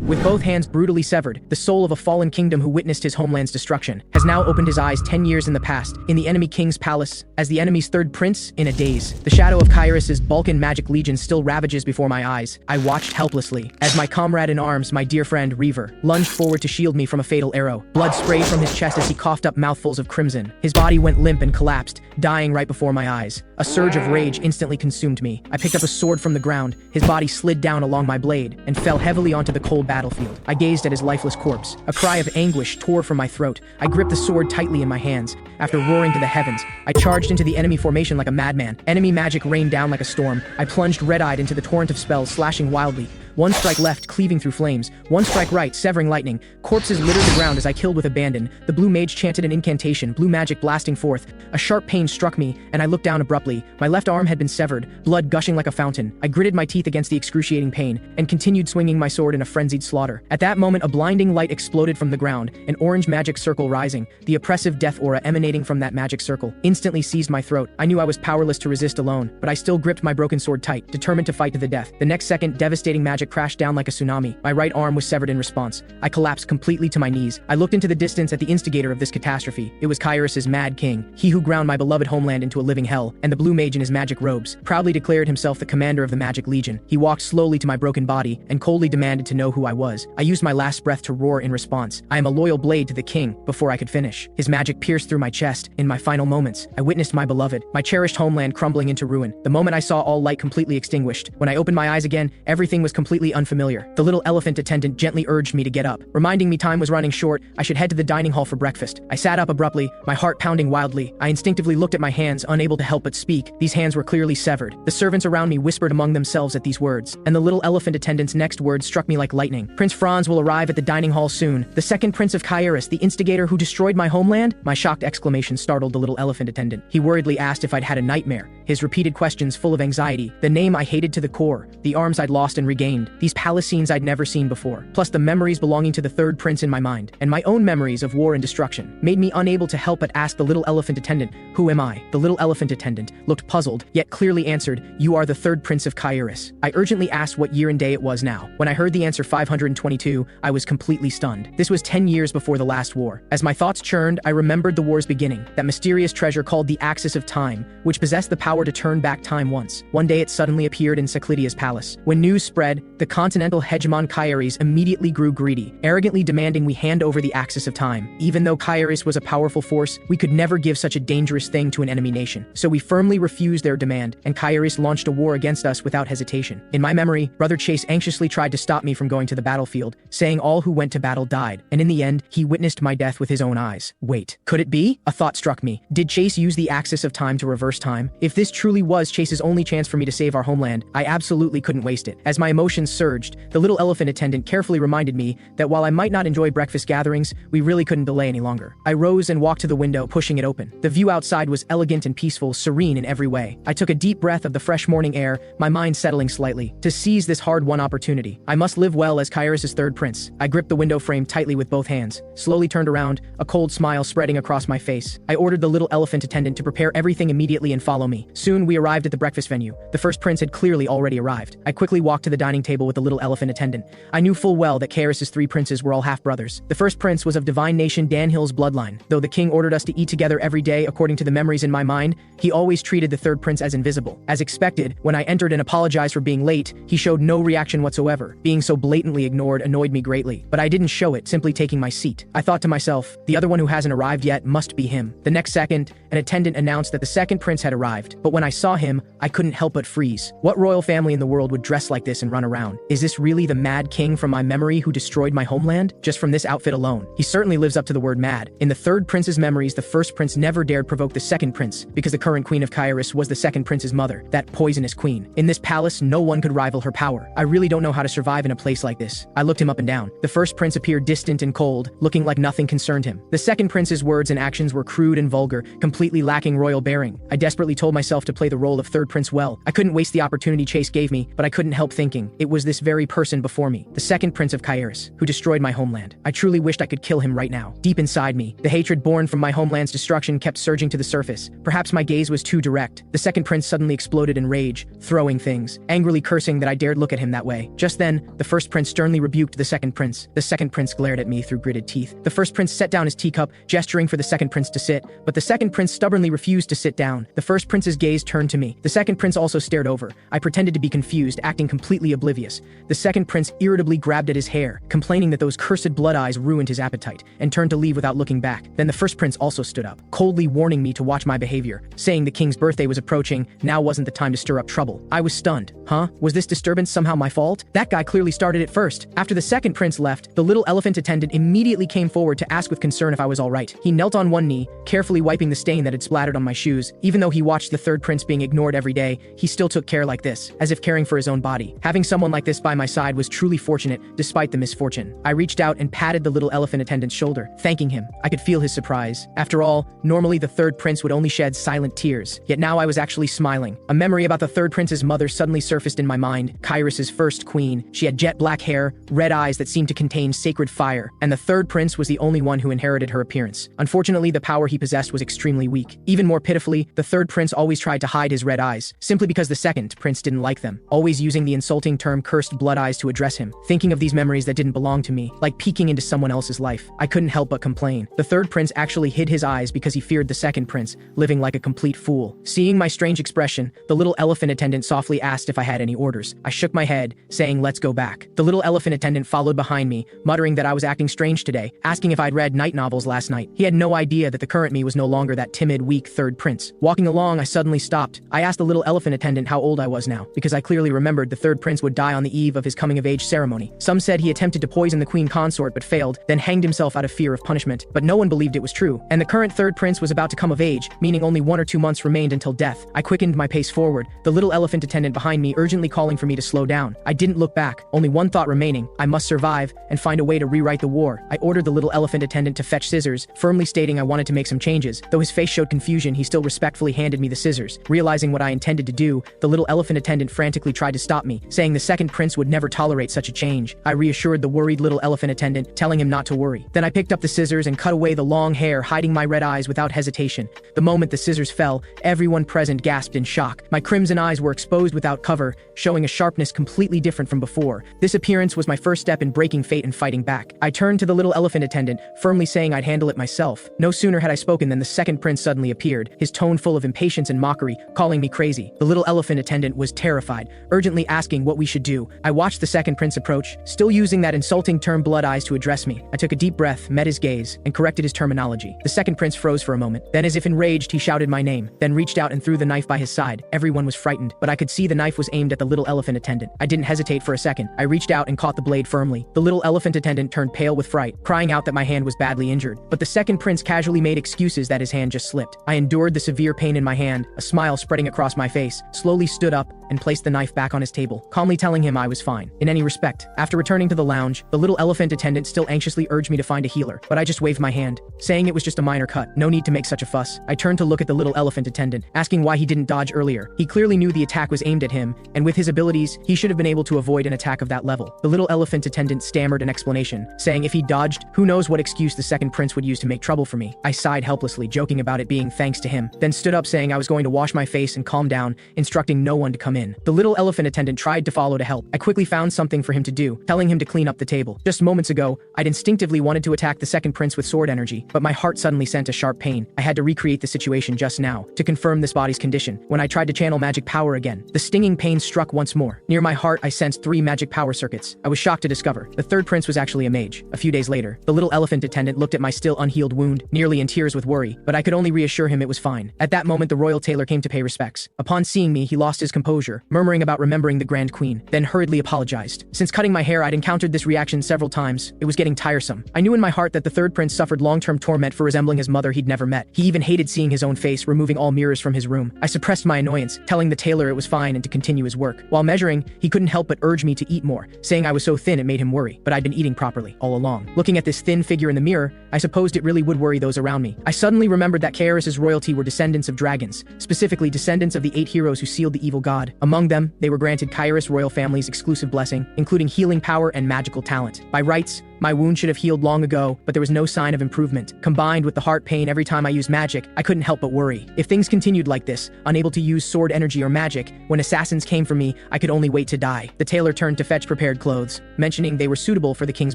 With both hands brutally severed, the soul of a fallen kingdom who witnessed his homeland's destruction has now opened his eyes 10 years in the past, in the enemy king's palace, as the enemy's third prince in a daze. The shadow of Kairis' Balkan magic legion still ravages before my eyes. I watched helplessly, as my comrade in arms, my dear friend Reaver, lunged forward to shield me from a fatal arrow. Blood sprayed from his chest as he coughed up mouthfuls of crimson. His body went limp and collapsed, dying right before my eyes. A surge of rage instantly consumed me. I picked up a sword from the ground. His body slid down along my blade and fell heavily onto the cold battlefield. I gazed at his lifeless corpse. A cry of anguish tore from my throat. I gripped the sword tightly in my hands. After roaring to the heavens, I charged into the enemy formation like a madman. Enemy magic rained down like a storm. I plunged red-eyed into the torrent of spells, slashing wildly. One strike left, cleaving through flames. One strike right, severing lightning. Corpses littered the ground as I killed with abandon. The blue mage chanted an incantation, blue magic blasting forth. A sharp pain struck me, and I looked down abruptly. My left arm had been severed, blood gushing like a fountain. I gritted my teeth against the excruciating pain, and continued swinging my sword in a frenzied slaughter. At that moment, a blinding light exploded from the ground, an orange magic circle rising. The oppressive death aura emanating from that magic circle instantly seized my throat. I knew I was powerless to resist alone, but I still gripped my broken sword tight, determined to fight to the death. The next second, devastating magic crashed down like a tsunami. My right arm was severed in response. I collapsed completely to my knees. I looked into the distance at the instigator of this catastrophe. It was Kairis' Mad King, he who ground my beloved homeland into a living hell, and the blue mage in his magic robes proudly declared himself the commander of the magic legion. He walked slowly to my broken body and coldly demanded to know who I was. I used my last breath to roar in response. I am a loyal blade to the king. Before I could finish, his magic pierced through my chest. In my final moments, I witnessed my beloved, my cherished homeland crumbling into ruin. The moment I saw all light completely extinguished, when I opened my eyes again, everything was completely unfamiliar. The little elephant attendant gently urged me to get up, reminding me time was running short. I should head to the dining hall for breakfast. I sat up abruptly, my heart pounding wildly. I instinctively looked at my hands, unable to help but speak. These hands were clearly severed. The servants around me whispered among themselves at these words, and the little elephant attendant's next words struck me like lightning. Prince Franz will arrive at the dining hall soon. The second prince of Kairis, the instigator who destroyed my homeland? My shocked exclamation startled the little elephant attendant. He worriedly asked if I'd had a nightmare, his repeated questions full of anxiety. The name I hated to the core, the arms I'd lost and regained, these palace scenes I'd never seen before, plus the memories belonging to the third prince in my mind, and my own memories of war and destruction, made me unable to help but ask the little elephant attendant, "Who am I?" The little elephant attendant looked puzzled, yet clearly answered, "You are the third prince of Kairis." I urgently asked what year and day it was now. When I heard the answer 522, I was completely stunned. This was 10 years before the last war. As my thoughts churned, I remembered the war's beginning, that mysterious treasure called the Axis of Time, which possessed the power to turn back time once. One day it suddenly appeared in Saklidia's palace. When news spread, the continental hegemon Kairis immediately grew greedy, arrogantly demanding we hand over the Axis of Time. Even though Kairis was a powerful force, we could never give such a dangerous thing to an enemy nation. So we firmly refused their demand, and Kairis launched a war against us without hesitation. In my memory, Brother Chase anxiously tried to stop me from going to the battlefield, saying all who went to battle died, and in the end, he witnessed my death with his own eyes. Wait, could it be? A thought struck me. Did Chase use the Axis of Time to reverse time? If this truly was Chase's only chance for me to save our homeland, I absolutely couldn't waste it. As my emotions surged, the little elephant attendant carefully reminded me that while I might not enjoy breakfast gatherings, we really couldn't delay any longer. I rose and walked to the window, pushing it open. The view outside was elegant and peaceful, serene in every way. I took a deep breath of the fresh morning air, my mind settling slightly. To seize this hard-won opportunity, I must live well as Kairis' third prince. I gripped the window frame tightly with both hands, slowly turned around, a cold smile spreading across my face. I ordered the little elephant attendant to prepare everything immediately and follow me. Soon we arrived at the breakfast venue. The first prince had clearly already arrived. I quickly walked to the dining table with the little elephant attendant. I knew full well that Kairis' three princes were all half-brothers. The first prince was of divine nation Danhill's bloodline. Though the king ordered us to eat together every day according to the memories in my mind, he always treated the third prince as invisible. As expected, when I entered and apologized for being late, he showed no reaction whatsoever. Being so blatantly ignored annoyed me greatly, but I didn't show it, simply taking my seat. I thought to myself, the other one who hasn't arrived yet must be him. The next second, an attendant announced that the second prince had arrived, but when I saw him, I couldn't help but freeze. What royal family in the world would dress like this and run around? Is this really the Mad King from my memory who destroyed my homeland? Just from this outfit alone, he certainly lives up to the word mad. In the third prince's memories, the first prince never dared provoke the second prince, because the current queen of Kairis was the second prince's mother, that poisonous queen. In this palace, no one could rival her power. I really don't know how to survive in a place like this. I looked him up and down. The first prince appeared distant and cold, looking like nothing concerned him. The second prince's words and actions were crude and vulgar, completely lacking royal bearing. I desperately told myself to play the role of third prince well. I couldn't waste the opportunity Chase gave me, but I couldn't help thinking, it was this very person before me, the second prince of Kairis, who destroyed my homeland. I truly wished I could kill him right now. Deep inside me, the hatred born from my homeland's destruction kept surging to the surface. Perhaps my gaze was too direct. The second prince suddenly exploded in rage, throwing things, angrily cursing that I dared look at him that way. Just then, the first prince sternly rebuked the second prince. The second prince glared at me through gritted teeth. The first prince set down his teacup, gesturing for the second prince to sit, but the second prince stubbornly refused to sit down. The first prince's gaze turned to me. The second prince also stared over. I pretended to be confused, acting completely oblivious. The second prince irritably grabbed at his hair, complaining that those cursed blood eyes ruined his appetite, and turned to leave without looking back. Then the first prince also stood up, coldly warning me to watch my behavior, saying the king's birthday was approaching, now wasn't the time to stir up trouble. I was stunned. Huh? Was this disturbance somehow my fault? That guy clearly started it first. After the second prince left, the little elephant attendant immediately came forward to ask with concern if I was all right. He knelt on one knee, carefully wiping the stain that had splattered on my shoes. Even though he watched the third prince being ignored every day, he still took care like this, as if caring for his own body. Having someone like this by my side was truly fortunate, despite the misfortune. I reached out and patted the little elephant attendant's shoulder, thanking him. I could feel his surprise. After all, normally the third prince would only shed silent tears, yet now I was actually smiling. A memory about the third prince's mother suddenly surfaced in my mind, Kairis' first queen. She had jet black hair, red eyes that seemed to contain sacred fire, and the third prince was the only one who inherited her appearance. Unfortunately, the power he possessed was extremely weak. Even more pitifully, the third prince always tried to hide his red eyes, simply because the second prince didn't like them, always using the insulting term cursed blood eyes to address him. Thinking of these memories that didn't belong to me, like peeking into someone else's life, I couldn't help but complain. The third prince actually hid his eyes because he feared the second prince, living like a complete fool. Seeing my strange expression, the little elephant attendant softly asked if I had any orders. I shook my head, saying let's go back. The little elephant attendant followed behind me, muttering that I was acting strange today, asking if I'd read night novels last night. He had no idea that the current me was no longer that timid, weak third prince. Walking along, I suddenly stopped. I asked the little elephant attendant how old I was now, because I clearly remembered the third prince would die on the eve of his coming-of-age ceremony. Some said he attempted to poison the queen consort but failed, then hanged himself out of fear of punishment, but no one believed it was true. And the current third prince was about to come of age, meaning only 1 or 2 months remained until death. I quickened my pace forward, the little elephant attendant behind me urgently calling for me to slow down. I didn't look back, only one thought remaining: I must survive and find a way to rewrite the war. I ordered the little elephant attendant to fetch scissors, firmly stating I wanted to make some changes. Though his face showed confusion, he still respectfully handed me the scissors. Realizing what I intended to do, the little elephant attendant frantically tried to stop me, saying the second prince would never tolerate such a change. I reassured the worried little elephant attendant, telling him not to worry. Then I picked up the scissors and cut away the long hair, hiding my red eyes without hesitation. The moment the scissors fell, everyone present gasped in shock. My crimson eyes were exposed without cover, showing a sharpness completely different from before. This appearance was my first step in breaking fate and fighting back. I turned to the little elephant attendant, firmly saying I'd handle it myself. No sooner had I spoken than the second prince suddenly appeared, his tone full of impatience and mockery, calling me crazy. The little elephant attendant was terrified, urgently asking what we should do. I watched the second prince approach, still using that insulting term blood eyes to address me. I took a deep breath, met his gaze, and corrected his terminology. The second prince froze for a moment. Then, as if enraged, he shouted my name, then reached out and threw the knife by his side. Everyone was frightened, but I could see the knife was aimed at the little elephant attendant. I didn't hesitate for a second. I reached out and caught the blade firmly. The little elephant attendant turned pale with fright, crying out that my hand was badly injured. But the second prince casually made excuses that his hand just slipped. I endured the severe pain in my hand, a smile spreading across my face, slowly stood up, and placed the knife back on his table, calmly telling him I was fine, in any respect. After returning to the lounge, the little elephant attendant still anxiously urged me to find a healer, but I just waved my hand, saying it was just a minor cut, no need to make such a fuss. I turned to look at the little elephant attendant, asking why he didn't dodge earlier. He clearly knew the attack was aimed at him, and with his abilities, he should have been able to avoid an attack of that level. The little elephant attendant stammered an explanation, saying if he dodged, who knows what excuse the second prince would use to make trouble for me. I sighed helplessly, joking about it being thanks to him, then stood up saying I was going to wash my face and calm down, instructing no one to come in. The little elephant attendant tried to follow to help. I quickly found something for him to do, telling him to clean up the table. Just moments ago, I'd instinctively wanted to attack the second prince with sword energy, but my heart suddenly sent a sharp pain. I had to recreate the situation just now, to confirm this body's condition. When I tried to channel magic power again, the stinging pain struck once more. Near my heart, I sensed 3 magic power circuits. I was shocked to discover the third prince was actually a mage. A few days later, the little elephant attendant looked at my still unhealed wound, nearly in tears with worry, but I could only reassure him it was fine. At that moment, the royal tailor came to pay respects. Upon seeing me, he lost his composure, murmuring about remembering the Grand Queen, then hurriedly apologized. Since cutting my hair, I'd encountered this reaction several times. It was getting tiresome. I knew in my heart that the third prince suffered long-term torment for resembling his mother he'd never met. He even hated seeing his own face, removing all mirrors from his room. I suppressed my annoyance, telling the tailor it was fine and to continue his work. While measuring, he couldn't help but urge me to eat more, saying I was so thin it made him worry, but I'd been eating properly all along. Looking at this thin figure in the mirror, I supposed it really would worry those around me. I suddenly remembered that Kairis' royalty were descendants of dragons, specifically descendants of the 8 heroes who sealed the evil god. Among them, they were granted Kairis royal family family's exclusive blessing, including healing power and magical talent. By rights, my wound should have healed long ago, but there was no sign of improvement. Combined with the heart pain every time I used magic, I couldn't help but worry. If things continued like this, unable to use sword energy or magic, when assassins came for me, I could only wait to die. The tailor turned to fetch prepared clothes, mentioning they were suitable for the king's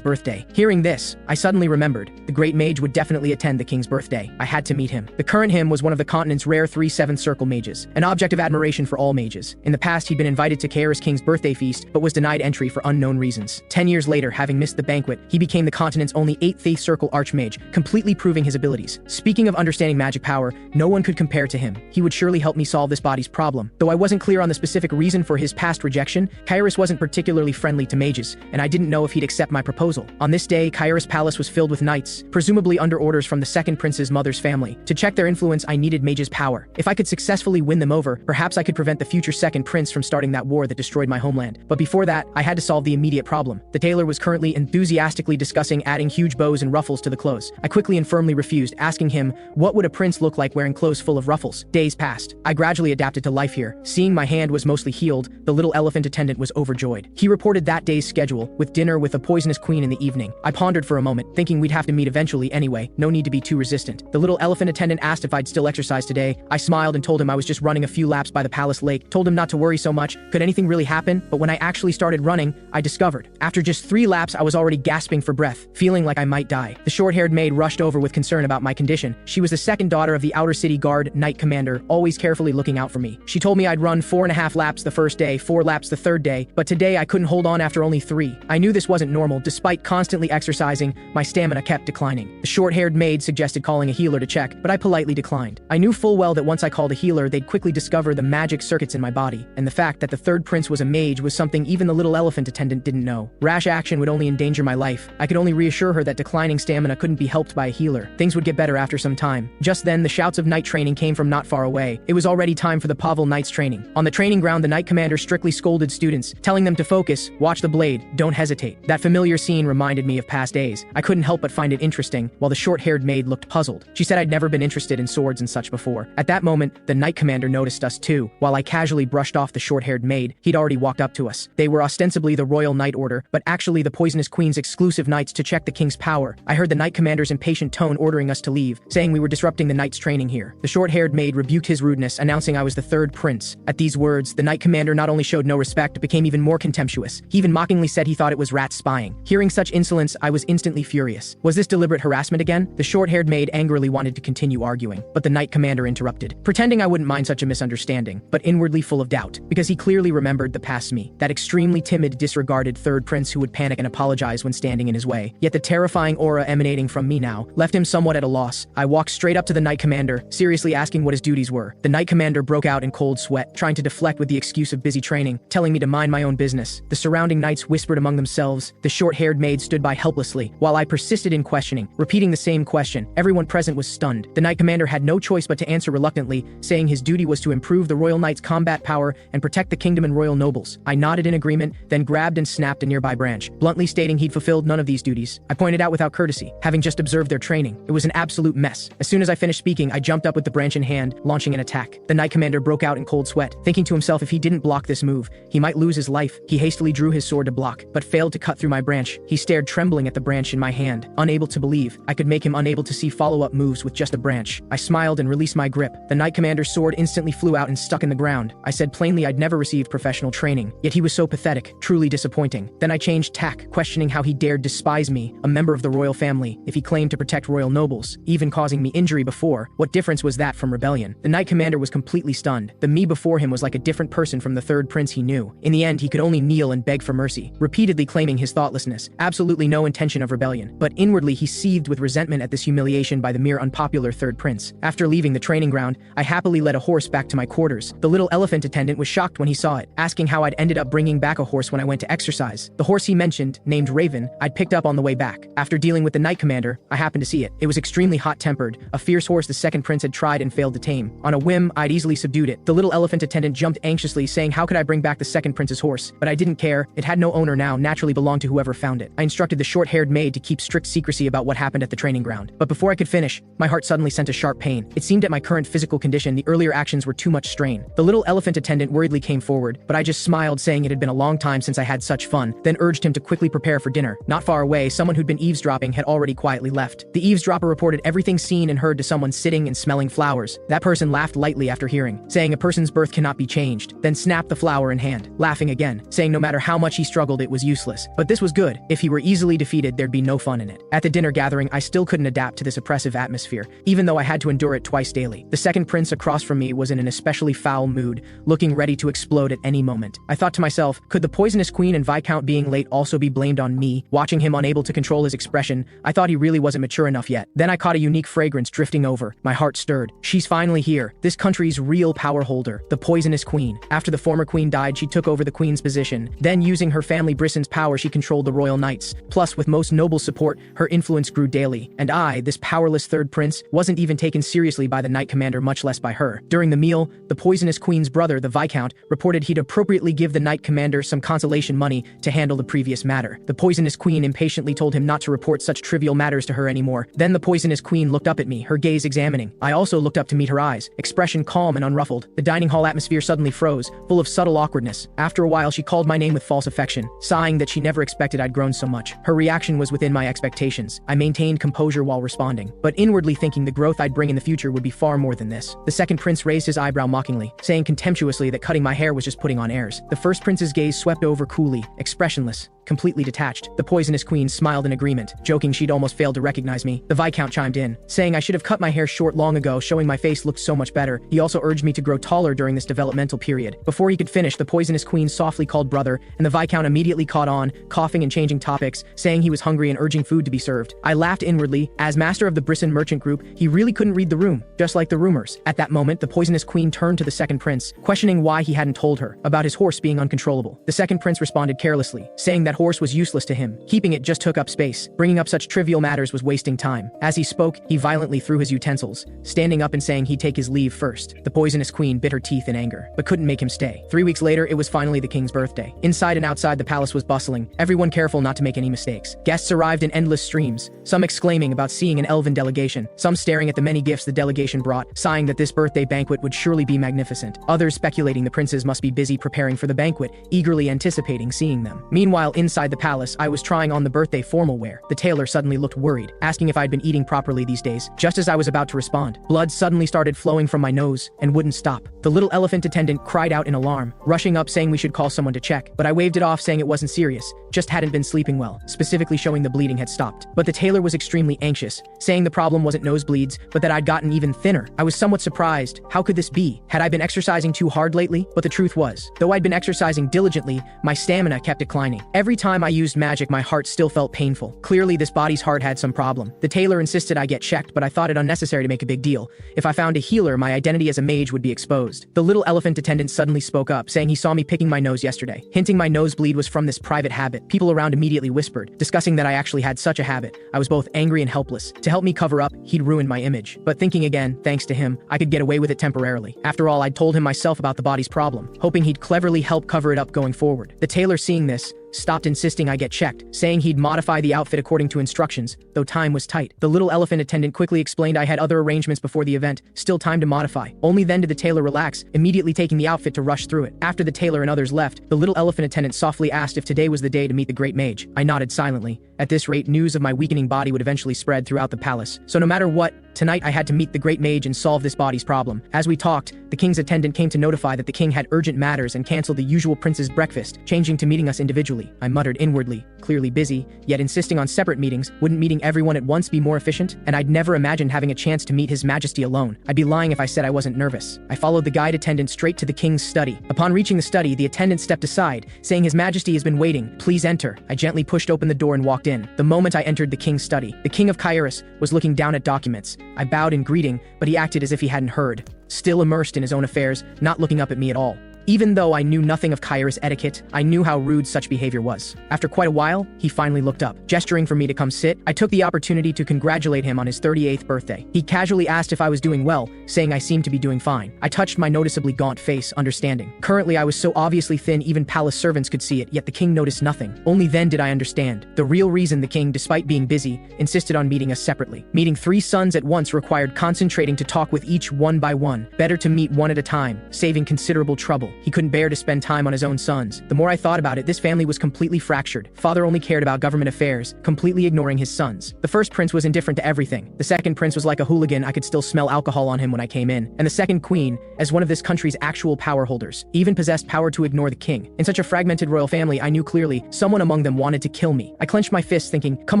birthday. Hearing this, I suddenly remembered. The great mage would definitely attend the king's birthday. I had to meet him. The current him was one of the continent's rare 3/7 circle mages, an object of admiration for all mages. In the past, he'd been invited to Kairis King's birthday feast, but was denied entry for unknown reasons. 10 years later, having missed the banquet, he became the continent's only 8th circle archmage, completely proving his abilities. Speaking of understanding magic power, no one could compare to him. He would surely help me solve this body's problem. Though I wasn't clear on the specific reason for his past rejection, Kairis wasn't particularly friendly to mages, and I didn't know if he'd accept my proposal. On this day, Kairis' palace was filled with knights, presumably under orders from the second prince's mother's family. To check their influence, I needed mage's power. If I could successfully win them over, perhaps I could prevent the future second prince from starting that war that destroyed my homeland. But before that, I had to solve the immediate problem. The tailor was currently enthusiastically discussing adding huge bows and ruffles to the clothes. I quickly and firmly refused, asking him, what would a prince look like wearing clothes full of ruffles? Days passed. I gradually adapted to life here. Seeing my hand was mostly healed, the little elephant attendant was overjoyed. He reported that day's schedule, with dinner with a poisonous queen in the evening. I pondered for a moment, thinking we'd have to meet eventually anyway, no need to be too resistant. The little elephant attendant asked if I'd still exercise today. I smiled and told him I was just running a few laps by the palace lake, told him not to worry so much, could anything really happen? But when I actually started running, I discovered. After just 3 laps, I was already gasping for breath, feeling like I might die. The short-haired maid rushed over with concern about my condition. She was the second daughter of the outer city guard knight commander, always carefully looking out for me. She told me I'd run 4.5 laps the first day, 4 laps the third day, but today I couldn't hold on after only 3. I knew this wasn't normal. Despite constantly exercising, my stamina kept declining. The short-haired maid suggested calling a healer to check, but I politely declined. I knew full well that once I called a healer, they'd quickly discover the magic circuits in my body, and the fact that the third prince was a mage was something even the little elephant attendant didn't know. Rash action would only endanger my life. I could only reassure her that declining stamina couldn't be helped by a healer. Things would get better after some time. Just then, the shouts of knight training came from not far away. It was already time for the Pavel Knights training. On the training ground, the knight commander strictly scolded students, telling them to focus, watch the blade, don't hesitate. That familiar scene reminded me of past days. I couldn't help but find it interesting, while the short-haired maid looked puzzled. She said I'd never been interested in swords and such before. At that moment, the knight commander noticed us too. While I casually brushed off the short-haired maid, he'd already walked up to us. They were ostensibly the Royal Knight Order, but actually the Poisonous Queen's exclusive knights to check the king's power. I heard the knight commander's impatient tone ordering us to leave, saying we were disrupting the knight's training here. The short-haired maid rebuked his rudeness, announcing I was the third prince. At these words, the knight commander not only showed no respect, but became even more contemptuous. He even mockingly said he thought it was rat spying. Hearing such insolence, I was instantly furious. Was this deliberate harassment again? The short-haired maid angrily wanted to continue arguing, but the knight commander interrupted, pretending I wouldn't mind such a misunderstanding, but inwardly full of doubt, because he clearly remembered the past me, that extremely timid, disregarded third prince who would panic and apologize when standing in his way. Yet the terrifying aura emanating from me now left him somewhat at a loss. I walked straight up to the knight commander, seriously asking what his duties were. The knight commander broke out in cold sweat, trying to deflect with the excuse of busy training, telling me to mind my own business. The surrounding knights whispered among themselves. The short-haired maid stood by helplessly, while I persisted in questioning, repeating the same question. Everyone present was stunned. The knight commander had no choice but to answer reluctantly, saying his duty was to improve the royal knight's combat power and protect the kingdom and royal nobles. I nodded in agreement, then grabbed and snapped a nearby branch, bluntly stating he'd fulfilled none of these duties. I pointed out without courtesy, having just observed their training. It was an absolute mess. As soon as I finished speaking, I jumped up with the branch in hand, launching an attack. The knight commander broke out in cold sweat, thinking to himself if he didn't block this move, he might lose his life. He hastily drew his sword to block, but failed to cut through my branch. He stared trembling at the branch in my hand, unable to believe I could make him unable to see follow-up moves with just a branch. I smiled and released my grip. The knight commander's sword instantly flew out and stuck in the ground. I said plainly I'd never received professional training, yet he was so pathetic, truly disappointing. Then I changed tack, questioning how he dared despise me, a member of the royal family, if he claimed to protect royal nobles, even causing me injury before. What difference was that from rebellion? The knight commander was completely stunned. The me before him was like a different person from the third prince he knew. In the end, he could only kneel and beg for mercy, repeatedly claiming his thoughtlessness, absolutely no intention of rebellion. But inwardly, he seethed with resentment at this humiliation by the mere unpopular third prince. After leaving the training ground, I happily led a horse back to my quarters. The little elephant attendant was shocked when he saw it, asking how I'd ended up bringing back a horse when I went to exercise. The horse he mentioned, named Raven, I'd I'd picked up on the way back. After dealing with the Knight Commander, I happened to see it. It was extremely hot-tempered, a fierce horse the second prince had tried and failed to tame. On a whim, I'd easily subdued it. The little elephant attendant jumped anxiously, saying how could I bring back the second prince's horse, but I didn't care. It had no owner now, naturally belonged to whoever found it. I instructed the short-haired maid to keep strict secrecy about what happened at the training ground. But before I could finish, my heart suddenly sent a sharp pain. It seemed at my current physical condition, the earlier actions were too much strain. The little elephant attendant worriedly came forward, but I just smiled, saying it had been a long time since I had such fun, then urged him to quickly prepare for dinner. Not far away, someone who'd been eavesdropping had already quietly left. The eavesdropper reported everything seen and heard to someone sitting and smelling flowers. That person laughed lightly after hearing, saying a person's birth cannot be changed, then snapped the flower in hand, laughing again, saying no matter how much he struggled it was useless. But this was good. If he were easily defeated, there'd be no fun in it. At the dinner gathering, I still couldn't adapt to this oppressive atmosphere, even though I had to endure it twice daily. The second prince across from me was in an especially foul mood, looking ready to explode at any moment. I thought to myself, could the poisonous queen and Viscount being late also be blamed on me? Watching him unable to control his expression, I thought he really wasn't mature enough yet. Then I caught a unique fragrance drifting over. My heart stirred. She's finally here. This country's real power holder, the poisonous queen. After the former queen died, she took over the queen's position. Then, using her family Brisson's power, she controlled the royal knights. Plus, with most noble support, her influence grew daily. And I, this powerless third prince, wasn't even taken seriously by the knight commander, much less by her. During the meal, the poisonous queen's brother, the Viscount, reported he'd appropriately give the knight commander some consolation money to handle the previous matter. The poisonous queen impatiently told him not to report such trivial matters to her anymore. Then the poisonous queen looked up at me, her gaze examining. I also looked up to meet her eyes, expression calm and unruffled. The dining hall atmosphere suddenly froze, full of subtle awkwardness. After a while, she called my name with false affection, sighing that she never expected I'd grown so much. Her reaction was within my expectations. I maintained composure while responding, but inwardly thinking the growth I'd bring in the future would be far more than this. The second prince raised his eyebrow mockingly, saying contemptuously that cutting my hair was just putting on airs. The first prince's gaze swept over coolly, expressionless, completely detached. The poisonous queen smiled in agreement, joking she'd almost failed to recognize me. The Viscount chimed in, saying I should have cut my hair short long ago, showing my face looked so much better. He also urged me to grow taller during this developmental period. Before he could finish, the poisonous queen softly called brother, and the Viscount immediately caught on, coughing and changing topics, saying he was hungry and urging food to be served. I laughed inwardly. As master of the Brisson merchant group, he really couldn't read the room, just like the rumors. At that moment, the poisonous queen turned to the second prince, questioning why he hadn't told her about his horse being uncontrollable. The second prince responded carelessly, saying that horse was useless to him. Keeping it just took up space. Bringing up such trivial matters was wasting time. As he spoke, he violently threw his utensils, standing up and saying he'd take his leave first. The poisonous queen bit her teeth in anger, but couldn't make him stay. 3 weeks later, it was finally the king's birthday. Inside and outside the palace was bustling, everyone careful not to make any mistakes. Guests arrived in endless streams, some exclaiming about seeing an elven delegation, some staring at the many gifts the delegation brought, sighing that this birthday banquet would surely be magnificent. Others speculating the princes must be busy preparing for the banquet, eagerly anticipating seeing them. Meanwhile, inside the palace, I was trying on the birthday formal wear. The tailor suddenly looked worried, asking if I'd been eating properly these days. Just as I was about to respond, blood suddenly started flowing from my nose and wouldn't stop. The little elephant attendant cried out in alarm, rushing up saying we should call someone to check, but I waved it off, saying it wasn't serious, just hadn't been sleeping well, specifically showing the bleeding had stopped. But the tailor was extremely anxious, saying the problem wasn't nosebleeds, but that I'd gotten even thinner. I was somewhat surprised. How could this be? Had I been exercising too hard lately? But the truth was, though I'd been exercising diligently, my stamina kept declining. Every time I used magic, my heart still felt painful. Clearly, this body's heart had some problem. The tailor insisted I get checked, but I thought it unnecessary to make a big deal. If I found a healer, my identity as a mage would be exposed. The little elephant attendant suddenly spoke up, saying he saw me picking my nose yesterday, hinting my nosebleed was from this private habit. People around immediately whispered, discussing that I actually had such a habit. I was both angry and helpless. To help me cover up, he'd ruined my image. But thinking again, thanks to him, I could get away with it temporarily. After all, I'd told him myself about the body's problem, hoping he'd cleverly help cover it up going forward. The tailor, seeing this, stopped insisting I get checked, saying he'd modify the outfit according to instructions, though time was tight. The little elephant attendant quickly explained I had other arrangements before the event, still time to modify. Only then did the tailor relax, immediately taking the outfit to rush through it. After the tailor and others left, the little elephant attendant softly asked if today was the day to meet the great mage. I nodded silently. At this rate, news of my weakening body would eventually spread throughout the palace. So no matter what, tonight I had to meet the great mage and solve this body's problem. As we talked, the king's attendant came to notify that the king had urgent matters and canceled the usual prince's breakfast, changing to meeting us individually. I muttered inwardly, clearly busy, yet insisting on separate meetings. Wouldn't meeting everyone at once be more efficient? And I'd never imagined having a chance to meet his majesty alone. I'd be lying if I said I wasn't nervous. I followed the guide attendant straight to the king's study. Upon reaching the study, the attendant stepped aside, saying his majesty has been waiting. Please enter. I gently pushed open the door and walked in. The moment I entered the king's study, the king of Kairis was looking down at documents. I bowed in greeting, but he acted as if he hadn't heard, still immersed in his own affairs, not looking up at me at all. Even though I knew nothing of Kairis etiquette, I knew how rude such behavior was. After quite a while, he finally looked up. Gesturing for me to come sit, I took the opportunity to congratulate him on his 38th birthday. He casually asked if I was doing well, saying I seemed to be doing fine. I touched my noticeably gaunt face, understanding. Currently, I was so obviously thin even palace servants could see it, yet the king noticed nothing. Only then did I understand. The real reason the king, despite being busy, insisted on meeting us separately. Meeting 3 sons at once required concentrating to talk with each one by one. Better to meet one at a time, saving considerable trouble. He couldn't bear to spend time on his own sons. The more I thought about it, this family was completely fractured. Father only cared about government affairs, completely ignoring his sons. The first prince was indifferent to everything. The second prince was like a hooligan. I could still smell alcohol on him when I came in. And the second queen, as one of this country's actual power holders, even possessed power to ignore the king. In such a fragmented royal family, I knew clearly someone among them wanted to kill me. I clenched my fists thinking, come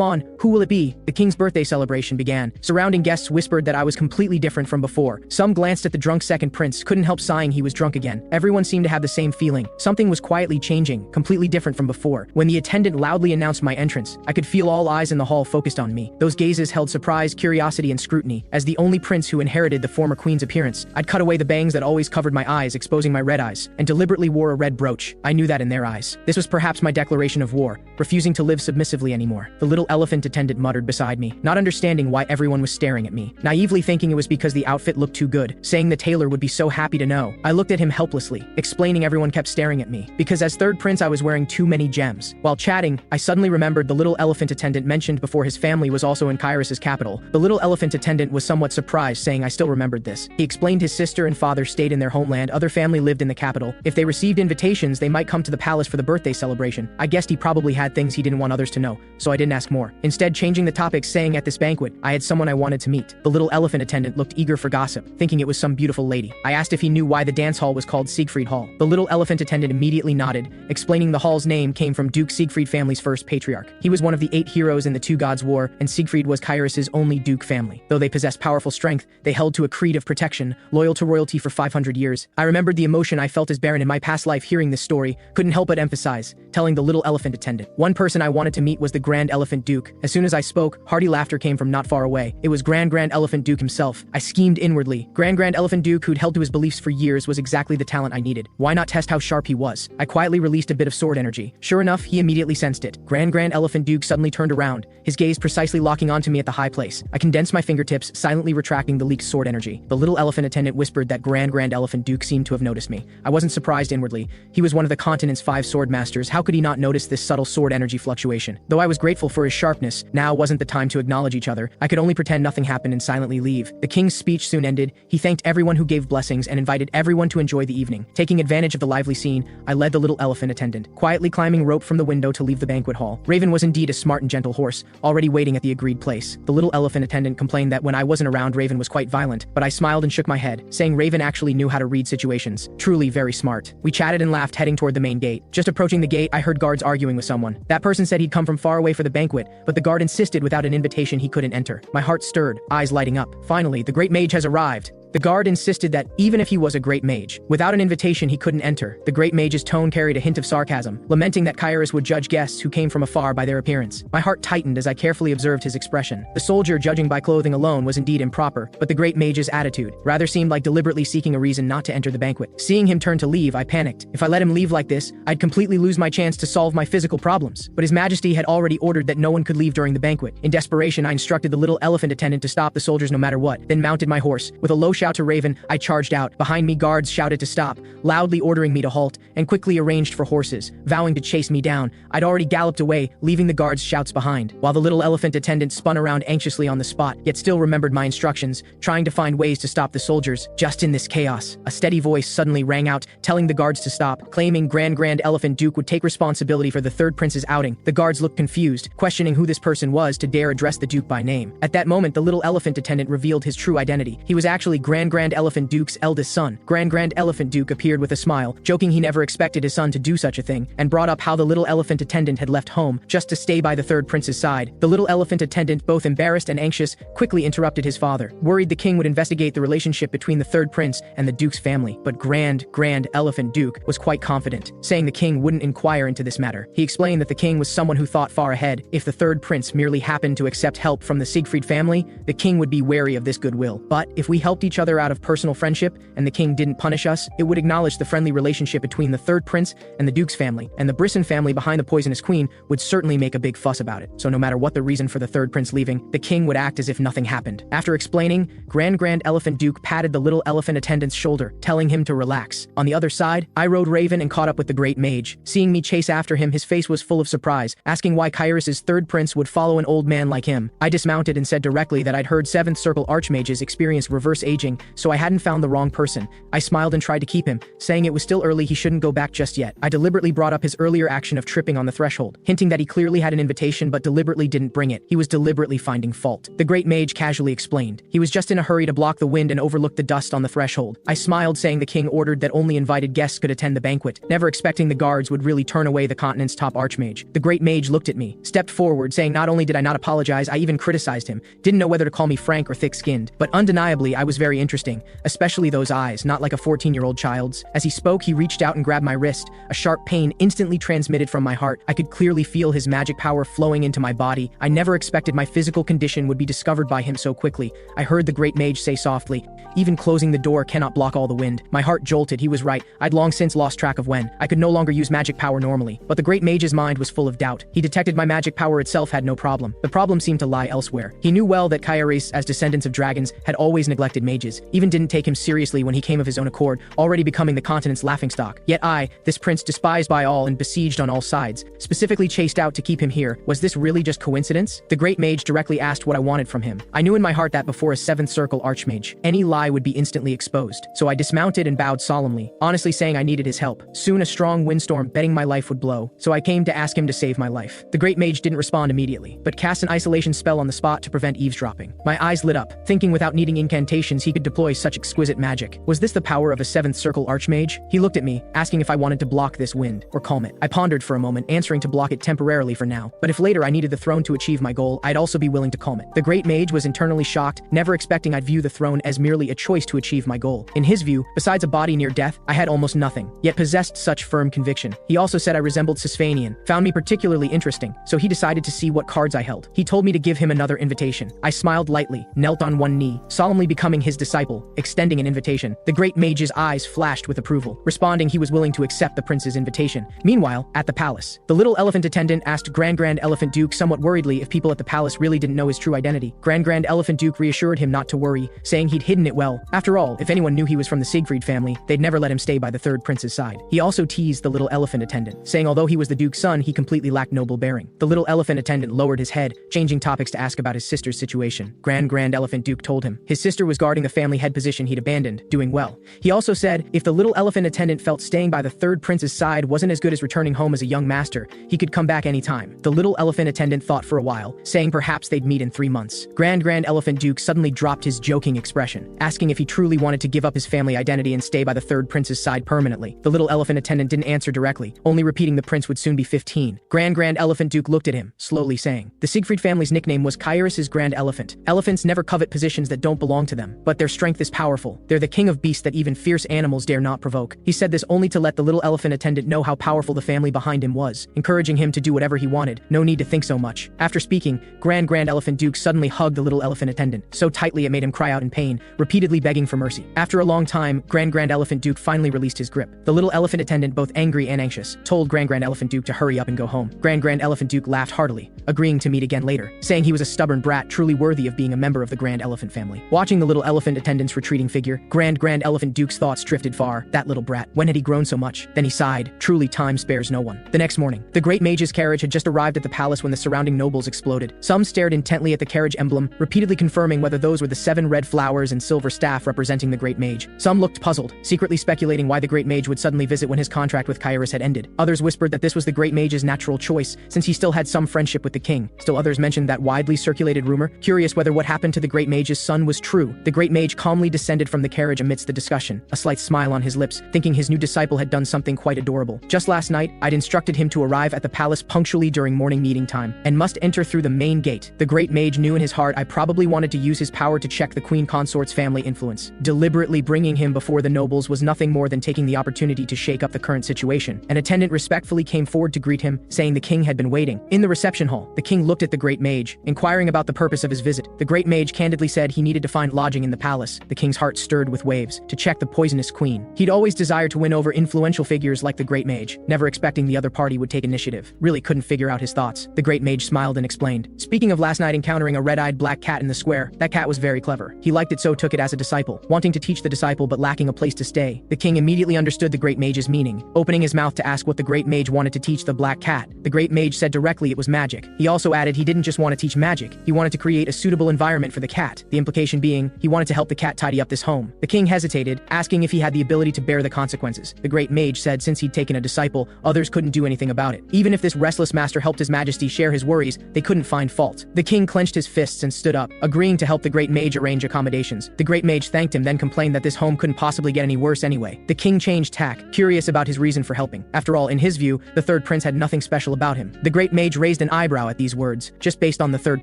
on, who will it be? The king's birthday celebration began. Surrounding guests whispered that I was completely different from before. Some glanced at the drunk second prince, couldn't help sighing he was drunk again. Everyone seemed to have the same feeling. Something was quietly changing, completely different from before. When the attendant loudly announced my entrance, I could feel all eyes in the hall focused on me. Those gazes held surprise, curiosity, and scrutiny. As the only prince who inherited the former queen's appearance, I'd cut away the bangs that always covered my eyes, exposing my red eyes, and deliberately wore a red brooch. I knew that in their eyes. This was perhaps my declaration of war, refusing to live submissively anymore. The little elephant attendant muttered beside me, not understanding why everyone was staring at me, naively thinking it was because the outfit looked too good, saying the tailor would be so happy to know. I looked at him helplessly, explaining everyone kept staring at me, because as third prince I was wearing too many gems. While chatting, I suddenly remembered the little elephant attendant mentioned before his family was also in Kairis's capital. The little elephant attendant was somewhat surprised, saying I still remembered this. He explained his sister and father stayed in their homeland, other family lived in the capital. If they received invitations, they might come to the palace for the birthday celebration. I guessed he probably had things he didn't want others to know, so I didn't ask more. Instead, changing the topic, saying at this banquet, I had someone I wanted to meet. The little elephant attendant looked eager for gossip, thinking it was some beautiful lady. I asked if he knew why the dance hall was called Siegfried Hall. The little elephant attendant immediately nodded, explaining the hall's name came from Duke Siegfried family's first patriarch. He was one of the 8 heroes in the Two Gods War, and Siegfried was Kairis's only Duke family. Though they possessed powerful strength, they held to a creed of protection, loyal to royalty for 500 years. I remembered the emotion I felt as Baron in my past life hearing this story, couldn't help but emphasize, telling the little elephant attendant. One person I wanted to meet was the Grand Elephant Duke. As soon as I spoke, hearty laughter came from not far away. It was Grand Elephant Duke himself. I schemed inwardly. Grand Elephant Duke, who'd held to his beliefs for years, was exactly the talent I needed. Why not test how sharp he was? I quietly released a bit of sword energy. Sure enough, he immediately sensed it. Grand Elephant Duke suddenly turned around, his gaze precisely locking onto me at the high place. I condensed my fingertips, silently retracting the leaked sword energy. The little elephant attendant whispered that Grand Elephant Duke seemed to have noticed me. I wasn't surprised inwardly. He was one of the continent's 5 sword masters. How could he not notice this subtle sword energy fluctuation? Though I was grateful for his sharpness, now wasn't the time to acknowledge each other. I could only pretend nothing happened and silently leave. The king's speech soon ended. He thanked everyone who gave blessings and invited everyone to enjoy the evening. Taking advantage of the lively scene, I led the little elephant attendant, quietly climbing rope from the window to leave the banquet hall. Raven was indeed a smart and gentle horse, already waiting at the agreed place. The little elephant attendant complained that when I wasn't around, Raven was quite violent, but I smiled and shook my head, saying Raven actually knew how to read situations. Truly very smart. We chatted and laughed, heading toward the main gate. Just approaching the gate, I heard guards arguing with someone. That person said he'd come from far away for the banquet, but the guard insisted without an invitation he couldn't enter. My heart stirred, eyes lighting up. Finally, the great mage has arrived. The guard insisted that, even if he was a great mage, without an invitation he couldn't enter. The great mage's tone carried a hint of sarcasm, lamenting that Kairis would judge guests who came from afar by their appearance. My heart tightened as I carefully observed his expression. The soldier judging by clothing alone was indeed improper, but the great mage's attitude rather seemed like deliberately seeking a reason not to enter the banquet. Seeing him turn to leave, I panicked. If I let him leave like this, I'd completely lose my chance to solve my physical problems. But His Majesty had already ordered that no one could leave during the banquet. In desperation, I instructed the little elephant attendant to stop the soldiers no matter what, then mounted my horse. With a low shout to Raven, I charged out. Behind me, guards shouted to stop, loudly ordering me to halt, and quickly arranged for horses, vowing to chase me down. I'd already galloped away, leaving the guards' shouts behind, while the little elephant attendant spun around anxiously on the spot, yet still remembered my instructions, trying to find ways to stop the soldiers. Just in this chaos, a steady voice suddenly rang out, telling the guards to stop, claiming Grand Elephant Duke would take responsibility for the third prince's outing. The guards looked confused, questioning who this person was to dare address the Duke by name. At that moment, the little elephant attendant revealed his true identity. He was actually Grand Elephant Duke's eldest son. Grand Elephant Duke appeared with a smile, joking he never expected his son to do such a thing, and brought up how the little elephant attendant had left home just to stay by the third prince's side. The little elephant attendant, both embarrassed and anxious, quickly interrupted his father, worried the king would investigate the relationship between the third prince and the Duke's family. But Grand Elephant Duke was quite confident, saying the king wouldn't inquire into this matter. He explained that the king was someone who thought far ahead. If the third prince merely happened to accept help from the Siegfried family, the king would be wary of this goodwill. But if we helped each other out of personal friendship, and the king didn't punish us, it would acknowledge the friendly relationship between the third prince and the duke's family, and the Brisson family behind the poisonous queen would certainly make a big fuss about it. So no matter what the reason for the third prince leaving, the king would act as if nothing happened. After explaining, Grand Elephant Duke patted the little elephant attendant's shoulder, telling him to relax. On the other side, I rode Raven and caught up with the Great Mage. Seeing me chase after him, his face was full of surprise, asking why Kairis' third prince would follow an old man like him. I dismounted and said directly that I'd heard 7th Circle Archmages experience reverse aging, so I hadn't found the wrong person. I smiled and tried to keep him, saying it was still early, he shouldn't go back just yet. I deliberately brought up his earlier action of tripping on the threshold, hinting that he clearly had an invitation but deliberately didn't bring it. He was deliberately finding fault. The Great Mage casually explained. He was just in a hurry to block the wind and overlook the dust on the threshold. I smiled, saying the king ordered that only invited guests could attend the banquet, never expecting the guards would really turn away the continent's top archmage. The Great Mage looked at me, stepped forward, saying not only did I not apologize, I even criticized him, didn't know whether to call me frank or thick-skinned, but undeniably I was very interesting, especially those eyes, not like a 14-year-old child's. As he spoke, he reached out and grabbed my wrist. A sharp pain instantly transmitted from my heart. I could clearly feel his magic power flowing into my body. I never expected my physical condition would be discovered by him so quickly. I heard the Great Mage say softly, "Even closing the door cannot block all the wind." My heart jolted. He was right. I'd long since lost track of when. I could no longer use magic power normally, but the Great Mage's mind was full of doubt. He detected my magic power itself had no problem. The problem seemed to lie elsewhere. He knew well that Kairis, as descendants of dragons, had always neglected mages, even didn't take him seriously when he came of his own accord, already becoming the continent's laughingstock. Yet I, this prince despised by all and besieged on all sides, specifically chased out to keep him here. Was this really just coincidence? The Great Mage directly asked what I wanted from him. I knew in my heart that before a 7th Circle Archmage, any lie would be instantly exposed. So I dismounted and bowed solemnly, honestly saying I needed his help. Soon a strong windstorm betting my life would blow, so I came to ask him to save my life. The Great Mage didn't respond immediately, but cast an isolation spell on the spot to prevent eavesdropping. My eyes lit up, thinking without needing incantations he could deploy such exquisite magic. Was this the power of a 7th Circle Archmage? He looked at me, asking if I wanted to block this wind, or calm it. I pondered for a moment, answering to block it temporarily for now, but if later I needed the throne to achieve my goal, I'd also be willing to calm it. The Great Mage was internally shocked, never expecting I'd view the throne as merely a choice to achieve my goal. In his view, besides a body near death, I had almost nothing, yet possessed such firm conviction. He also said I resembled Sisfanian, found me particularly interesting, so he decided to see what cards I held. He told me to give him another invitation. I smiled lightly, knelt on one knee, solemnly becoming his disciple, extending an invitation. The Great Mage's eyes flashed with approval, responding he was willing to accept the prince's invitation. Meanwhile, at the palace, the little elephant attendant asked Grand Elephant Duke somewhat worriedly if people at the palace really didn't know his true identity. Grand Elephant Duke reassured him not to worry, saying he'd hidden it well. After all, if anyone knew he was from the Siegfried family, they'd never let him stay by the third prince's side. He also teased the little elephant attendant, saying although he was the duke's son, he completely lacked noble bearing. The little elephant attendant lowered his head, changing topics to ask about his sister's situation. Grand Elephant Duke told him his sister was guarding the family head position he'd abandoned, doing well. He also said if the little elephant attendant felt staying by the third prince's side wasn't as good as returning home as a young master, he could come back anytime. The little elephant attendant thought for a while, saying perhaps they'd meet in 3 months. Grand Elephant Duke suddenly dropped his joking expression, asking if he truly wanted to give up his family identity and stay by the third prince's side permanently. The little elephant attendant didn't answer directly, only repeating the prince would soon be 15. Grand Elephant Duke looked at him, slowly saying, the Siegfried family's nickname was Kairis' Grand Elephant. Elephants never covet positions that don't belong to them, but their strength is powerful. They're the king of beasts that even fierce animals dare not provoke. He said this only to let the little elephant attendant know how powerful the family behind him was, encouraging him to do whatever he wanted, no need to think so much. After speaking, Grand Elephant Duke suddenly hugged the little elephant attendant, so tightly it made him cry out in pain, repeatedly begging for mercy. After a long time, Grand Elephant Duke finally released his grip. The little elephant attendant, both angry and anxious, told Grand Elephant Duke to hurry up and go home. Grand Elephant Duke laughed heartily, agreeing to meet again later, saying he was a stubborn brat truly worthy of being a member of the Grand Elephant family. Watching the little elephant attendant's retreating figure, Grand Elephant Duke's thoughts drifted far. That little brat, when had he grown so much? Then he sighed, truly time spares no one. The next morning, the Great Mage's carriage had just arrived at the palace when the surrounding nobles exploded. Some stared intently at the carriage emblem, repeatedly confirming whether those were the 7 red flowers and silver staff representing the Great Mage. Some looked puzzled, secretly speculating why the Great Mage would suddenly visit when his contract with Kairis had ended. Others whispered that this was the Great Mage's natural choice, since he still had some friendship with the king. Still others mentioned that widely circulated rumor, curious whether what happened to the Great Mage's son was true. The Great Mage calmly descended from the carriage amidst the discussion, a slight smile on his lips, thinking his new disciple had done something quite adorable. Just last night, I'd instructed him to arrive at the palace punctually during morning meeting time, and must enter through the main gate. The Great Mage knew in his heart I probably wanted to use his power to check the queen consort's family influence. Deliberately bringing him before the nobles was nothing more than taking the opportunity to shake up the current situation. An attendant respectfully came forward to greet him, saying the king had been waiting. In the reception hall, the king looked at the Great Mage, inquiring about the purpose of his visit. The Great Mage candidly said he needed to find lodging in the palace palace, the king's heart stirred with waves, to check the poisonous queen. He'd always desired to win over influential figures like the Great Mage, never expecting the other party would take initiative. Really couldn't figure out his thoughts. The Great Mage smiled and explained. Speaking of last night encountering a red-eyed black cat in the square, that cat was very clever. He liked it, so took it as a disciple, wanting to teach the disciple but lacking a place to stay. The king immediately understood the Great Mage's meaning, opening his mouth to ask what the Great Mage wanted to teach the black cat. The Great Mage said directly it was magic. He also added he didn't just want to teach magic, he wanted to create a suitable environment for the cat, the implication being he wanted to help the cat tidy up this home. The king hesitated, asking if he had the ability to bear the consequences. The Great Mage said since he'd taken a disciple, others couldn't do anything about it. Even if this restless master helped his majesty share his worries, they couldn't find fault. The king clenched his fists and stood up, agreeing to help the Great Mage arrange accommodations. The Great Mage thanked him, then complained that this home couldn't possibly get any worse anyway. The king changed tack, curious about his reason for helping. After all, in his view, the third prince had nothing special about him. The Great Mage raised an eyebrow at these words. Just based on the third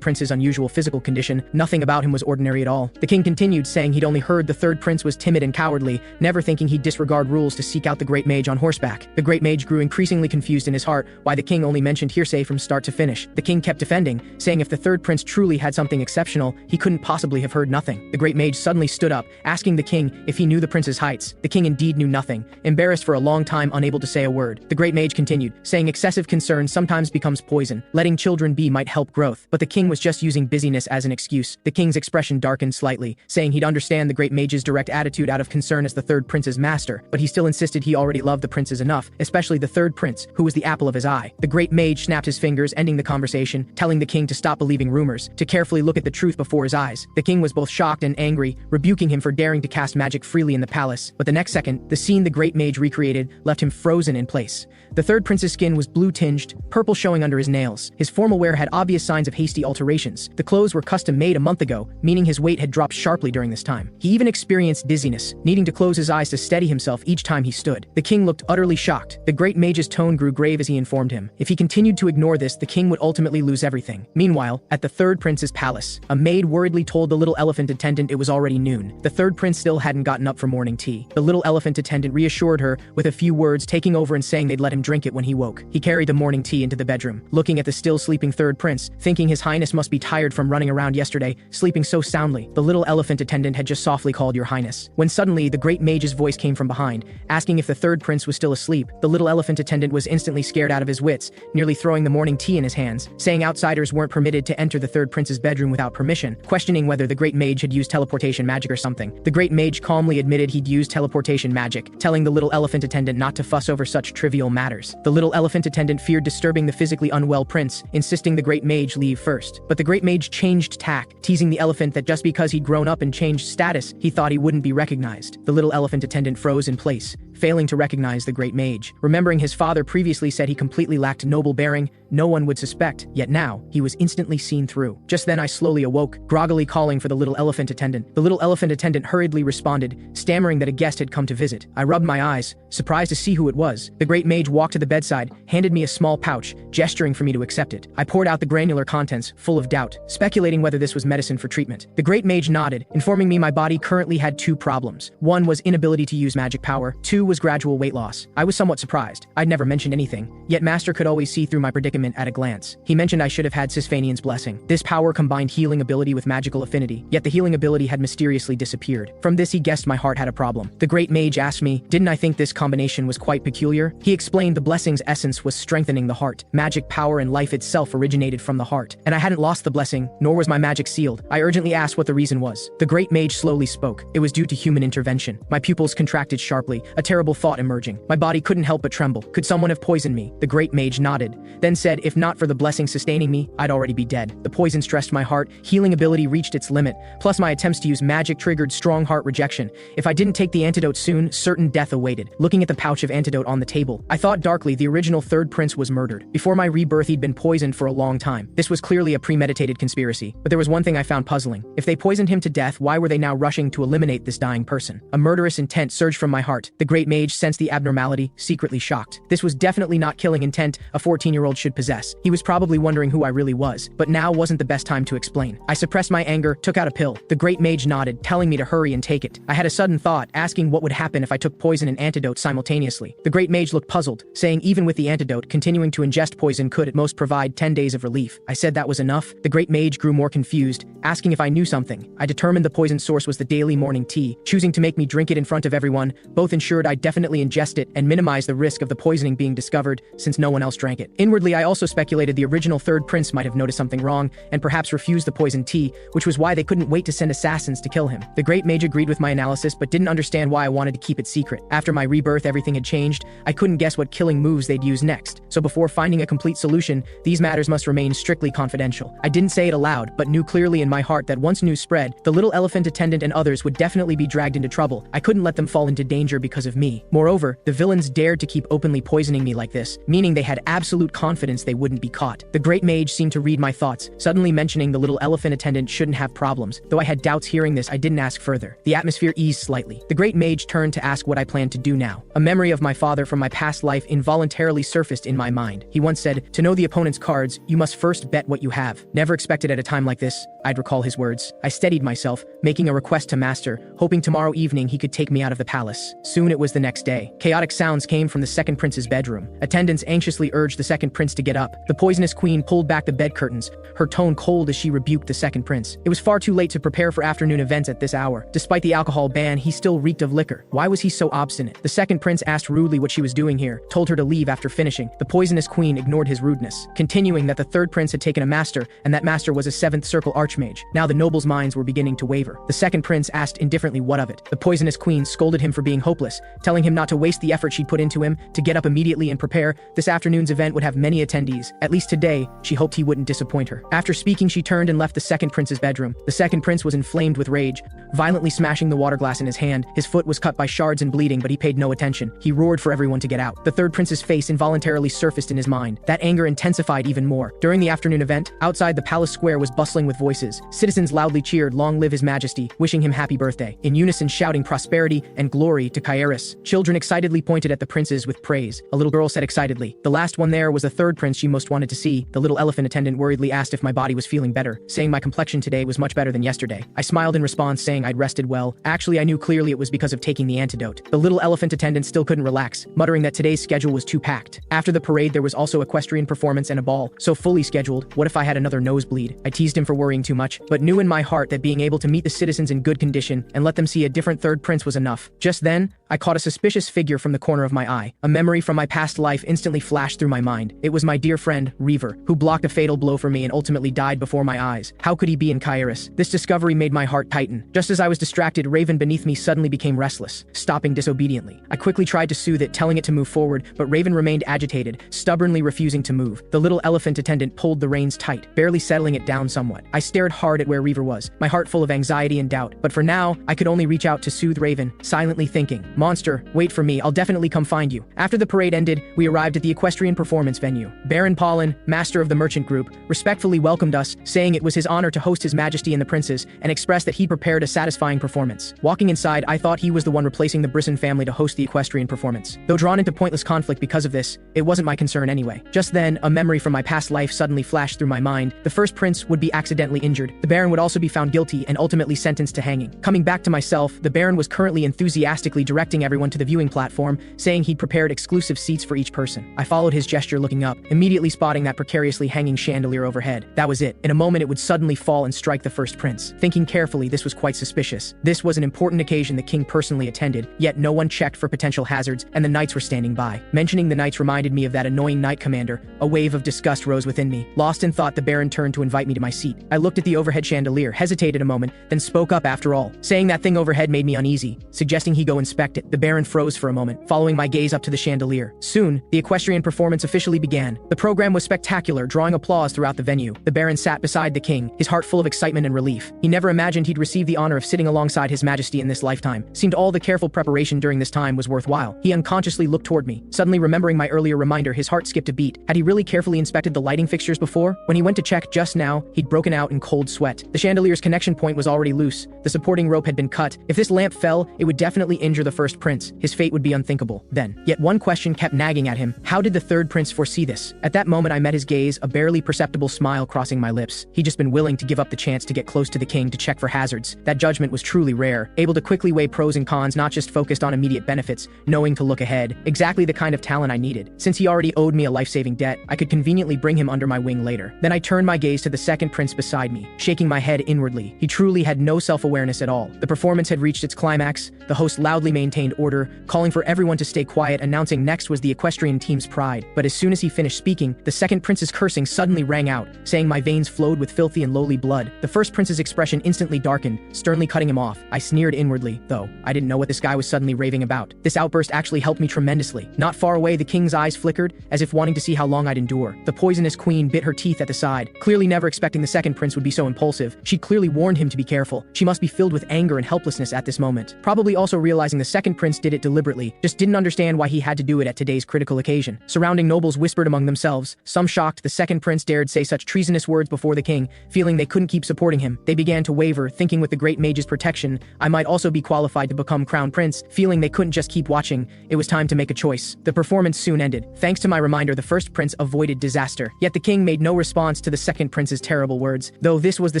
prince's unusual physical condition, nothing about him was ordinary at all. The king continued, saying he'd only heard the third prince was timid and cowardly, never thinking he'd disregard rules to seek out the Great Mage on horseback. The Great Mage grew increasingly confused in his heart why the king only mentioned hearsay from start to finish. The king kept defending, saying if the third prince truly had something exceptional, he couldn't possibly have heard nothing. The Great Mage suddenly stood up, asking the king if he knew the prince's heights. The king indeed knew nothing, embarrassed for a long time, unable to say a word. The Great Mage continued, saying excessive concern sometimes becomes poison. Letting children be might help growth. But the king was just using busyness as an excuse. The king's expression darkened slightly, saying he'd understand the Great Mage's direct attitude out of concern as the third prince's master, but he still insisted he already loved the princes enough, especially the third prince, who was the apple of his eye. The Great Mage snapped his fingers, ending the conversation, telling the king to stop believing rumors, to carefully look at the truth before his eyes. The king was both shocked and angry, rebuking him for daring to cast magic freely in the palace, but the next second, the scene the Great Mage recreated left him frozen in place. The third prince's skin was blue-tinged, purple showing under his nails. His formal wear had obvious signs of hasty alterations. The clothes were custom-made a month ago, meaning his weight had dropped sharply during this time. He even experienced dizziness, needing to close his eyes to steady himself each time he stood. The king looked utterly shocked. The Great Mage's tone grew grave as he informed him. If he continued to ignore this, the king would ultimately lose everything. Meanwhile, at the third prince's palace, a maid worriedly told the little elephant attendant it was already noon. The third prince still hadn't gotten up for morning tea. The little elephant attendant reassured her with a few words, taking over and saying they'd let him drink it when he woke. He carried the morning tea into the bedroom, looking at the still sleeping third prince, thinking his highness must be tired from running around yesterday, sleeping so soundly. The little elephant attendant had just softly called your highness, when suddenly the Great Mage's voice came from behind, asking if the third prince was still asleep. The little elephant attendant was instantly scared out of his wits, nearly throwing the morning tea in his hands, saying outsiders weren't permitted to enter the third prince's bedroom without permission, questioning whether the Great Mage had used teleportation magic or something. The Great Mage calmly admitted he'd used teleportation magic, telling the little elephant attendant not to fuss over such trivial matters. The little elephant attendant feared disturbing the physically unwell prince, insisting the Great Mage leave first. But the Great Mage changed tack, teasing the elephant that just because he'd grown up and changed status, he thought he wouldn't be recognized. The little elephant attendant froze in place, failing to recognize the Great Mage. Remembering his father previously said he completely lacked noble bearing, no one would suspect, yet now, he was instantly seen through. Just then I slowly awoke, groggily calling for the little elephant attendant. The little elephant attendant hurriedly responded, stammering that a guest had come to visit. I rubbed my eyes, surprised to see who it was. The Great Mage walked to the bedside, handed me a small pouch, gesturing for me to accept it. I poured out the granular contents, full of doubt, speculating whether this was medicine for treatment. The Great Mage nodded, informing me my body currently had two problems. One was inability to use magic power, two was gradual weight loss. I was somewhat surprised. I'd never mentioned anything, yet Master could always see through my predicament at a glance. He mentioned I should have had Sisfanian's blessing. This power combined healing ability with magical affinity, yet the healing ability had mysteriously disappeared. From this he guessed my heart had a problem. The Great Mage asked me, didn't I think this combination was quite peculiar? He explained the blessing's essence was strengthening the heart. Magic power and life itself originated from the heart, and I hadn't lost the blessing, nor was my magic sealed. I urgently asked what the reason was. The Great Mage slowly spoke. It was due to human intervention. My pupils contracted sharply, a terrible thought emerging. My body couldn't help but tremble. Could someone have poisoned me? The Great Mage nodded, then said if not for the blessing sustaining me, I'd already be dead. The poison stressed my heart, healing ability reached its limit, plus my attempts to use magic triggered strong heart rejection. If I didn't take the antidote soon, certain death awaited. Looking at the pouch of antidote on the table, I thought darkly the original third prince was murdered. Before my rebirth he'd been poisoned for a long time. This was clearly a premeditated conspiracy, but there was one thing I found puzzling. If they poisoned him to death, why were they now rushing to eliminate this dying person? A murderous intent surged from my heart. The Great Great Mage sensed the abnormality, secretly shocked. This was definitely not killing intent a 14-year-old should possess. He was probably wondering who I really was, but now wasn't the best time to explain. I suppressed my anger, took out a pill. The Great Mage nodded, telling me to hurry and take it. I had a sudden thought, asking what would happen if I took poison and antidote simultaneously. The Great Mage looked puzzled, saying even with the antidote, continuing to ingest poison could at most provide 10 days of relief. I said that was enough. The Great Mage grew more confused, asking if I knew something. I determined the poison source was the daily morning tea, choosing to make me drink it in front of everyone. Both ensured I'd definitely ingest it and minimize the risk of the poisoning being discovered, since no one else drank it. Inwardly, I also speculated the original third prince might have noticed something wrong and perhaps refused the poisoned tea, which was why they couldn't wait to send assassins to kill him. The Great Mage agreed with my analysis but didn't understand why I wanted to keep it secret. After my rebirth, everything had changed. I couldn't guess what killing moves they'd use next, so before finding a complete solution, these matters must remain strictly confidential. I didn't say it aloud, but knew clearly in my heart that once news spread, the little elephant attendant and others would definitely be dragged into trouble. I couldn't let them fall into danger because of me. Moreover, the villains dared to keep openly poisoning me like this, meaning they had absolute confidence they wouldn't be caught. The Great Mage seemed to read my thoughts, suddenly mentioning the little elephant attendant shouldn't have problems. Though I had doubts hearing this, I didn't ask further. The atmosphere eased slightly. The Great Mage turned to ask what I planned to do now. A memory of my father from my past life involuntarily surfaced in my mind. He once said, "To know the opponent's cards, you must first bet what you have." Never expected at a time like this, I'd recall his words. I steadied myself, making a request to Master, hoping tomorrow evening he could take me out of the palace. Soon it was the next day. Chaotic sounds came from the second prince's bedroom. Attendants anxiously urged the second prince to get up. The poisonous queen pulled back the bed curtains, her tone cold as she rebuked the second prince. It was far too late to prepare for afternoon events at this hour. Despite the alcohol ban, he still reeked of liquor. Why was he so obstinate? The second prince asked rudely what she was doing here, told her to leave after finishing. The poisonous queen ignored his rudeness, continuing that the third prince had taken a master, and that master was a seventh circle archmage. Now the nobles' minds were beginning to waver. The second prince asked indifferently what of it. The poisonous queen scolded him for being hopeless, telling him not to waste the effort she'd put into him, to get up immediately and prepare. This afternoon's event would have many attendees. At least today, she hoped he wouldn't disappoint her. After speaking, she turned and left the second prince's bedroom. The second prince was inflamed with rage, violently smashing the water glass in his hand. His foot was cut by shards and bleeding, but he paid no attention. He roared for everyone to get out. The third prince's face involuntarily surfaced in his mind. That anger intensified even more. During the afternoon event, outside the palace square was bustling with voices. Citizens loudly cheered, "Long live His Majesty," wishing him happy birthday, in unison shouting prosperity and glory to Kairis. Children excitedly pointed at the princes with praise. A little girl said excitedly, "The last one there was the third prince she most wanted to see." The little elephant attendant worriedly asked if my body was feeling better, saying my complexion today was much better than yesterday. I smiled in response, saying I'd rested well. Actually, I knew clearly it was because of taking the antidote. The little elephant attendant still couldn't relax, muttering that today's schedule was too packed. After the parade, there was also equestrian performance and a ball, so fully scheduled. What if I had another nosebleed? I teased him for worrying too much, but knew in my heart that being able to meet the citizens in good condition and let them see a different third prince was enough. Just then, I caught a suspicious figure from the corner of my eye. A memory from my past life instantly flashed through my mind. It was my dear friend, Reaver, who blocked a fatal blow for me and ultimately died before my eyes. How could he be in Kairis? This discovery made my heart tighten. Just as I was distracted, Raven beneath me suddenly became restless, stopping disobediently. I quickly tried to soothe it, telling it to move forward, but Raven remained agitated, stubbornly refusing to move. The little elephant attendant pulled the reins tight, barely settling it down somewhat. I stared hard at where Reaver was, my heart full of anxiety and doubt, but for now, I could only reach out to soothe Raven, silently thinking, "Monster, wait for me, I'll definitely come find you." After the parade ended, we arrived at the equestrian performance venue. Baron Pollen, master of the merchant group, respectfully welcomed us, saying it was his honor to host His Majesty and the princes, and expressed that he'd prepared a satisfying performance. Walking inside, I thought he was the one replacing the Brisson family to host the equestrian performance. Though drawn into pointless conflict because of this, it wasn't my concern anyway. Just then, a memory from my past life suddenly flashed through my mind. The first prince would be accidentally injured. The Baron would also be found guilty and ultimately sentenced to hanging. Coming back to myself, the Baron was currently enthusiastically directing everyone to the viewing platform, saying he'd prepared exclusive seats for each person. I followed his gesture, looking up, immediately spotting that precariously hanging chandelier overhead. That was it. In a moment, it would suddenly fall and strike the first prince. Thinking carefully, this was quite suspicious. This was an important occasion the king personally attended, yet no one checked for potential hazards, and the knights were standing by. Mentioning the knights reminded me of that annoying knight commander. A wave of disgust rose within me. Lost in thought, the Baron turned to invite me to my seat. I looked at the overhead chandelier, hesitated a moment, then spoke up after all, saying that thing overhead made me uneasy, suggesting he go inspect it. The Baron froze for a moment, following my gaze up to the chandelier. Soon, the equestrian performance officially began. The program was spectacular, drawing applause throughout the venue. The Baron sat beside the king, his heart full of excitement and relief. He never imagined he'd receive the honor of sitting alongside His Majesty in this lifetime. Seemed all the careful preparation during this time was worthwhile. He unconsciously looked toward me. Suddenly remembering my earlier reminder, his heart skipped a beat. Had he really carefully inspected the lighting fixtures before? When he went to check just now, he'd broken out in cold sweat. The chandelier's connection point was already loose. The supporting rope had been cut. If this lamp fell, it would definitely injure the first prince. prince, his fate would be unthinkable. Then, yet one question kept nagging at him: how did the third prince foresee this? At that moment I met his gaze, a barely perceptible smile crossing my lips. He'd just been willing to give up the chance to get close to the king to check for hazards. That judgment was truly rare, able to quickly weigh pros and cons, not just focused on immediate benefits, knowing to look ahead. Exactly the kind of talent I needed. Since he already owed me a life-saving debt, I could conveniently bring him under my wing later. Then I turned my gaze to the second prince beside me, shaking my head inwardly. He truly had no self-awareness at all. The performance had reached its climax. The host loudly maintained order, calling for everyone to stay quiet, announcing next was the Equestrian team's pride. But as soon as he finished speaking, the second prince's cursing suddenly rang out, saying my veins flowed with filthy and lowly blood. The first prince's expression instantly darkened, sternly cutting him off. I sneered inwardly, though I didn't know what this guy was suddenly raving about. This outburst actually helped me tremendously. Not far away, the king's eyes flickered, as if wanting to see how long I'd endure. The poisonous queen bit her teeth at the side, clearly never expecting the second prince would be so impulsive. She clearly warned him to be careful. She must be filled with anger and helplessness at this moment, probably also realizing the second prince did it deliberately, just didn't understand why he had to do it at today's critical occasion. Surrounding nobles whispered among themselves, some shocked the second prince dared say such treasonous words before the king, feeling they couldn't keep supporting him. They began to waver, thinking with the great mage's protection, I might also be qualified to become crown prince, feeling they couldn't just keep watching. It was time to make a choice. The performance soon ended. Thanks to my reminder, the first prince avoided disaster. Yet the king made no response to the second prince's terrible words. Though this was the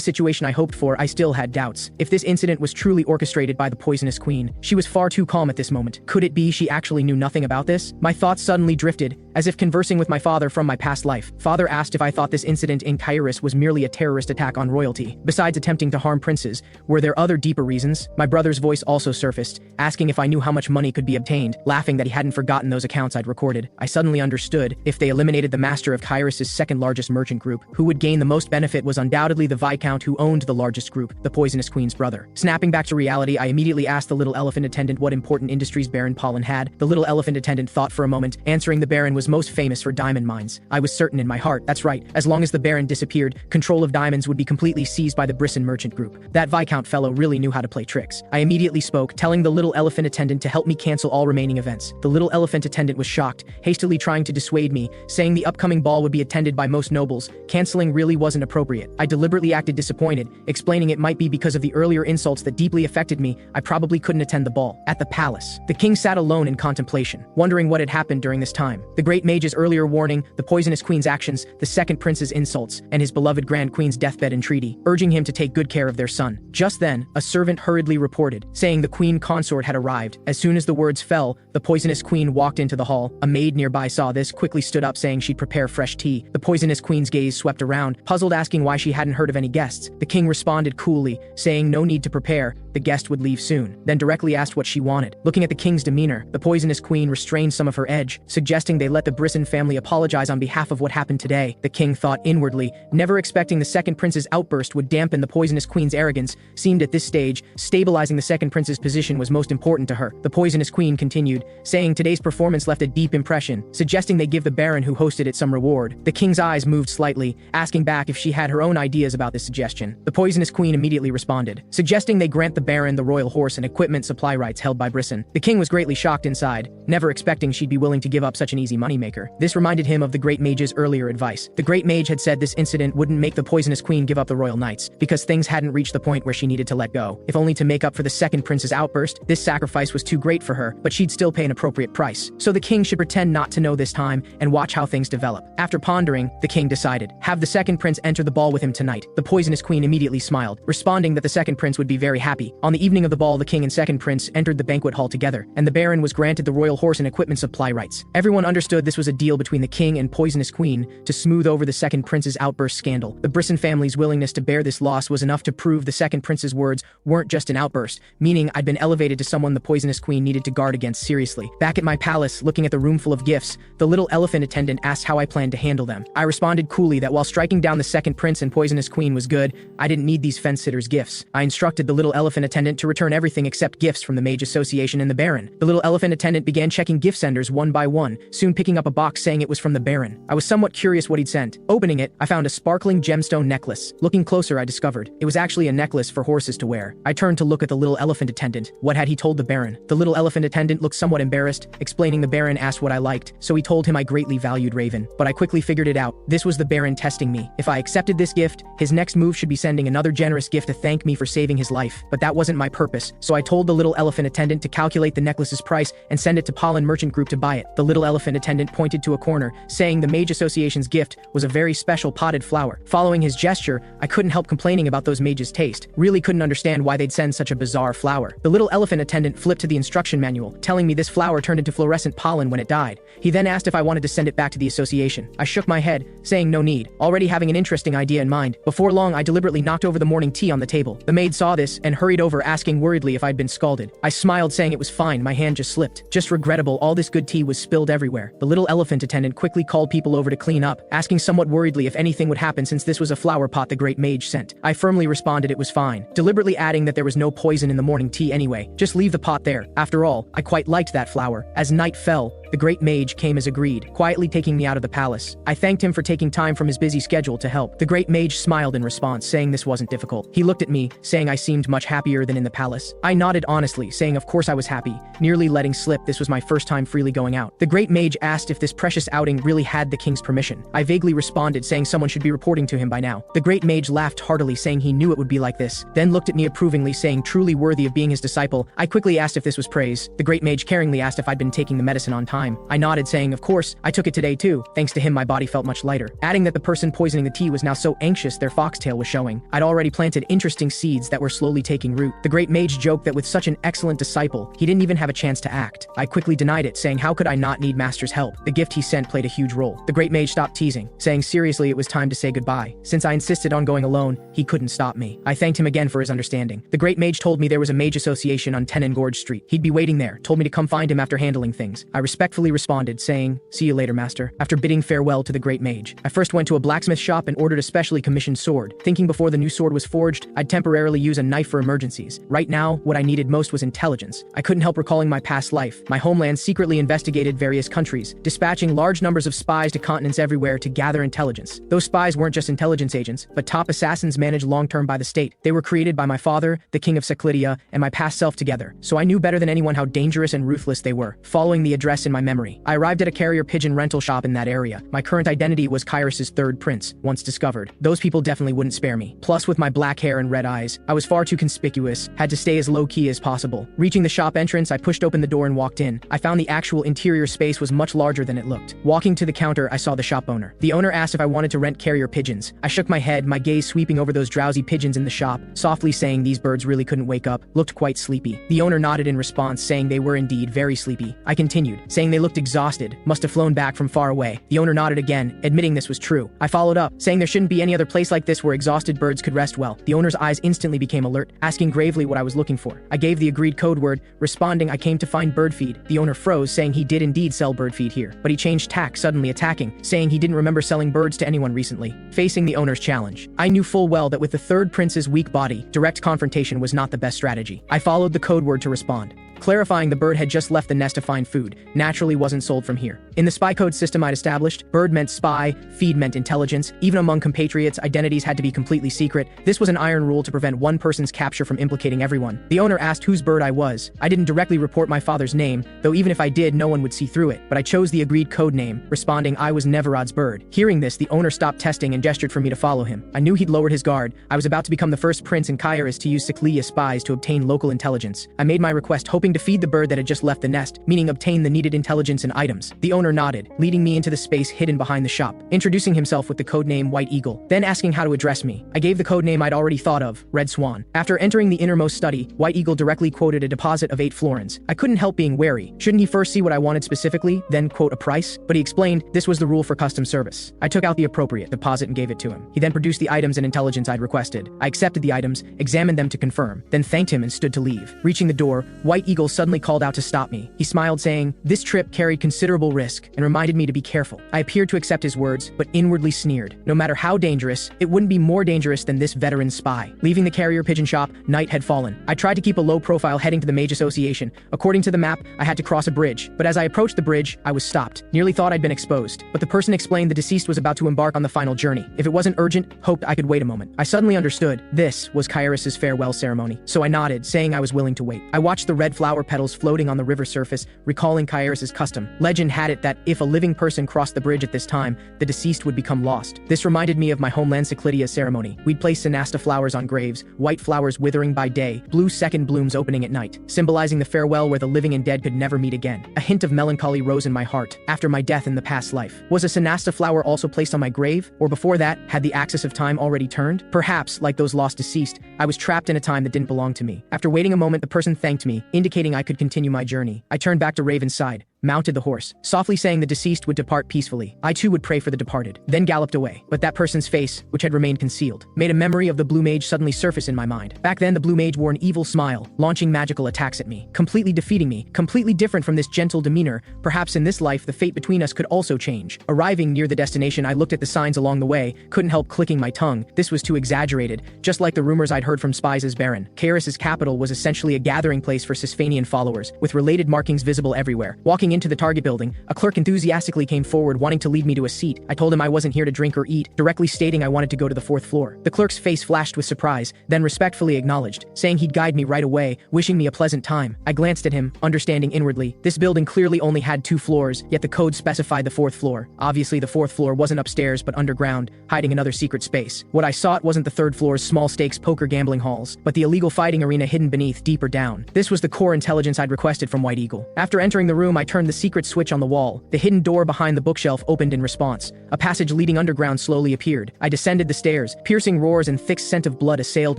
situation I hoped for, I still had doubts. If this incident was truly orchestrated by the poisonous queen, she was far too calm at this moment. Could it be she actually knew nothing about this? My thoughts suddenly drifted, as if conversing with my father from my past life. Father asked if I thought this incident in Kairis was merely a terrorist attack on royalty. Besides attempting to harm princes, were there other deeper reasons? My brother's voice also surfaced, asking if I knew how much money could be obtained, laughing that he hadn't forgotten those accounts I'd recorded. I suddenly understood. If they eliminated the master of Kairis' second largest merchant group, who would gain the most benefit was undoubtedly the viscount who owned the largest group, the poisonous queen's brother. Snapping back to reality, I immediately asked the little elephant attendant what important industries Baron Pollen had. The little elephant attendant thought for a moment, answering the Baron was most famous for diamond mines. I was certain in my heart, that's right, as long as the Baron disappeared, control of diamonds would be completely seized by the Brisson merchant group. That viscount fellow really knew how to play tricks. I immediately spoke, telling the little elephant attendant to help me cancel all remaining events. The little elephant attendant was shocked, hastily trying to dissuade me, saying the upcoming ball would be attended by most nobles. Canceling really wasn't appropriate. I deliberately acted disappointed, explaining it might be because of the earlier insults that deeply affected me. I probably couldn't attend the ball. At the palace, the king sat alone in contemplation, wondering what had happened during this time. The great mage's earlier warning, the poisonous queen's actions, the second prince's insults, and his beloved grand queen's deathbed entreaty, urging him to take good care of their son. Just then, a servant hurriedly reported, saying the queen consort had arrived. As soon as the words fell, the poisonous queen walked into the hall. A maid nearby saw this, quickly stood up saying she'd prepare fresh tea. The poisonous queen's gaze swept around, puzzled, asking why she hadn't heard of any guests. The king responded coolly, saying no need to prepare, the guest would leave soon, then directly asked what she wanted. Looking at the king's demeanor, the poisonous queen restrained some of her edge, suggesting they let the Brisson family apologize on behalf of what happened today. The king thought inwardly, never expecting the second prince's outburst would dampen the poisonous queen's arrogance. Seemed at this stage, stabilizing the second prince's position was most important to her. The poisonous queen continued, saying today's performance left a deep impression, suggesting they give the baron who hosted it some reward. The king's eyes moved slightly, asking back if she had her own ideas about this suggestion. The poisonous queen immediately responded, suggesting they grant the baron the royal horse and equipment supply rights held by Brisson. The king was greatly shocked inside, never expecting she'd be willing to give up such an easy moneymaker. This reminded him of the great mage's earlier advice. The great mage had said this incident wouldn't make the poisonous queen give up the royal knights, because things hadn't reached the point where she needed to let go. If only to make up for the second prince's outburst, this sacrifice was too great for her, but she'd still pay an appropriate price. So the king should pretend not to know this time, and watch how things develop. After pondering, the king decided, have the second prince enter the ball with him tonight. The poisonous queen immediately smiled, responding that the second prince would be very happy. On the evening of the ball, the king and second prince entered the banquet hall together, and the baron was granted the royal horse and equipment supply rights. Everyone understood this was a deal between the king and poisonous queen to smooth over the second prince's outburst scandal. The Brisson family's willingness to bear this loss was enough to prove the second prince's words weren't just an outburst, meaning I'd been elevated to someone the poisonous queen needed to guard against seriously. Back at my palace, looking at the room full of gifts, the little elephant attendant asked how I planned to handle them. I responded coolly that while striking down the second prince and poisonous queen was good, I didn't need these fence-sitters' gifts. I instructed the little elephant attendant to return everything except gifts from the Mage Association and the Baron. The little elephant attendant began checking gift senders one by one, soon picking up a box saying it was from the Baron. I was somewhat curious what he'd sent. Opening it, I found a sparkling gemstone necklace. Looking closer, I discovered it was actually a necklace for horses to wear. I turned to look at the little elephant attendant. What had he told the Baron? The little elephant attendant looked somewhat embarrassed, explaining the Baron asked what I liked, so he told him I greatly valued Raven. But I quickly figured it out. This was the Baron testing me. If I accepted this gift, his next move should be sending another generous gift to thank me for saving his life. But that wasn't my purpose, so I told the little elephant attendant to calculate the necklace's price and send it to Pollen Merchant Group to buy it. The little elephant attendant pointed to a corner, saying the Mage Association's gift was a very special potted flower. Following his gesture, I couldn't help complaining about those mages' taste. Really couldn't understand why they'd send such a bizarre flower. The little elephant attendant flipped to the instruction manual, telling me this flower turned into fluorescent pollen when it died. He then asked if I wanted to send it back to the association. I shook my head, saying no need, already having an interesting idea in mind. Before long, I deliberately knocked over the morning tea on the table. The maid saw this and hurried over, asking worriedly if I'd been scalded. I smiled, saying it was fine, my hand just slipped. Just regrettable, all this good tea was spilled everywhere. The little elephant attendant quickly called people over to clean up, asking somewhat worriedly if anything would happen since this was a flower pot the Great Mage sent. I firmly responded it was fine, deliberately adding that there was no poison in the morning tea anyway. Just leave the pot there. After all, I quite liked that flower. As night fell, the Great Mage came as agreed, quietly taking me out of the palace. I thanked him for taking time from his busy schedule to help. The Great Mage smiled in response, saying this wasn't difficult. He looked at me, saying I seemed much happier than in the palace. I nodded honestly, saying of course I was happy, nearly letting slip this was my first time freely going out. The Great Mage asked if this precious outing really had the king's permission. I vaguely responded, saying someone should be reporting to him by now. The Great Mage laughed heartily, saying he knew it would be like this, then looked at me approvingly, saying truly worthy of being his disciple. I quickly asked if this was praise. The Great Mage caringly asked if I'd been taking the medicine on time. I nodded, saying of course, I took it today too. Thanks to him my body felt much lighter, adding that the person poisoning the tea was now so anxious their foxtail was showing. I'd already planted interesting seeds that were slowly taking root. The Great Mage joked that with such an excellent disciple, he didn't even have a chance to act. I quickly denied it, saying how could I not need Master's help? The gift he sent played a huge role. The Great Mage stopped teasing, saying seriously it was time to say goodbye. Since I insisted on going alone, he couldn't stop me. I thanked him again for his understanding. The Great Mage told me there was a mage association on Tenon Gorge Street. He'd be waiting there, told me to come find him after handling things. I respectfully responded, saying, see you later, Master. After bidding farewell to the Great Mage, I first went to a blacksmith shop and ordered a specially commissioned sword, thinking before the new sword was forged, I'd temporarily use a knife for emergencies. Right now, what I needed most was intelligence. I couldn't help recalling my past life. My homeland secretly investigated various countries, dispatching large numbers of spies to continents everywhere to gather intelligence. Those spies weren't just intelligence agents, but top assassins managed long-term by the state. They were created by my father, the King of Seclidia, and my past self together, so I knew better than anyone how dangerous and ruthless they were. Following the address in my memory, I arrived at a carrier pigeon rental shop in that area. My current identity was Kairis's third prince. Once discovered, those people definitely wouldn't spare me. Plus, with my black hair and red eyes, I was far too conspicuous, had to stay as low-key as possible. Reaching the shop entrance, I pushed open the door and walked in. I found the actual interior space was much larger than it looked. Walking to the counter, I saw the shop owner. The owner asked if I wanted to rent carrier pigeons. I shook my head, my gaze sweeping over those drowsy pigeons in the shop, softly saying these birds really couldn't wake up, looked quite sleepy. The owner nodded in response, saying they were indeed very sleepy. I continued, saying they looked exhausted, must have flown back from far away. The owner nodded again, admitting this was true. I followed up, saying there shouldn't be any other place like this where exhausted birds could rest well. The owner's eyes instantly became alert, asking gravely what I was looking for. I gave the agreed code word, responding I came to find bird feed. The owner froze, saying he did indeed sell bird feed here, but he changed tack, suddenly attacking, saying he didn't remember selling birds to anyone recently. Facing the owner's challenge, I knew full well that with the third prince's weak body, direct confrontation was not the best strategy. I followed the code word to respond, clarifying the bird had just left the nest to find food, naturally wasn't sold from here. In the spy code system I'd established, bird meant spy, feed meant intelligence. Even among compatriots, identities had to be completely secret. This was an iron rule to prevent one person's capture from implicating everyone. The owner asked whose bird I was. I didn't directly report my father's name, though even if I did, no one would see through it, but I chose the agreed code name, responding I was Neverod's bird. Hearing this, the owner stopped testing and gestured for me to follow him. I knew he'd lowered his guard. I was about to become the first prince in Kairis to use Seclidia spies to obtain local intelligence. I made my request hoping to feed the bird that had just left the nest, meaning obtain the needed intelligence and items. The owner nodded, leading me into the space hidden behind the shop, introducing himself with the codename White Eagle, then asking how to address me. I gave the codename I'd already thought of, Red Swan. After entering the innermost study, White Eagle directly quoted a deposit of 8 florins. I couldn't help being wary. Shouldn't he first see what I wanted specifically, then quote a price? But he explained this was the rule for custom service. I took out the appropriate deposit and gave it to him. He then produced the items and intelligence I'd requested. I accepted the items, examined them to confirm, then thanked him and stood to leave. Reaching the door, White Eagle suddenly called out to stop me. He smiled, saying, this trip carried considerable risk, and reminded me to be careful. I appeared to accept his words, but inwardly sneered. No matter how dangerous, it wouldn't be more dangerous than this veteran spy. Leaving the carrier pigeon shop, night had fallen. I tried to keep a low profile heading to the Mage Association. According to the map, I had to cross a bridge, but as I approached the bridge, I was stopped. Nearly thought I'd been exposed, but the person explained the deceased was about to embark on the final journey. If it wasn't urgent, hoped I could wait a moment. I suddenly understood. This was Kairis's farewell ceremony, so I nodded, saying I was willing to wait. I watched the red flower flower petals floating on the river surface, recalling Kairis' custom. Legend had it that if a living person crossed the bridge at this time, the deceased would become lost. This reminded me of my homeland Cyclidia ceremony. We'd place Sanasta flowers on graves, white flowers withering by day, blue second blooms opening at night, symbolizing the farewell where the living and dead could never meet again. A hint of melancholy rose in my heart after my death in the past life. Was a Sanasta flower also placed on my grave? Or before that, had the axis of time already turned? Perhaps, like those lost deceased, I was trapped in a time that didn't belong to me. After waiting a moment, the person thanked me, indicating I could continue my journey. I turned back to Raven's side, mounted the horse, softly saying the deceased would depart peacefully. I too would pray for the departed, then galloped away. But that person's face, which had remained concealed, made a memory of the Blue Mage suddenly surface in my mind. Back then, the Blue Mage wore an evil smile, launching magical attacks at me, completely defeating me, completely different from this gentle demeanor. Perhaps in this life, the fate between us could also change. Arriving near the destination, I looked at the signs along the way, couldn't help clicking my tongue. This was too exaggerated, just like the rumors I'd heard from spies as Baron. Kairis' capital was essentially a gathering place for Sisfanian followers, with related markings visible everywhere. Walking into the target building, a clerk enthusiastically came forward wanting to lead me to a seat. I told him I wasn't here to drink or eat, directly stating I wanted to go to the 4th floor. The clerk's face flashed with surprise, then respectfully acknowledged, saying he'd guide me right away, wishing me a pleasant time. I glanced at him, understanding inwardly. This building clearly only had 2 floors, yet the code specified the 4th floor. Obviously, the 4th floor wasn't upstairs but underground, hiding another secret space. What I sought wasn't the 3rd floor's small-stakes poker gambling halls, but the illegal fighting arena hidden beneath, deeper down. This was the core intelligence I'd requested from White Eagle. After entering the room, I turned the secret switch on the wall. The hidden door behind the bookshelf opened in response. A passage leading underground slowly appeared. I descended the stairs. Piercing roars and thick scent of blood assailed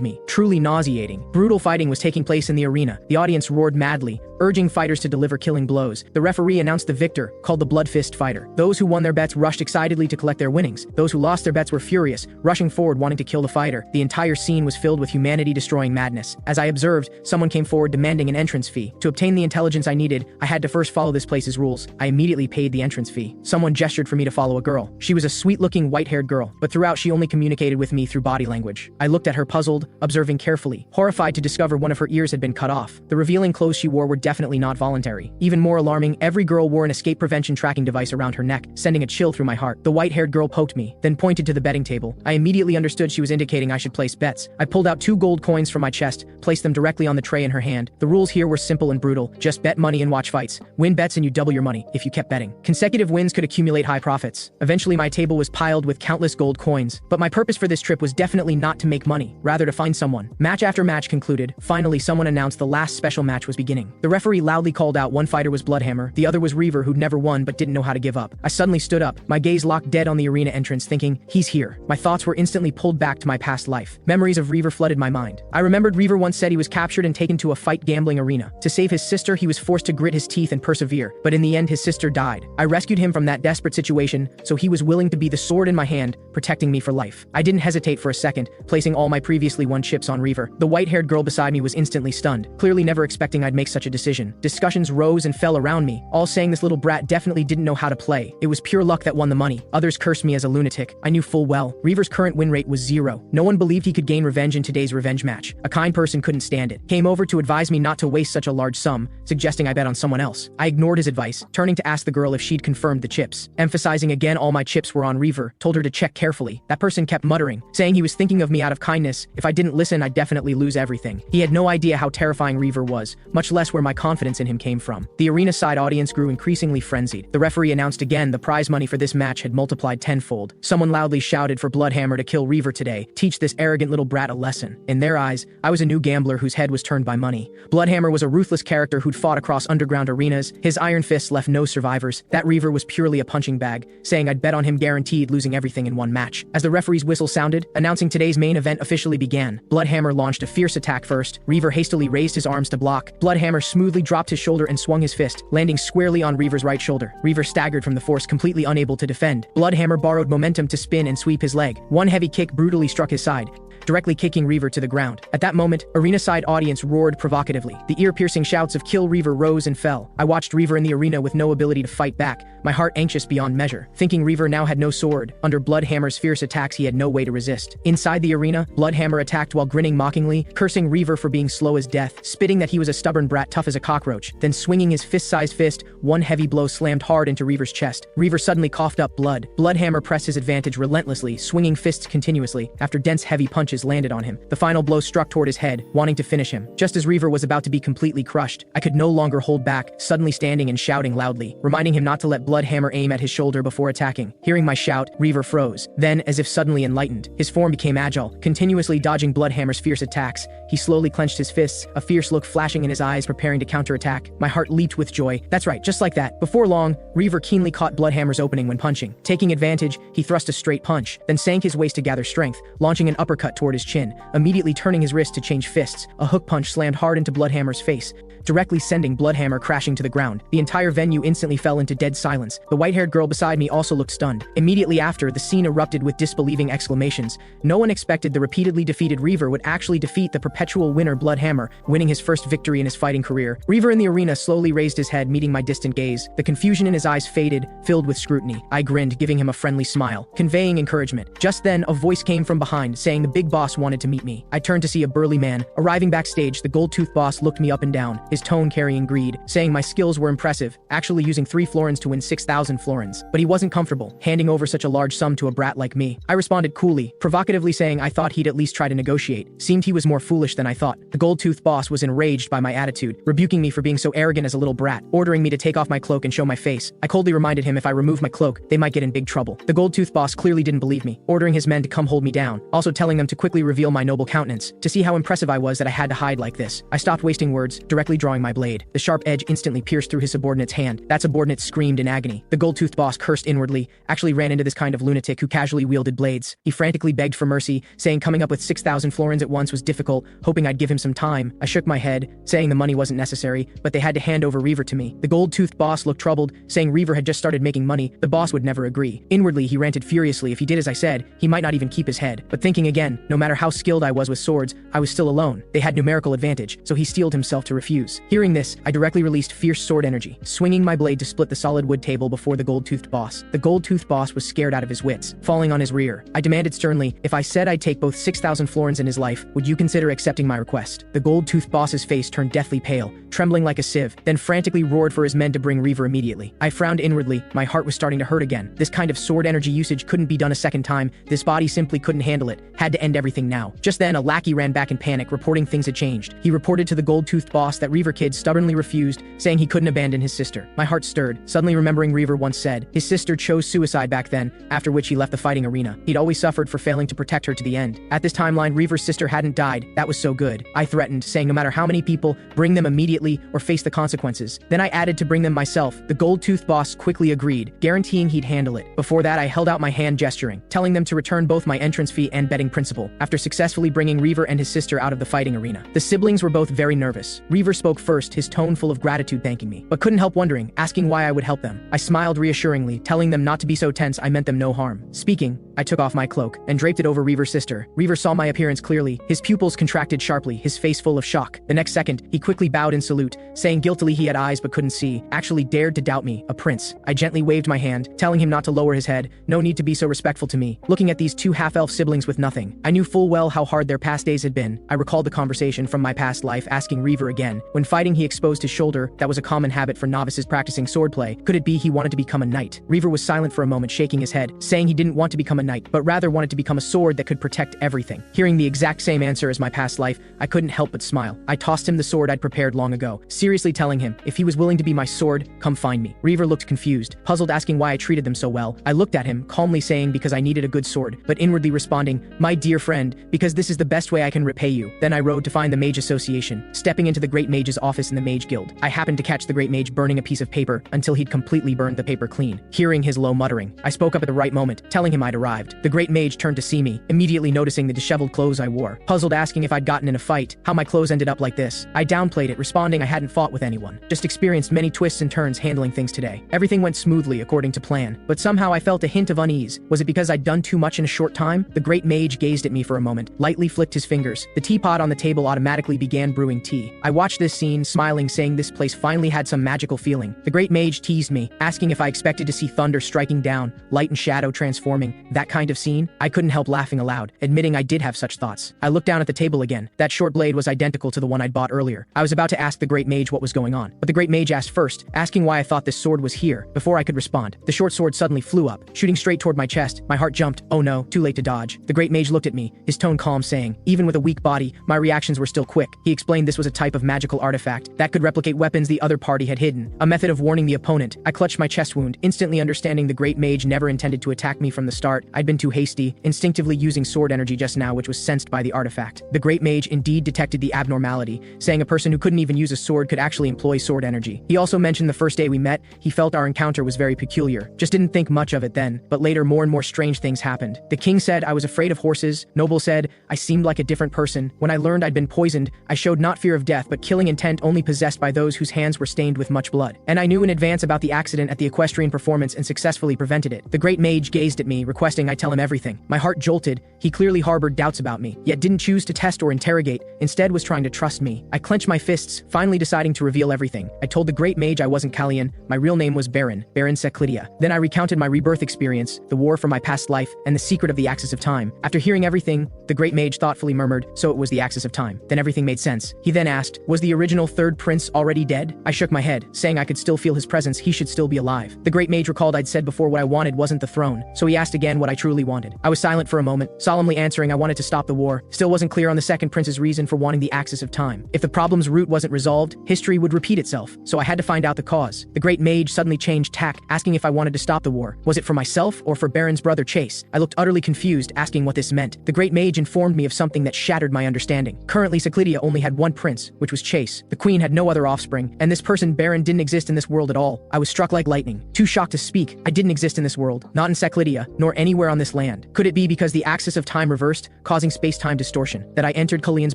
me, truly nauseating. Brutal fighting was taking place in the arena. The audience roared madly, urging fighters to deliver killing blows. The referee announced the victor, called the Blood Fist fighter. Those who won their bets rushed excitedly to collect their winnings. Those who lost their bets were furious, rushing forward wanting to kill the fighter. The entire scene was filled with humanity-destroying madness. As I observed, someone came forward demanding an entrance fee. To obtain the intelligence I needed, I had to first follow this place's rules. I immediately paid the entrance fee. Someone gestured for me to follow a girl. She was a sweet-looking, white-haired girl, but throughout she only communicated with me through body language. I looked at her puzzled, observing carefully, horrified to discover one of her ears had been cut off. The revealing clothes she wore were definitely not voluntary. Even more alarming, every girl wore an escape prevention tracking device around her neck, sending a chill through my heart. The white-haired girl poked me, then pointed to the betting table. I immediately understood she was indicating I should place bets. I pulled out 2 gold coins from my chest, placed them directly on the tray in her hand. The rules here were simple and brutal. Just bet money and watch fights. Win bets and you double your money if you kept betting. Consecutive wins could accumulate high profits. Eventually my table was piled with countless gold coins, but my purpose for this trip was definitely not to make money, rather to find someone. Match after match concluded. Finally, someone announced the last special match was beginning. The referee loudly called out one fighter was Bloodhammer, the other was Reaver who'd never won but didn't know how to give up. I suddenly stood up, my gaze locked dead on the arena entrance, thinking, he's here. My thoughts were instantly pulled back to my past life. Memories of Reaver flooded my mind. I remembered Reaver once said he was captured and taken to a fight gambling arena. To save his sister, he was forced to grit his teeth and persevere, but in the end his sister died. I rescued him from that desperate situation, so he was willing to be the sword in my hand, protecting me for life. I didn't hesitate for a second, placing all my previously won chips on Reaver. The white-haired girl beside me was instantly stunned, clearly never expecting I'd make such a decision. Discussions rose and fell around me, all saying this little brat definitely didn't know how to play. It was pure luck that won the money. Others cursed me as a lunatic. I knew full well, Reaver's current win rate was 0. No one believed he could gain revenge in today's revenge match. A kind person couldn't stand it. Came over to advise me not to waste such a large sum, suggesting I bet on someone else. I ignored his advice, turning to ask the girl if she'd confirmed the chips. Emphasizing again all my chips were on Reaver, told her to check carefully. That person kept muttering, saying he was thinking of me out of kindness. If I didn't listen, I'd definitely lose everything. He had no idea how terrifying Reaver was, much less where my confidence in him came from. The arena-side audience grew increasingly frenzied. The referee announced again the prize money for this match had multiplied tenfold. Someone loudly shouted for Bloodhammer to kill Reaver today, teach this arrogant little brat a lesson. In their eyes, I was a new gambler whose head was turned by money. Bloodhammer was a ruthless character who'd fought across underground arenas. His iron fists left no survivors. That Reaver was purely a punching bag, saying I'd bet on him guaranteed losing everything in one match. As the referee's whistle sounded, announcing today's main event officially began. Bloodhammer launched a fierce attack first. Reaver hastily raised his arms to block. Bloodhammer smoothly dropped his shoulder and swung his fist, landing squarely on Reaver's right shoulder. Reaver staggered from the force, completely unable to defend. Bloodhammer borrowed momentum to spin and sweep his leg. One heavy kick brutally struck his side, directly kicking Reaver to the ground. At that moment, arena-side audience roared provocatively. The ear-piercing shouts of "Kill Reaver" rose and fell. I watched Reaver in the arena with no ability to fight back, my heart anxious beyond measure. Thinking Reaver now had no sword, under Bloodhammer's fierce attacks he had no way to resist. Inside the arena, Bloodhammer attacked while grinning mockingly, cursing Reaver for being slow as death, spitting that he was a stubborn brat tough as a cockroach, then swinging his fist-sized fist, one heavy blow slammed hard into Reaver's chest. Reaver suddenly coughed up blood. Bloodhammer pressed his advantage relentlessly, swinging fists continuously. After dense heavy punches, punches landed on him. The final blow struck toward his head, wanting to finish him. Just as Reaver was about to be completely crushed, I could no longer hold back, suddenly standing and shouting loudly, reminding him not to let Bloodhammer aim at his shoulder before attacking. Hearing my shout, Reaver froze. Then, as if suddenly enlightened, his form became agile, continuously dodging Bloodhammer's fierce attacks. He slowly clenched his fists, a fierce look flashing in his eyes, preparing to counterattack. My heart leaped with joy. That's right, just like that. Before long, Reaver keenly caught Bloodhammer's opening when punching. Taking advantage, he thrust a straight punch, then sank his waist to gather strength, launching an uppercut toward his chin, immediately turning his wrist to change fists. A hook punch slammed hard into Bloodhammer's face, directly sending Bloodhammer crashing to the ground. The entire venue instantly fell into dead silence. The white-haired girl beside me also looked stunned. Immediately after, the scene erupted with disbelieving exclamations. No one expected the repeatedly defeated Reaver would actually defeat the perpetual winner Bloodhammer, winning his first victory in his fighting career. Reaver in the arena slowly raised his head, meeting my distant gaze. The confusion in his eyes faded, filled with scrutiny. I grinned, giving him a friendly smile, conveying encouragement. Just then, a voice came from behind, saying the big boss wanted to meet me. I turned to see a burly man. Arriving backstage, the gold-toothed boss looked me up and down, his tone carrying greed, saying my skills were impressive, actually using 3 florins to win 6,000 florins. But he wasn't comfortable handing over such a large sum to a brat like me. I responded coolly, provocatively saying I thought he'd at least try to negotiate. Seemed he was more foolish than I thought. The gold-toothed boss was enraged by my attitude, rebuking me for being so arrogant as a little brat, ordering me to take off my cloak and show my face. I coldly reminded him if I removed my cloak, they might get in big trouble. The gold-toothed boss clearly didn't believe me, ordering his men to come hold me down, also telling them to quickly reveal my noble countenance, to see how impressive I was that I had to hide like this. I stopped wasting words, directly drawing my blade. The sharp edge instantly pierced through his subordinate's hand. That subordinate screamed in agony. The gold-toothed boss cursed inwardly, actually ran into this kind of lunatic who casually wielded blades. He frantically begged for mercy, saying coming up with 6,000 florins at once was difficult, hoping I'd give him some time. I shook my head, saying the money wasn't necessary, but they had to hand over Reaver to me. The gold-toothed boss looked troubled, saying Reaver had just started making money. The boss would never agree. Inwardly, he ranted furiously. If he did as I said, he might not even keep his head. But thinking again, no matter how skilled I was with swords, I was still alone. They had numerical advantage, so he steeled himself to refuse. Hearing this, I directly released fierce sword energy, swinging my blade to split the solid wood table before the gold-toothed boss. The gold-toothed boss was scared out of his wits, falling on his rear. I demanded sternly, if I said I'd take both 6,000 florins in his life, would you consider accepting my request? The gold-toothed boss's face turned deathly pale, trembling like a sieve, then frantically roared for his men to bring Reaver immediately. I frowned inwardly, my heart was starting to hurt again. This kind of sword energy usage couldn't be done a second time, this body simply couldn't handle it, had to end everything now. Just then, a lackey ran back in panic, reporting things had changed. He reported to the gold-toothed boss that Reaver Kid stubbornly refused, saying he couldn't abandon his sister. My heart stirred, suddenly remembering Reaver once said his sister chose suicide back then, after which he left the fighting arena. He'd always suffered for failing to protect her to the end. At this timeline, Reaver's sister hadn't died. That was so good. I threatened, saying no matter how many people, bring them immediately or face the consequences. Then I added to bring them myself. The gold-toothed boss quickly agreed, guaranteeing he'd handle it. Before that, I held out my hand gesturing, telling them to return both my entrance fee and betting principal, after successfully bringing Reaver and his sister out of the fighting arena. The siblings were both very nervous. Reaver spoke first, his tone full of gratitude thanking me, but couldn't help wondering, asking why I would help them. I smiled reassuringly, telling them not to be so tense, I meant them no harm. Speaking, I took off my cloak and draped it over Reaver's sister. Reaver saw my appearance clearly, his pupils contracted sharply, his face full of shock. The next second, he quickly bowed in salute, saying guiltily he had eyes but couldn't see, actually dared to doubt me, a prince. I gently waved my hand, telling him not to lower his head, no need to be so respectful to me. Looking at these two half-elf siblings with nothing, I knew full well how hard their past days had been. I recalled the conversation from my past life, asking Reaver again. When fighting, he exposed his shoulder. That was a common habit for novices practicing swordplay. Could it be he wanted to become a knight? Reaver was silent for a moment, shaking his head, saying he didn't want to become a knight, but rather wanted to become a sword that could protect everything. Hearing the exact same answer as my past life, I couldn't help but smile. I tossed him the sword I'd prepared long ago, seriously telling him, if he was willing to be my sword, come find me. Reaver looked confused, puzzled, asking why I treated them so well. I looked at him, calmly saying because I needed a good sword, but inwardly responding, my dear friend, because this is the best way I can repay you. Then I rode to find the Mage Association, stepping into the Great Mage's office in the Mage Guild. I happened to catch the Great Mage burning a piece of paper until he'd completely burned the paper clean. Hearing his low muttering, I spoke up at the right moment, telling him I'd arrived. The Great Mage turned to see me, immediately noticing the disheveled clothes I wore, puzzled, asking if I'd gotten in a fight, how my clothes ended up like this. I downplayed it, responding I hadn't fought with anyone, just experienced many twists and turns handling things today. Everything went smoothly according to plan, but somehow I felt a hint of unease. Was it because I'd done too much in a short time? The Great Mage gazed at me for a moment, lightly flicked his fingers. The teapot on the table automatically began brewing tea. I watched this scene, smiling, saying this place finally had some magical feeling. The Great Mage teased me, asking if I expected to see thunder striking down, light and shadow transforming. that kind of scene? I couldn't help laughing aloud, admitting I did have such thoughts. I looked down at the table again. That short blade was identical to the one I'd bought earlier. I was about to ask the Great Mage what was going on, but the Great Mage asked first, asking why I thought this sword was here. Before I could respond, the short sword suddenly flew up, shooting straight toward my chest. My heart jumped. Oh no, too late to dodge. The Great Mage looked at me, his tone calm, saying, even with a weak body, my reactions were still quick. He explained this was a type of magical artifact that could replicate weapons the other party had hidden, a method of warning the opponent. I clutched my chest wound, instantly understanding the Great Mage never intended to attack me from the start. I'd been too hasty, instinctively using sword energy just now, which was sensed by the artifact. The Great Mage indeed detected the abnormality, saying a person who couldn't even use a sword could actually employ sword energy. He also mentioned the first day we met, he felt our encounter was very peculiar. Just didn't think much of it then, but later more and more strange things happened. The king said I was afraid of horses. Noble said I seemed like a different person. When I learned I'd been poisoned, I showed not fear of death but killing intent only possessed by those whose hands were stained with much blood. And I knew in advance about the accident at the Equestrian performance and successfully prevented it. The Great Mage gazed at me, requesting I tell him everything. My heart jolted. He clearly harbored doubts about me, yet didn't choose to test or interrogate, instead was trying to trust me. I clenched my fists, finally deciding to reveal everything. I told the Great Mage I wasn't Callian, my real name was Baron Seclidia. Then I recounted my rebirth experience, the war for my past life, and the secret of the axis of time. After hearing everything, the Great Mage thoughtfully murmured, so it was the axis of time. Then everything made sense. He then asked, was the original third prince already dead? I shook my head, saying I could still feel his presence, he should still be alive. The Great Mage recalled I'd said before what I wanted wasn't the throne, so he asked again what I truly wanted. I was silent for a moment, solemnly answering I wanted to stop the war. Still wasn't clear on the second prince's reason for wanting the axis of time. If the problem's root wasn't resolved, history would repeat itself, so I had to find out the cause. The Great Mage suddenly changed tack, asking if I wanted to stop the war. Was it for myself or for Baron's brother Chase? I looked utterly confused, asking what this meant. The Great Mage informed me of something that shattered my understanding. Currently, Seclidia only had one prince, which was Chase. The queen had no other offspring, and this person, Baron, didn't exist in this world at all. I was struck like lightning, too shocked to speak. I didn't exist in this world, not in Seclidia, nor anywhere on this land. Could it be because the axis of time reversed, causing space-time distortion, that I entered Callian's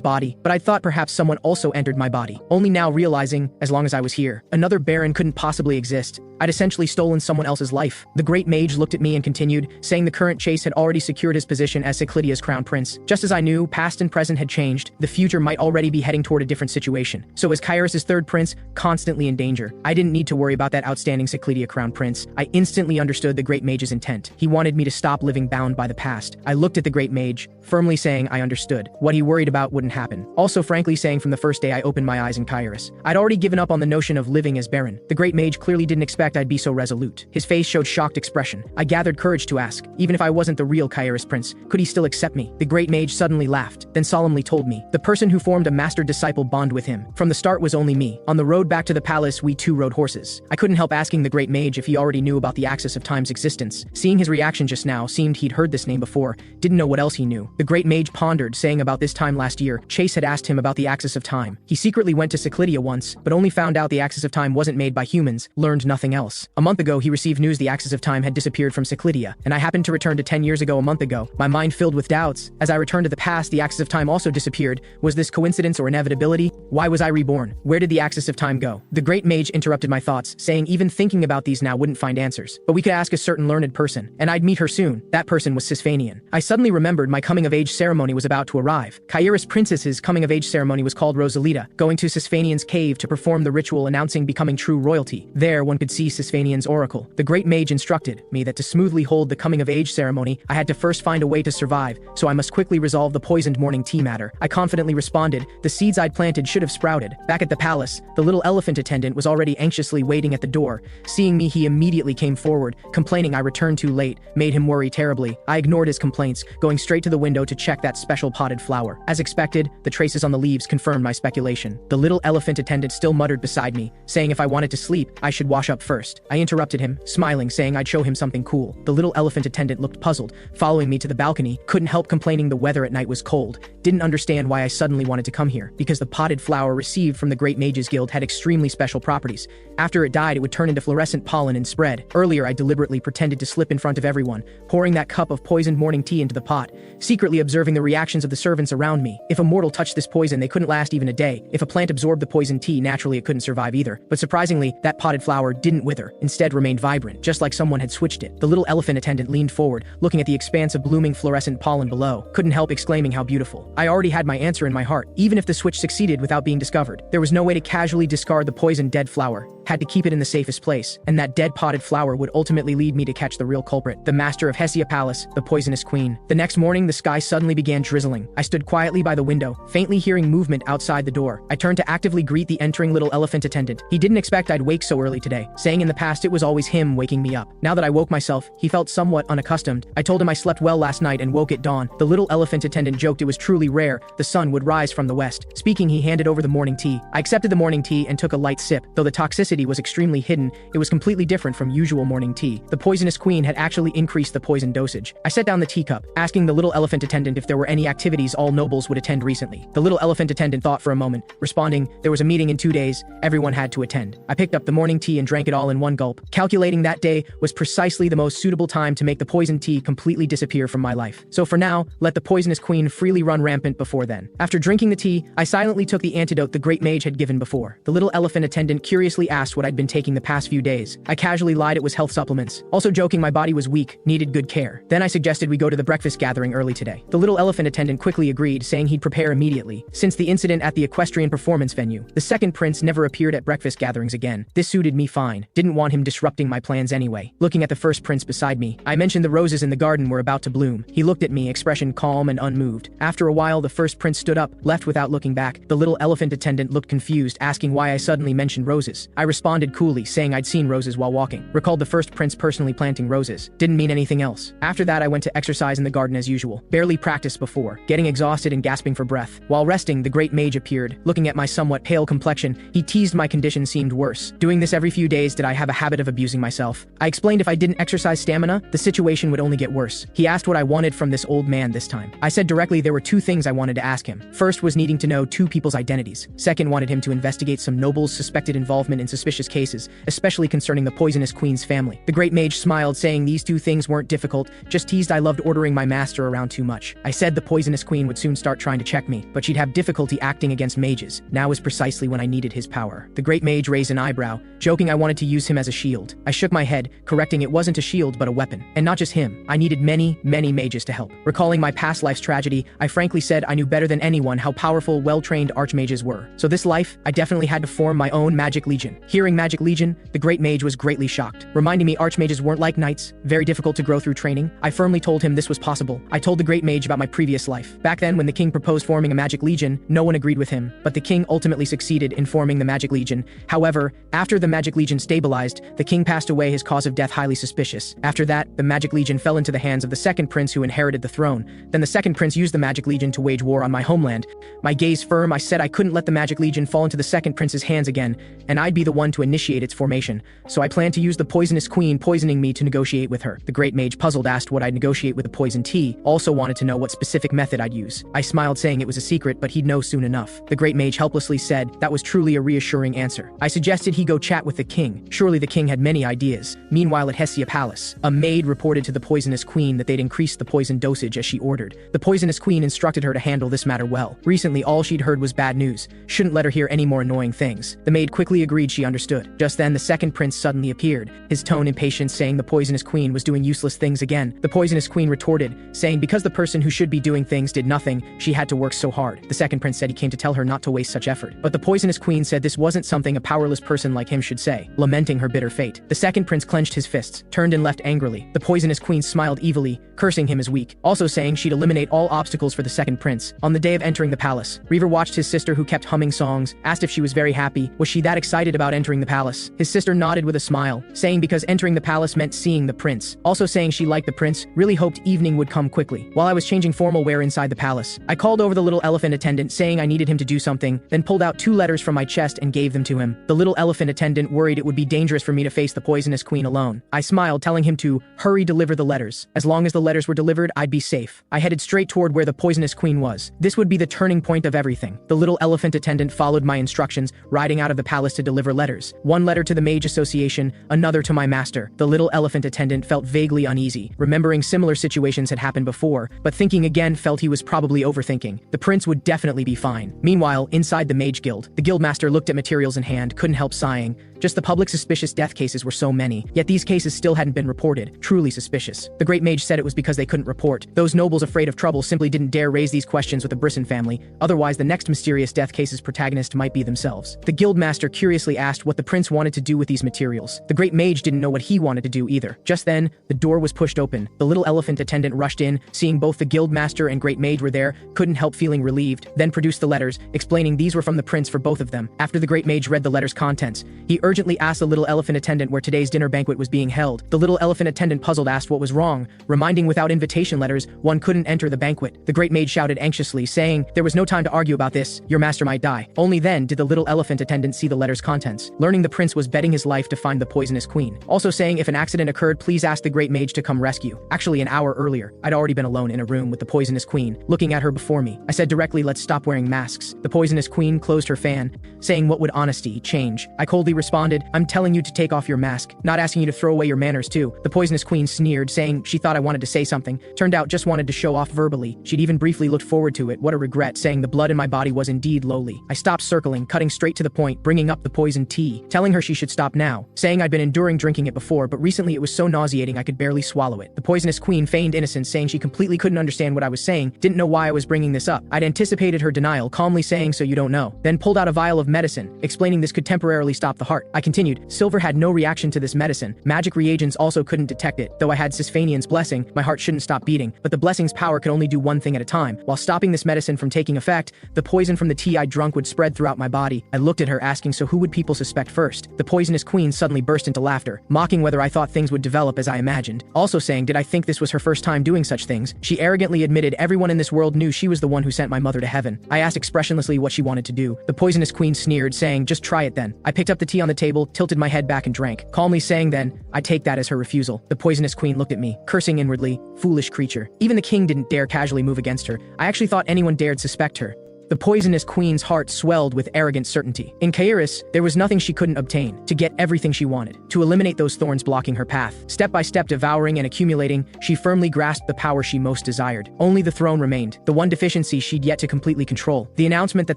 body? But I thought perhaps someone also entered my body, only now realizing, as long as I was here, another Baron couldn't possibly exist. I'd essentially stolen someone else's life. The Great Mage looked at me and continued, saying the current Chase had already secured his position as Seclidia's crown prince. Just as I knew, past and present had changed, the future might already be heading toward a different situation. So as Kairis' third prince, constantly in danger, I didn't need to worry about that outstanding Seclidia crown prince. I instantly understood the Great Mage's intent. He wanted me to stop living bound by the past. I looked at the Great Mage, firmly saying I understood. What he worried about wouldn't happen. Also frankly saying from the first day I opened my eyes in Kairis, I'd already given up on the notion of living as Baron. The Great Mage clearly didn't expect I'd be so resolute. His face showed shocked expression. I gathered courage to ask, even if I wasn't the real Kairis prince, could he still accept me? The Great Mage suddenly laughed, then solemnly told me, the person who formed a master-disciple bond with him from the start was only me. On the road back to the palace, we two rode horses. I couldn't help asking the Great Mage if he already knew about the axis of time's existence. Seeing his reaction just now, seemed he'd heard this name before, didn't know what else he knew. The Great Mage pondered, saying about this time last year, Chase had asked him about the axis of time. He secretly went to Seclidia once, but only found out the axis of time wasn't made by humans, learned nothing else. A month ago, he received news the axis of time had disappeared from Seclidia, and I happened to return to 10 years ago a month ago, my mind filled with doubts. As I returned to the past, the axis of time also disappeared. Was this coincidence or inevitability? Why was I reborn? Where did the axis of time go? The Great Mage interrupted my thoughts, saying even thinking about these now wouldn't find answers, but we could ask a certain learned person, and I'd meet her soon. That person was Sisfanian. I suddenly remembered my coming-of-age ceremony was about to arrive. Kairis Princess's coming-of-age ceremony was called Rosalita, going to Sisfanian's cave to perform the ritual announcing becoming true royalty. There, one could see Sisfanian's oracle. The Great Mage instructed me that to smoothly hold the coming-of-age ceremony, I had to first find a way to survive, so I must quickly resolve the poisoned morning tea matter. I confidently responded, the seeds I'd planted should have sprouted. Back at the palace, the little elephant attendant was already anxiously waiting at the door. Seeing me, he immediately came forward, complaining I returned too late, made him worry terribly. I ignored his complaints, going straight to the window to check that special potted flower. As expected, the traces on the leaves confirmed my speculation. The little elephant attendant still muttered beside me, saying if I wanted to sleep, I should wash up first. I interrupted him, smiling, saying I'd show him something cool. The little elephant attendant looked puzzled, following me to the balcony, couldn't help complaining the weather at night was cold, didn't understand why I suddenly wanted to come here, because the potted flower received from the Great Mages Guild had extremely special properties. After it died, it would turn into fluorescent pollen and spread. Earlier, I deliberately pretended to slip in front of everyone, pouring that cup of poisoned morning tea into the pot, secretly observing the reactions of the servants around me. If a mortal touched this poison, they couldn't last even a day. If a plant absorbed the poisoned tea, naturally it couldn't survive either. But surprisingly, that potted flower didn't wither, instead remained vibrant, just like someone had switched it. The little elephant attendant leaned forward, looking at the expanse of blooming fluorescent pollen below, couldn't help exclaiming how beautiful. I already had my answer in my heart. Even if the switch succeeded without being discovered, there was no way to casually discard the poisoned dead flower. had to keep it in the safest place, and that dead potted flower would ultimately lead me to catch the real culprit, the master of Hessia Palace, the poisonous queen. The next morning, the sky suddenly began drizzling. I stood quietly by the window, faintly hearing movement outside the door. I turned to actively greet the entering little elephant attendant. He didn't expect I'd wake so early today, saying in the past it was always him waking me up. Now that I woke myself, he felt somewhat unaccustomed. I told him I slept well last night and woke at dawn. The little elephant attendant joked it was truly rare the sun would rise from the west. Speaking, he handed over the morning tea. I accepted the morning tea and took a light sip. Though the toxicity was extremely hidden, it was completely different from usual morning tea. The poisonous queen had actually increased the poison dosage. I set down the teacup, asking the little elephant attendant if there were any activities all nobles would attend recently. The little elephant attendant thought for a moment, responding, there was a meeting in 2 days, everyone had to attend. I picked up the morning tea and drank it all in one gulp, calculating that day was precisely the most suitable time to make the poison tea completely disappear from my life. So for now, let the poisonous queen freely run rampant before then. After drinking the tea, I silently took the antidote the Great Mage had given before. The little elephant attendant curiously asked what I'd been taking the past few days. I casually lied it was health supplements, also joking my body was weak, needed good care. Then I suggested we go to the breakfast gathering early today. The little elephant attendant quickly agreed, saying he'd prepare immediately. Since the incident at the Equestrian performance venue, the second prince never appeared at breakfast gatherings again. This suited me fine. Didn't want him disrupting my plans anyway. Looking at the first prince beside me, I mentioned the roses in the garden were about to bloom. He looked at me, expression calm and unmoved. After a while, the first prince stood up, left without looking back. The little elephant attendant looked confused, asking why I suddenly mentioned roses. I responded coolly, saying I'd seen roses while walking. Recalled the first prince personally planting roses. Didn't mean anything else. After that, I went to exercise in the garden as usual. Barely practiced before, getting exhausted and gasping for breath. While resting, the Great Mage appeared. Looking at my somewhat pale complexion, he teased my condition seemed worse. Doing this every few days, did I have a habit of abusing myself? I explained if I didn't exercise stamina, the situation would only get worse. He asked what I wanted from this old man this time. I said directly there were 2 things I wanted to ask him. First was needing to know 2 people's identities. Second, wanted him to investigate some nobles' suspected involvement in suspicious cases, especially concerning the poisonous queen's family. The Great Mage smiled, saying these 2 things weren't difficult, just teased I loved ordering my master around too much. I said the poisonous queen would soon start trying to check me, but she'd have difficulty acting against mages. Now was precisely when I needed his power. The Great Mage raised an eyebrow, joking I wanted to use him as a shield. I shook my head, correcting it wasn't a shield but a weapon. And not just him, I needed many mages to help. Recalling my past life's tragedy, I frankly said I knew better than anyone how powerful, well-trained archmages were. So this life, I definitely had to form my own magic legion. Hearing magic legion, the Great Mage was greatly shocked, reminding me archmages weren't like knights, very difficult to grow through training. I firmly told him this was possible. I told the Great Mage about my previous life. Back then, when the king proposed forming a magic legion, no one agreed with him, but the king ultimately succeeded in forming the magic legion. However, after the magic legion stabilized, the king passed away, his cause of death highly suspicious. After that, the magic legion fell into the hands of the second prince who inherited the throne. Then the second prince used the magic legion to wage war on my homeland. My gaze firm, I said I couldn't let the magic legion fall into the second prince's hands again, and I'd be the one to initiate its formation. So I planned to use the poisonous queen poisoning me to negotiate with her. The Great Mage, puzzled, asked what I'd negotiate with the poison tea, also wanted to know what specific method I'd use. I smiled, saying it was a secret, but he'd know soon enough. The Great Mage helplessly said that was truly a reassuring answer. I suggested he go chat with the king. Surely the king had many ideas. Meanwhile, at Hessia Palace, a maid reported to the poisonous queen that they'd increased the poison dosage as she ordered. The poisonous queen instructed her to handle this matter well. Recently, all she'd heard was bad news. Shouldn't let her hear any more annoying things. The maid quickly agreed she understood. Just then, the second prince suddenly appeared, his tone impatient, saying the poisonous queen was doing useless things again. The poisonous queen retorted, saying because the person who should be doing things did nothing, she had to work so hard. The second prince said he came to tell her not to waste such effort. But the poisonous queen said this wasn't something a powerless person like him should say, lamenting her bitter fate. The second prince clenched his fists, turned and left angrily. The poisonous queen smiled evilly, cursing him as weak, also saying she'd eliminate all obstacles for the second prince. On the day of entering the palace, Reaver watched his sister, who kept humming songs, asked if she was very happy. Was she that excited about entering the palace? His sister nodded with a smile, saying because entering the palace meant seeing the prince, also saying she liked the prince, really hoped evening would come quickly. While I was changing formal wear inside the palace, I called over the little elephant attendant, saying I needed him to do something, then pulled out 2 letters from my chest and gave them to him. The little elephant attendant worried it would be dangerous for me to face the poisonous queen alone. I smiled, telling him to hurry deliver the letters. As long as the letters were delivered, I'd be safe. I headed straight toward where the poisonous queen was. This would be the turning point of everything. The little elephant attendant followed my instructions, riding out of the palace to deliver letters. 1 letter to the Mage Association, another to my master. The little elephant attendant felt vaguely uneasy, remembering similar situations had happened before, but thinking again felt he was probably overthinking. The prince would definitely be fine. Meanwhile, inside the Mage Guild, the guildmaster looked at materials in hand, couldn't help sighing, Just the public suspicious death cases were so many, yet these cases still hadn't been reported. Truly suspicious. The Great Mage said it was because they couldn't report. Those nobles afraid of trouble simply didn't dare raise these questions with the Brisson family, otherwise the next mysterious death case's protagonist might be themselves. The guildmaster curiously asked what the prince wanted to do with these materials. The Great Mage didn't know what he wanted to do either. Just then, the door was pushed open. The little elephant attendant rushed in, seeing both the guildmaster and Great Mage were there, couldn't help feeling relieved, then produced the letters, explaining these were from the prince for both of them. After the Great Mage read the letter's contents, he urgently asked the little elephant attendant where today's dinner banquet was being held. The little elephant attendant puzzled asked what was wrong, reminding without invitation letters, one couldn't enter the banquet. The Great Mage shouted anxiously, saying, there was no time to argue about this, your master might die. Only then did the little elephant attendant see the letter's contents, learning the prince was betting his life to find the poisonous queen. Also saying if an accident occurred, please ask the Great Mage to come rescue. Actually, an hour earlier, I'd already been alone in a room with the poisonous queen, looking at her before me. I said directly, let's stop wearing masks. The poisonous queen closed her fan, saying what would honesty change? I coldly responded, I'm telling you to take off your mask, not asking you to throw away your manners too. The poisonous queen sneered, saying she thought I wanted to say something. Turned out just wanted to show off verbally. She'd even briefly looked forward to it. What a regret, saying the blood in my body was indeed lowly. I stopped circling, cutting straight to the point, bringing up the poisoned tea, telling her she should stop now, saying I'd been enduring drinking it before, but recently it was so nauseating I could barely swallow it. The poisonous queen feigned innocence, saying she completely couldn't understand what I was saying, didn't know why I was bringing this up. I'd anticipated her denial, calmly saying so you don't know. Then pulled out a vial of medicine, explaining this could temporarily stop the heart. I continued, Silver had no reaction to this medicine. Magic reagents also couldn't detect it. Though I had Sisfanian's blessing, my heart shouldn't stop beating, but the blessing's power could only do one thing at a time. While stopping this medicine from taking effect, the poison from the tea I drunk would spread throughout my body. I looked at her asking so who would people suspect first? The poisonous queen suddenly burst into laughter, mocking whether I thought things would develop as I imagined. Also saying did I think this was her first time doing such things? She arrogantly admitted everyone in this world knew she was the one who sent my mother to heaven. I asked expressionlessly what she wanted to do. The poisonous queen sneered, saying just try it then. I picked up the tea on the table, tilted my head back and drank, calmly saying then, I take that as her refusal. The poisonous queen looked at me, cursing inwardly, foolish creature. Even the king didn't dare casually move against her. I actually thought anyone dared suspect her. The poisonous queen's heart swelled with arrogant certainty. In Kairis, there was nothing she couldn't obtain, to get everything she wanted, to eliminate those thorns blocking her path. Step by step devouring and accumulating, she firmly grasped the power she most desired. Only the throne remained, the one deficiency she'd yet to completely control. The announcement that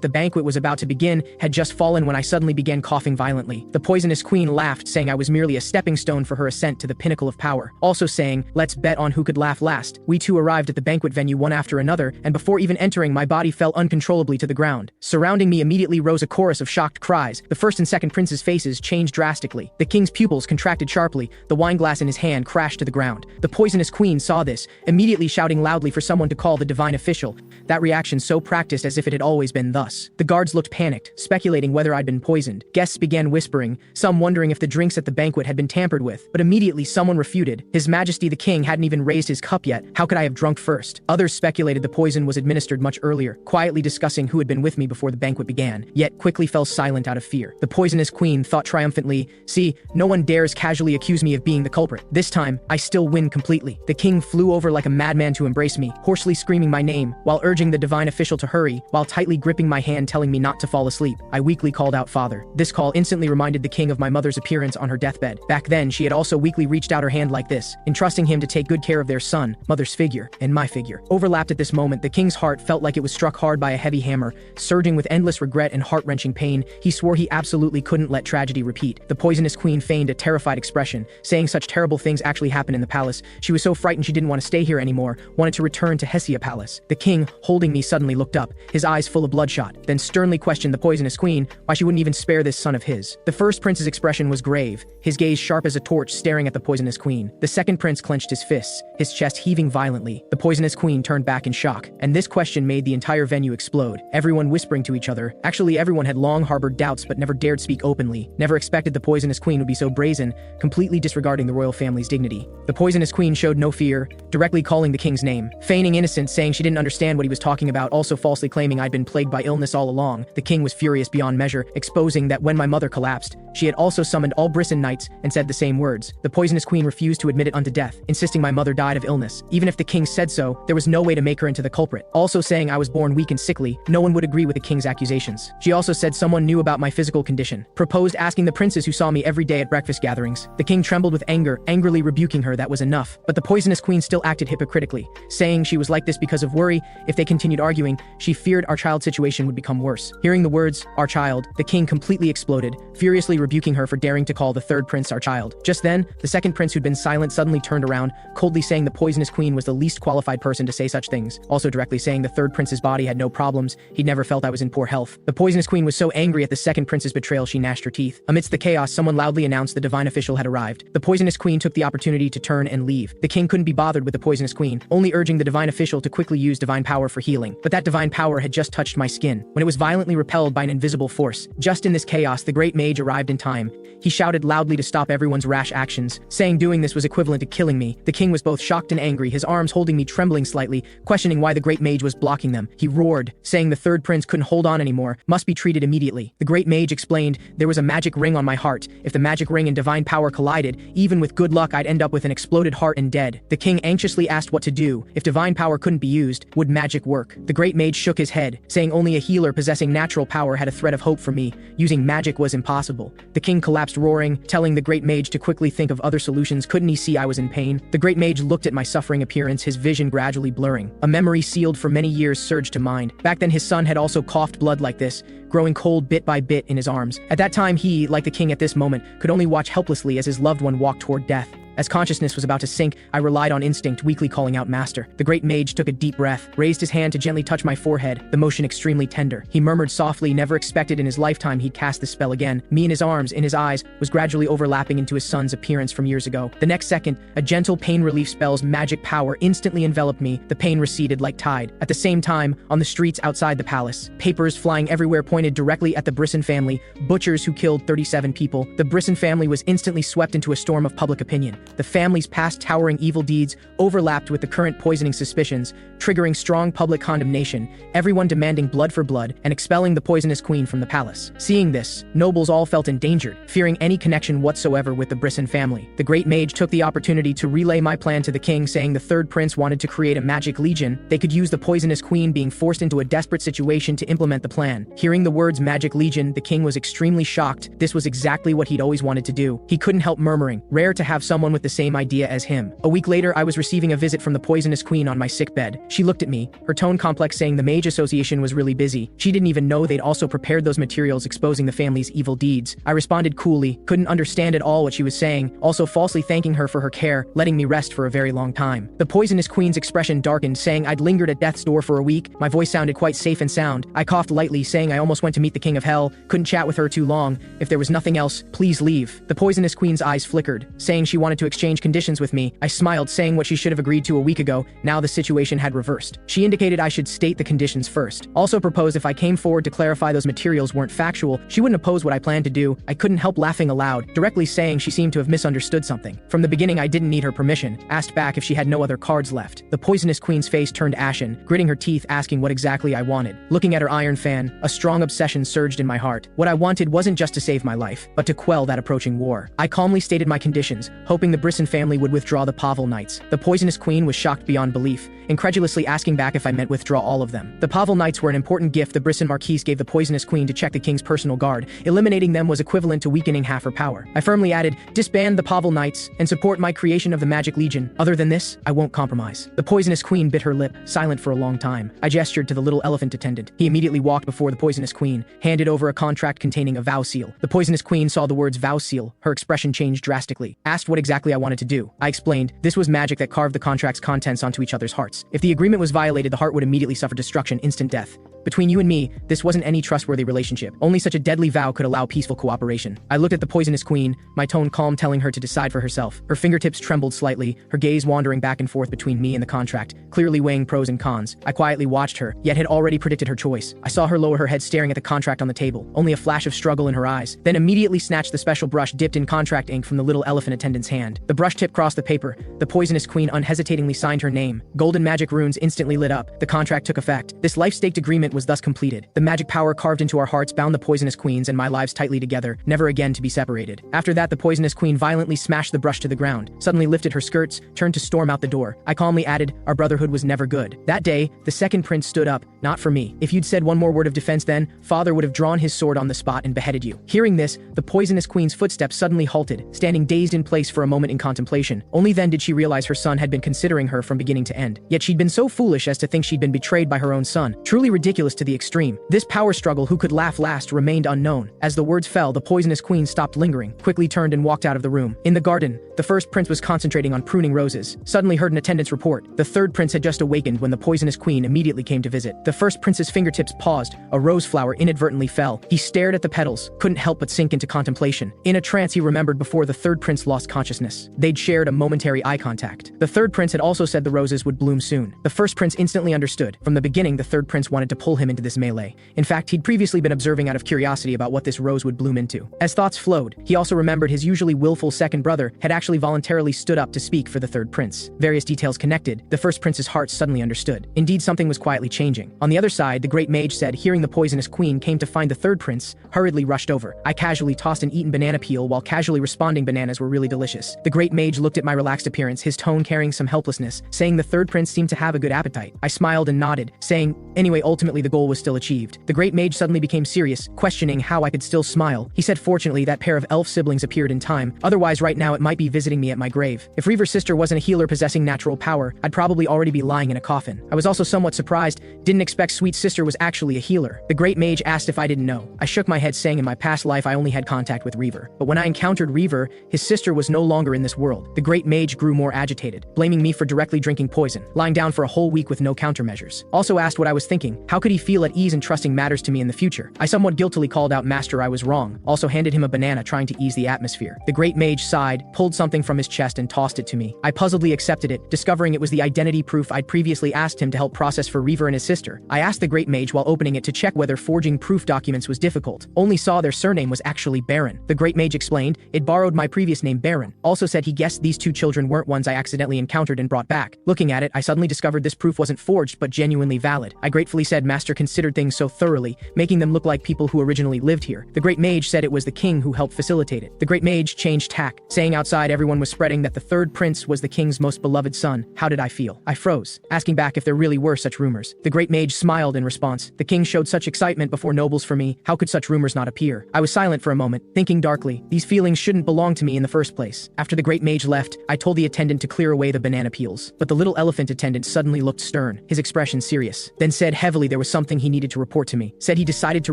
the banquet was about to begin had just fallen when I suddenly began coughing violently. The poisonous queen laughed, saying I was merely a stepping stone for her ascent to the pinnacle of power. Also saying, let's bet on who could laugh last. We two arrived at the banquet venue one after another, and before even entering, my body fell uncontrollably to the ground. Surrounding me immediately rose a chorus of shocked cries. The first and second princes' faces changed drastically. The king's pupils contracted sharply. The wine glass in his hand crashed to the ground. The poisonous queen saw this, immediately shouting loudly for someone to call the divine official. That reaction so practiced as if it had always been thus. The guards looked panicked, speculating whether I'd been poisoned. Guests began whispering, some wondering if the drinks at the banquet had been tampered with. But immediately someone refuted. His Majesty the King hadn't even raised his cup yet. How could I have drunk first? Others speculated the poison was administered much earlier, quietly discussing who had been with me before the banquet began, yet quickly fell silent out of fear. The poisonous queen thought triumphantly, see, no one dares casually accuse me of being the culprit. This time, I still win completely. The king flew over like a madman to embrace me, hoarsely screaming my name, while urging the divine official to hurry, while tightly gripping my hand telling me not to fall asleep. I weakly called out father. This call instantly reminded the king of my mother's appearance on her deathbed. Back then, she had also weakly reached out her hand like this, entrusting him to take good care of their son, mother's figure, and my figure. Overlapped at this moment, the king's heart felt like it was struck hard by a heavy hammer, surging with endless regret and heart-wrenching pain. He swore he absolutely couldn't let tragedy repeat. The poisonous queen feigned a terrified expression, saying such terrible things actually happened in the palace. She was so frightened she didn't want to stay here anymore, wanted to return to Hessia Palace. The king, holding me, suddenly looked up, his eyes full of bloodshot, then sternly questioned the poisonous queen why she wouldn't even spare this son of his. The first prince's expression was grave, his gaze sharp as a torch staring at the poisonous queen. The second prince clenched his fists, his chest heaving violently. The poisonous queen turned back in shock, and this question made the entire venue explode, everyone whispering to each other. Actually, everyone had long harbored doubts but never dared speak openly, never expected the poisonous queen would be so brazen, completely disregarding the royal family's dignity. The poisonous queen showed no fear, directly calling the king's name, feigning innocence, saying she didn't understand what he was talking about, also falsely claiming I'd been plagued by illness all along. The king was furious beyond measure, exposing that when my mother collapsed, she had also summoned all Brisson knights and said the same words. The poisonous queen refused to admit it unto death, insisting my mother died of illness. Even if the king said so, there was no way to make her into the culprit, also saying I was born weak and sickly, No one would agree with the king's accusations. She also said someone knew about my physical condition, proposed asking the princes who saw me every day at breakfast gatherings. The king trembled with anger, angrily rebuking her that was enough. But the poisonous queen still acted hypocritically, saying she was like this because of worry. If they continued arguing, she feared our child's situation would become worse. Hearing the words, "our child," the king completely exploded, furiously rebuking her for daring to call the third prince our child. Just then, the second prince who'd been silent suddenly turned around, coldly saying the poisonous queen was the least qualified person to say such things, also directly saying the third prince's body had no problems, he'd never felt I was in poor health. The poisonous queen was so angry at the second prince's betrayal she gnashed her teeth. Amidst the chaos, someone loudly announced the divine official had arrived. The poisonous queen took the opportunity to turn and leave. The king couldn't be bothered with the poisonous queen, only urging the divine official to quickly use divine power for healing. But that divine power had just touched my skin, when it was violently repelled by an invisible force. Just in this chaos, the great mage arrived in time. He shouted loudly to stop everyone's rash actions, saying doing this was equivalent to killing me. The king was both shocked and angry, his arms holding me trembling slightly, questioning why the great mage was blocking them. He roared, saying the third prince couldn't hold on anymore, must be treated immediately. The great mage explained, there was a magic ring on my heart. If the magic ring and divine power collided, even with good luck I'd end up with an exploded heart and dead. The king anxiously asked what to do. If divine power couldn't be used, would magic work? The great mage shook his head, saying only a healer possessing natural power had a thread of hope for me. Using magic was impossible. The king collapsed roaring, telling the great mage to quickly think of other solutions. Couldn't he see I was in pain? The great mage looked at my suffering appearance, his vision gradually blurring. A memory sealed for many years surged to mind. Back then his son had also coughed blood like this, growing cold bit by bit in his arms. At that time he, like the king at this moment, could only watch helplessly as his loved one walked toward death. As consciousness was about to sink, I relied on instinct, weakly calling out master. The great mage took a deep breath, raised his hand to gently touch my forehead, the motion extremely tender. He murmured softly, never expected in his lifetime he'd cast the spell again. Me in his arms, in his eyes, was gradually overlapping into his son's appearance from years ago. The next second, a gentle pain relief spell's magic power instantly enveloped me. The pain receded like tide. At the same time, on the streets outside the palace, papers flying everywhere pointed directly at the Brisson family, butchers who killed 37 people. The Brisson family was instantly swept into a storm of public opinion. The family's past towering evil deeds overlapped with the current poisoning suspicions, triggering strong public condemnation, everyone demanding blood for blood and expelling the poisonous queen from the palace. Seeing this, nobles all felt endangered, fearing any connection whatsoever with the Brisson family. The great mage took the opportunity to relay my plan to the king, saying the third prince wanted to create a magic legion. They could use the poisonous queen being forced into a desperate situation to implement the plan. Hearing the words magic legion, the king was extremely shocked. This was exactly what he'd always wanted to do. He couldn't help murmuring, rare to have someone with the same idea as him. A week later, I was receiving a visit from the poisonous queen on my sick bed. She looked at me, her tone complex, saying the Mage Association was really busy. She didn't even know they'd also prepared those materials exposing the family's evil deeds. I responded coolly, couldn't understand at all what she was saying, also falsely thanking her for her care, letting me rest for a very long time. The poisonous queen's expression darkened, saying I'd lingered at death's door for a week. My voice sounded quite safe and sound. I coughed lightly, saying I almost went to meet the king of hell, couldn't chat with her too long. If there was nothing else, please leave. The poisonous queen's eyes flickered, saying she wanted to exchange conditions with me. I smiled, saying what she should have agreed to a week ago. Now the situation had reversed. She indicated I should state the conditions first. Also proposed if I came forward to clarify those materials weren't factual, she wouldn't oppose what I planned to do. I couldn't help laughing aloud, directly saying she seemed to have misunderstood something. From the beginning I didn't need her permission, asked back if she had no other cards left. The poisonous queen's face turned ashen, gritting her teeth, asking what exactly I wanted. Looking at her iron fan, a strong obsession surged in my heart. What I wanted wasn't just to save my life, but to quell that approaching war. I calmly stated my conditions, hoping the Brisson family would withdraw the Pavel Knights. The poisonous queen was shocked beyond belief, incredulously asking back if I meant withdraw all of them. The Pavel Knights were an important gift the Brisson Marquise gave the poisonous queen to check the king's personal guard. Eliminating them was equivalent to weakening half her power. I firmly added, disband the Pavel Knights and support my creation of the Magic Legion. Other than this, I won't compromise. The poisonous queen bit her lip, silent for a long time. I gestured to the little elephant attendant. He immediately walked before the poisonous queen, handed over a contract containing a vow seal. The poisonous queen saw the words vow seal. Her expression changed drastically. Asked what exactly I wanted to do. I explained, this was magic that carved the contract's contents onto each other's hearts. If the agreement was violated, the heart would immediately suffer destruction, instant death. Between you and me, this wasn't any trustworthy relationship. Only such a deadly vow could allow peaceful cooperation. I looked at the poisonous queen, my tone calm, telling her to decide for herself. Her fingertips trembled slightly, her gaze wandering back and forth between me and the contract, clearly weighing pros and cons. I quietly watched her, yet had already predicted her choice. I saw her lower her head, staring at the contract on the table, only a flash of struggle in her eyes, then immediately snatched the special brush dipped in contract ink from the little elephant attendant's hand. The brush tip crossed the paper. The poisonous queen unhesitatingly signed her name. Golden magic runes instantly lit up. The contract took effect. This life-staked agreement agreement was thus completed. The magic power carved into our hearts bound the poisonous queens and my lives tightly together, never again to be separated. After that, the poisonous queen violently smashed the brush to the ground, suddenly lifted her skirts, turned to storm out the door. I calmly added, our brotherhood was never good. That day, the second prince stood up, not for me. If you'd said one more word of defense then, father would have drawn his sword on the spot and beheaded you. Hearing this, the poisonous queen's footsteps suddenly halted, standing dazed in place for a moment in contemplation. Only then did she realize her son had been considering her from beginning to end. Yet she'd been so foolish as to think she'd been betrayed by her own son. Truly ridiculous to the extreme. This power struggle, who could laugh last, remained unknown. As the words fell, the poisonous queen stopped lingering, quickly turned and walked out of the room. In the garden, the first prince was concentrating on pruning roses. Suddenly heard an attendant's report. The third prince had just awakened when the poisonous queen immediately came to visit. The first prince's fingertips paused. A rose flower inadvertently fell. He stared at the petals, couldn't help but sink into contemplation. In a trance, he remembered before the third prince lost consciousness. They'd shared a momentary eye contact. The third prince had also said the roses would bloom soon. The first prince instantly understood. From the beginning, the third prince wanted to pull him into this melee. In fact, he'd previously been observing out of curiosity about what this rose would bloom into. As thoughts flowed, he also remembered his usually willful second brother had actually voluntarily stood up to speak for the third prince. Various details connected, the first prince's heart suddenly understood. Indeed, something was quietly changing. On the other side, the great mage said, hearing the poisonous queen came to find the third prince, hurriedly rushed over. I casually tossed an eaten banana peel while casually responding bananas were really delicious. The great mage looked at my relaxed appearance, his tone carrying some helplessness, saying the third prince seemed to have a good appetite. I smiled and nodded, saying, anyway, ultimately the goal was still achieved. The great mage suddenly became serious, questioning how I could still smile. He said fortunately that pair of elf siblings appeared in time, otherwise right now it might be visiting me at my grave. If Reaver's sister wasn't a healer possessing natural power, I'd probably already be lying in a coffin. I was also somewhat surprised, didn't expect Sweet Sister was actually a healer. The great mage asked if I didn't know. I shook my head saying in my past life I only had contact with Reaver. But when I encountered Reaver, his sister was no longer in this world. The great mage grew more agitated, blaming me for directly drinking poison, lying down for a whole week with no countermeasures. Also asked what I was thinking. How could he feel at ease and trusting matters to me in the future? I somewhat guiltily called out Master I was wrong, also handed him a banana trying to ease the atmosphere. The great mage sighed, pulled something from his chest and tossed it to me. I puzzledly accepted it, discovering it was the identity proof I'd previously asked him to help process for Reaver and his sister. I asked the great mage while opening it to check whether forging proof documents was difficult. Only saw their surname was actually Baron. The great mage explained, it borrowed my previous name Baron. Also said he guessed these two children weren't ones I accidentally encountered and brought back. Looking at it, I suddenly discovered this proof wasn't forged but genuinely valid. I gratefully said Master considered things so thoroughly, making them look like people who originally lived here. The great mage said it was the king who helped facilitate it. The great mage changed tack, saying outside everyone was spreading that the third prince was the king's most beloved son. How did I feel? I froze, asking back if there really were such rumors. The great mage smiled in response. The king showed such excitement before nobles for me, how could such rumors not appear? I was silent for a moment, thinking darkly, these feelings shouldn't belong to me in the first place. After the great mage left, I told the attendant to clear away the banana peels. But the little elephant attendant suddenly looked stern, his expression serious. Then said heavily there was something he needed to report to me. Said he decided to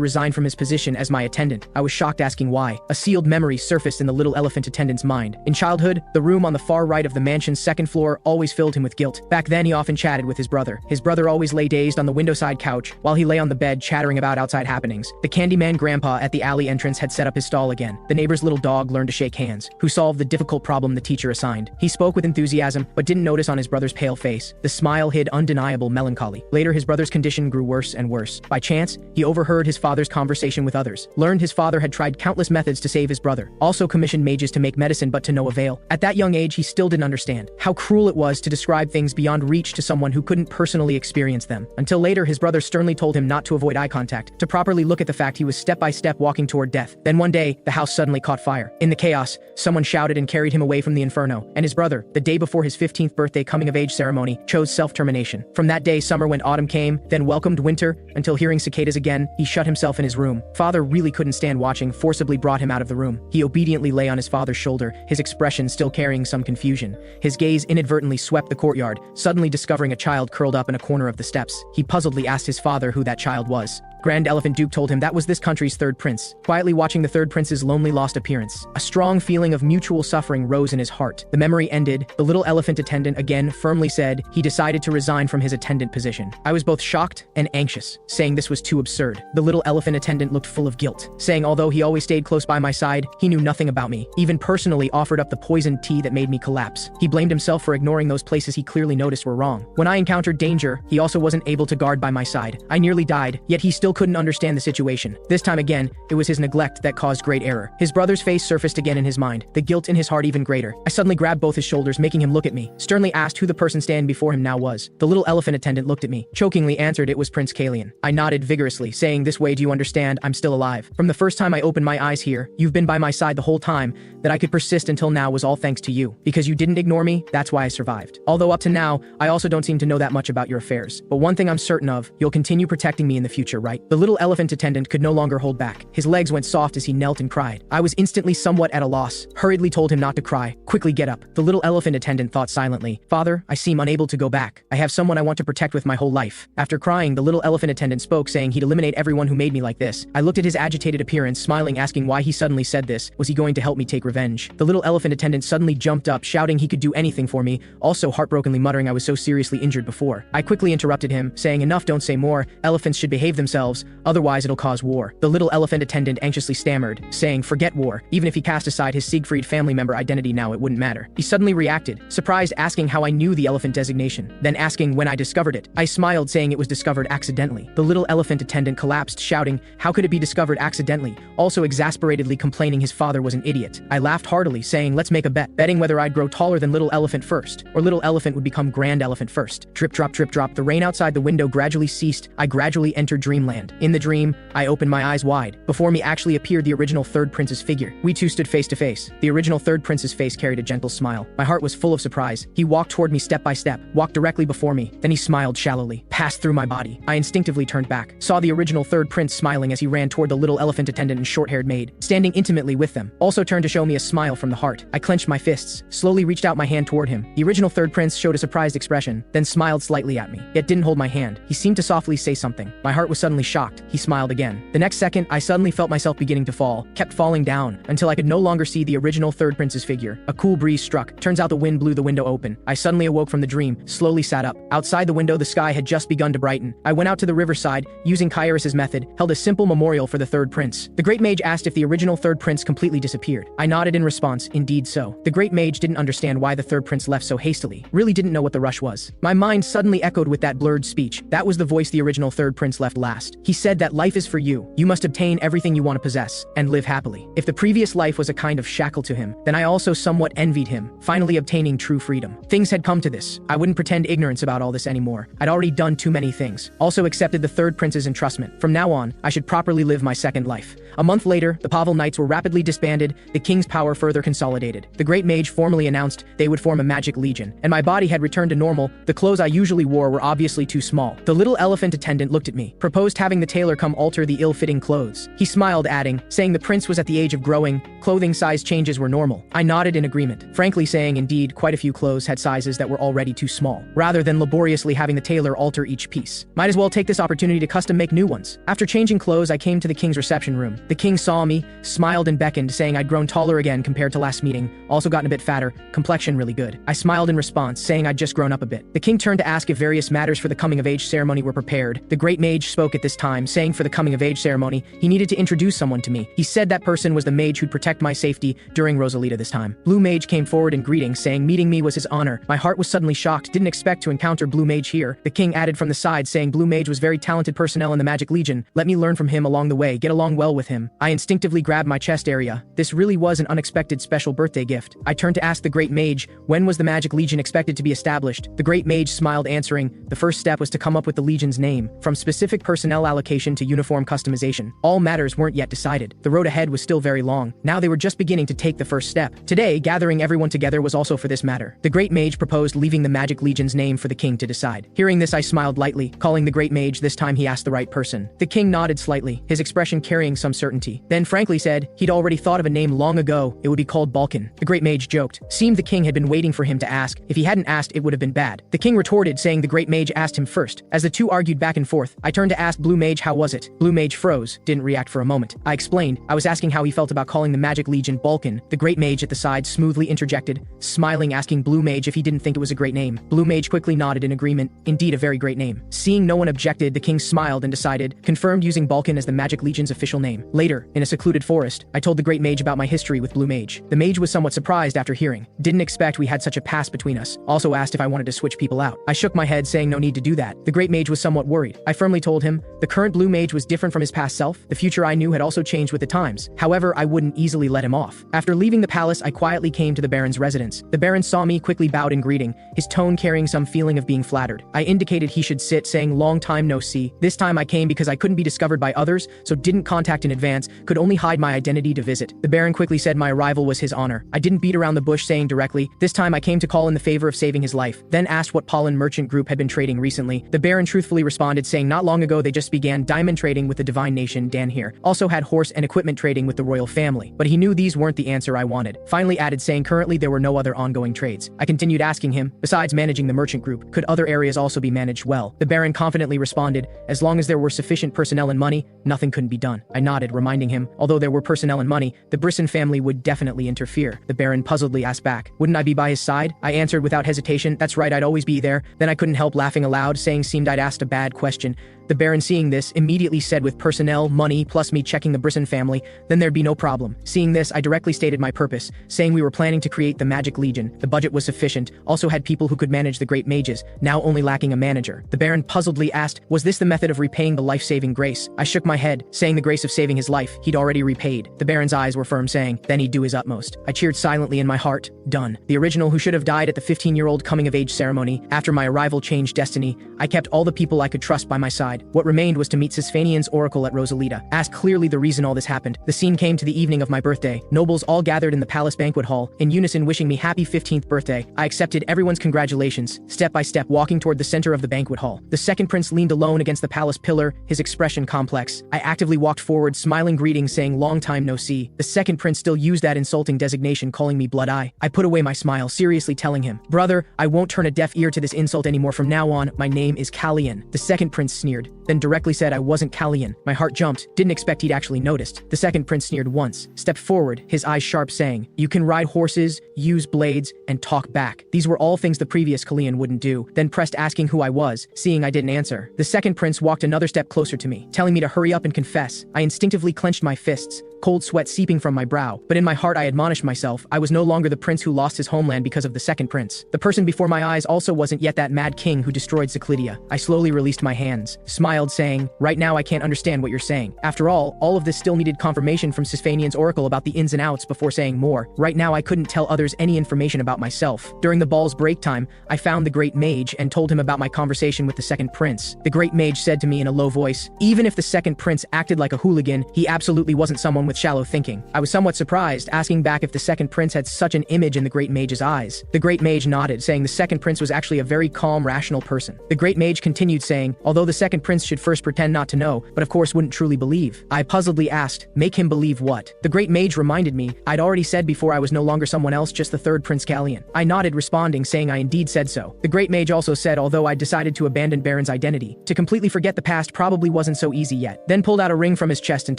resign from his position as my attendant. I was shocked, asking why. A sealed memory surfaced in the little elephant attendant's mind. In childhood, the room on the far right of the mansion's second floor always filled him with guilt. Back then he often chatted with his brother. His brother always lay dazed on the windowside couch, while he lay on the bed chattering about outside happenings. The Candyman grandpa at the alley entrance had set up his stall again. The neighbor's little dog learned to shake hands, who solved the difficult problem the teacher assigned. He spoke with enthusiasm, but didn't notice on his brother's pale face. The smile hid undeniable melancholy. Later his brother's condition grew worse and worse. By chance, he overheard his father's conversation with others, learned his father had tried countless methods to save his brother, also commissioned mages to make medicine but to no avail. At that young age he still didn't understand how cruel it was to describe things beyond reach to someone who couldn't personally experience them. Until later his brother sternly told him not to avoid eye contact, to properly look at the fact he was step by step walking toward death. Then one day, the house suddenly caught fire. In the chaos, someone shouted and carried him away from the inferno, and his brother, the day before his 15th birthday coming of age ceremony, chose self-termination. From that day summer went, autumn came, then welcomed winter, until hearing cicadas again, he shut himself in his room. Father really couldn't stand watching, forcibly brought him out of the room. He obediently lay on his father's shoulder, his expression still carrying some confusion. His gaze inadvertently swept the courtyard, suddenly discovering a child curled up in a corner of the steps. He puzzledly asked his father who that child was. Grand Elephant Duke told him that was this country's third prince. Quietly watching the third prince's lonely lost appearance, a strong feeling of mutual suffering rose in his heart. The memory ended. The little elephant attendant again firmly said he decided to resign from his attendant position. I was both shocked and anxious, saying this was too absurd. The little elephant attendant looked full of guilt, saying although he always stayed close by my side, he knew nothing about me, even personally offered up the poisoned tea that made me collapse. He blamed himself for ignoring those places he clearly noticed were wrong. When I encountered danger, he also wasn't able to guard by my side. I nearly died, yet he still still couldn't understand the situation. This time again, it was his neglect that caused great error. His brother's face surfaced again in his mind, the guilt in his heart even greater. I suddenly grabbed both his shoulders, making him look at me, sternly asked who the person standing before him now was. The little elephant attendant looked at me, chokingly answered it was Prince Kalian. I nodded vigorously, saying, this way do you understand I'm still alive? From the first time I opened my eyes here, you've been by my side the whole time. That I could persist until now was all thanks to you. Because you didn't ignore me, that's why I survived. Although up to now, I also don't seem to know that much about your affairs. But one thing I'm certain of, you'll continue protecting me in the future, right? The little elephant attendant could no longer hold back. His legs went soft as he knelt and cried. I was instantly somewhat at a loss, hurriedly told him not to cry. Quickly get up. The little elephant attendant thought silently. Father, I seem unable to go back. I have someone I want to protect with my whole life. After crying, the little elephant attendant spoke, saying he'd eliminate everyone who made me like this. I looked at his agitated appearance, smiling, asking why he suddenly said this. Was he going to help me take revenge? The little elephant attendant suddenly jumped up, shouting he could do anything for me, also heartbrokenly muttering I was so seriously injured before. I quickly interrupted him, saying enough, don't say more. Elephants should behave themselves, otherwise it'll cause war. The little elephant attendant anxiously stammered, saying forget war. Even if he cast aside his Siegfried family member identity now, it wouldn't matter. He suddenly reacted, surprised, asking how I knew the elephant designation, then asking when I discovered it. I smiled, saying it was discovered accidentally. The little elephant attendant collapsed, shouting, how could it be discovered accidentally? Also exasperatedly complaining his father was an idiot. I laughed heartily, saying let's make a bet, betting whether I'd grow taller than little elephant first, or little elephant would become grand elephant first. Drip drop drip drop, the rain outside the window gradually ceased. I gradually entered dreamland. In the dream, I opened my eyes wide. Before me actually appeared the original third prince's figure. We two stood face to face. The original third prince's face carried a gentle smile. My heart was full of surprise. He walked toward me step by step, walked directly before me, then he smiled shallowly, passed through my body. I instinctively turned back, saw the original third prince smiling as he ran toward the little elephant attendant and short-haired maid, standing intimately with them, also turned to show me a smile from the heart. I clenched my fists, slowly reached out my hand toward him. The original third prince showed a surprised expression, then smiled slightly at me, yet didn't hold my hand. He seemed to softly say something. My heart was suddenly shocked. He smiled again. The next second, I suddenly felt myself beginning to fall, kept falling down, until I could no longer see the original third prince's figure. A cool breeze struck. Turns out the wind blew the window open. I suddenly awoke from the dream, slowly sat up. Outside the window, the sky had just begun to brighten. I went out to the riverside, using Kairis' method, held a simple memorial for the third prince. The great mage asked if the original third prince completely disappeared. I nodded in response, indeed so. The great mage didn't understand why the third prince left so hastily, really didn't know what the rush was. My mind suddenly echoed with that blurred speech. That was the voice the original third prince left last. He said that life is for you. You must obtain everything you want to possess, and live happily. If the previous life was a kind of shackle to him, then I also somewhat envied him, finally obtaining true freedom. Things had come to this. I wouldn't pretend ignorance about all this anymore. I'd already done too many things. Also accepted the third prince's entrustment. From now on, I should properly live my second life. A month later, the Pavel Knights were rapidly disbanded, the king's power further consolidated. The great mage formally announced they would form a magic legion, and my body had returned to normal. The clothes I usually wore were obviously too small. The little elephant attendant looked at me, proposed having the tailor come alter the ill-fitting clothes. He smiled, adding, saying the prince was at the age of growing, clothing size changes were normal. I nodded in agreement, frankly saying indeed quite a few clothes had sizes that were already too small, rather than laboriously having the tailor alter each piece. Might as well take this opportunity to custom make new ones. After changing clothes, I came to the king's reception room. The king saw me, smiled and beckoned, saying I'd grown taller again compared to last meeting, also gotten a bit fatter, complexion really good. I smiled in response, saying I'd just grown up a bit. The king turned to ask if various matters for the coming-of-age ceremony were prepared. The great mage spoke at this time, saying for the coming-of-age ceremony, he needed to introduce someone to me. He said that person was the mage who'd protect my safety during Rosalita this time. Blue Mage came forward in greeting, saying meeting me was his honor. My heart was suddenly shocked, didn't expect to encounter Blue Mage here. The king added from the side, saying Blue Mage was very talented personnel in the Magic Legion. Let me learn from him along the way, get along well with him. I instinctively grabbed my chest area. This really was an unexpected special birthday gift. I turned to ask the great mage, when was the Magic Legion expected to be established? The great mage smiled, answering, the first step was to come up with the Legion's name, from specific personnel allocation to uniform customization. All matters weren't yet decided. The road ahead was still very long. Now they were just beginning to take the first step. Today, gathering everyone together was also for this matter. The great mage proposed leaving the Magic Legion's name for the king to decide. Hearing this, I smiled lightly, calling the great mage. This time he asked the right person. The king nodded slightly, his expression carrying some certainty, then frankly said he'd already thought of a name long ago. It would be called Balkan. The great mage joked. Seemed the king had been waiting for him to ask. If he hadn't asked, it would have been bad. The king retorted, saying the great mage asked him first. As the two argued back and forth, I turned to ask Blue Mage how was it. Blue Mage froze, didn't react for a moment. I explained, I was asking how he felt about calling the Magic Legion Balkan. The great mage at the side smoothly interjected, smiling, asking Blue Mage if he didn't think it was a great name. Blue Mage quickly nodded in agreement, indeed a very great name. Seeing no one objected, the king smiled and decided, confirmed using Balkan as the Magic Legion's official name. Later, in a secluded forest, I told the great mage about my history with Blue Mage. The mage was somewhat surprised after hearing. Didn't expect we had such a past between us. Also asked if I wanted to switch people out. I shook my head, saying no need to do that. The great mage was somewhat worried. I firmly told him, The current Blue Mage was different from his past self. The future I knew had also changed with the times. However, I wouldn't easily let him off. After leaving the palace, I quietly came to the Baron's residence. The Baron saw me, quickly bowed in greeting, his tone carrying some feeling of being flattered. I indicated he should sit, saying long time no see. This time I came because I couldn't be discovered by others, so didn't contact in advance, could only hide my identity to visit. The Baron quickly said my arrival was his honor. I didn't beat around the bush, saying directly, this time I came to call in the favor of saving his life. Then asked what Pollen Merchant Group had been trading recently. The Baron truthfully responded, saying not long ago they just began diamond trading with the Divine Nation Dan here. Also had horse and equipment trading with the royal family. But he knew these weren't the answer I wanted. Finally added, saying currently there were no other ongoing trades. I continued asking him, besides managing the merchant group, could other areas also be managed well? The Baron confidently responded, as long as there were sufficient personnel and money, nothing couldn't be done. I nodded, reminding him, although there were personnel and money, the Brisson family would definitely interfere. The Baron puzzledly asked back, wouldn't I be by his side? I answered without hesitation, that's right, I'd always be there. Then I couldn't help laughing aloud, saying seemed I'd asked a bad question. The Baron, seeing this, immediately said with personnel, money, plus me checking the Brisson family, then there'd be no problem. Seeing this, I directly stated my purpose, saying we were planning to create the Magic Legion. The budget was sufficient, also had people who could manage the Great Mages, now only lacking a manager. The Baron puzzledly asked, was this the method of repaying the life-saving grace? I shook my head, saying the grace of saving his life, he'd already repaid. The Baron's eyes were firm, saying, then he'd do his utmost. I cheered silently in my heart. Done. The original who should have died at the 15-year-old coming-of-age ceremony, after my arrival changed destiny, I kept all the people I could trust by my side. What remained was to meet Sisfanian's oracle at Rosalita. Asked clearly the reason all this happened. The scene came to the evening of my birthday. Nobles all gathered in the palace banquet hall, in unison wishing me happy 15th birthday. I accepted everyone's congratulations, step by step walking toward the center of the banquet hall. The second prince leaned alone against the palace pillar, his expression complex. I actively walked forward, smiling greetings, saying long time no see. The second prince still used that insulting designation, calling me Blood Eye. I put away my smile, seriously telling him, brother, I won't turn a deaf ear to this insult anymore from now on. My name is Callian. The second prince sneered, then directly said I wasn't Callian. My heart jumped, didn't expect he'd actually noticed. The second prince sneered once, stepped forward, his eyes sharp, saying, you can ride horses, use blades, and talk back. These were all things the previous Callian wouldn't do, then pressed asking who I was, seeing I didn't answer. The second prince walked another step closer to me, telling me to hurry up and confess. I instinctively clenched my fists, cold sweat seeping from my brow, but in my heart I admonished myself, I was no longer the prince who lost his homeland because of the second prince. The person before my eyes also wasn't yet that mad king who destroyed Cyclidia. I slowly released my hands, smiled, saying, right now I can't understand what you're saying. After all of this still needed confirmation from Sisfanian's oracle about the ins and outs before saying more. Right now I couldn't tell others any information about myself. During the ball's break time, I found the Great Mage and told him about my conversation with the second prince. The Great Mage said to me in a low voice, even if the second prince acted like a hooligan, he absolutely wasn't someone with shallow thinking. I was somewhat surprised, asking back if the second prince had such an image in the Great Mage's eyes. The Great Mage nodded, saying the second prince was actually a very calm, rational person. The Great Mage continued, saying, although the second prince should first pretend not to know, but of course wouldn't truly believe. I puzzledly asked, make him believe what? The Great Mage reminded me, I'd already said before I was no longer someone else, just the third Prince Callian. I nodded, responding, saying I indeed said so. The Great Mage also said although I'd decided to abandon Baron's identity, to completely forget the past probably wasn't so easy yet. Then pulled out a ring from his chest and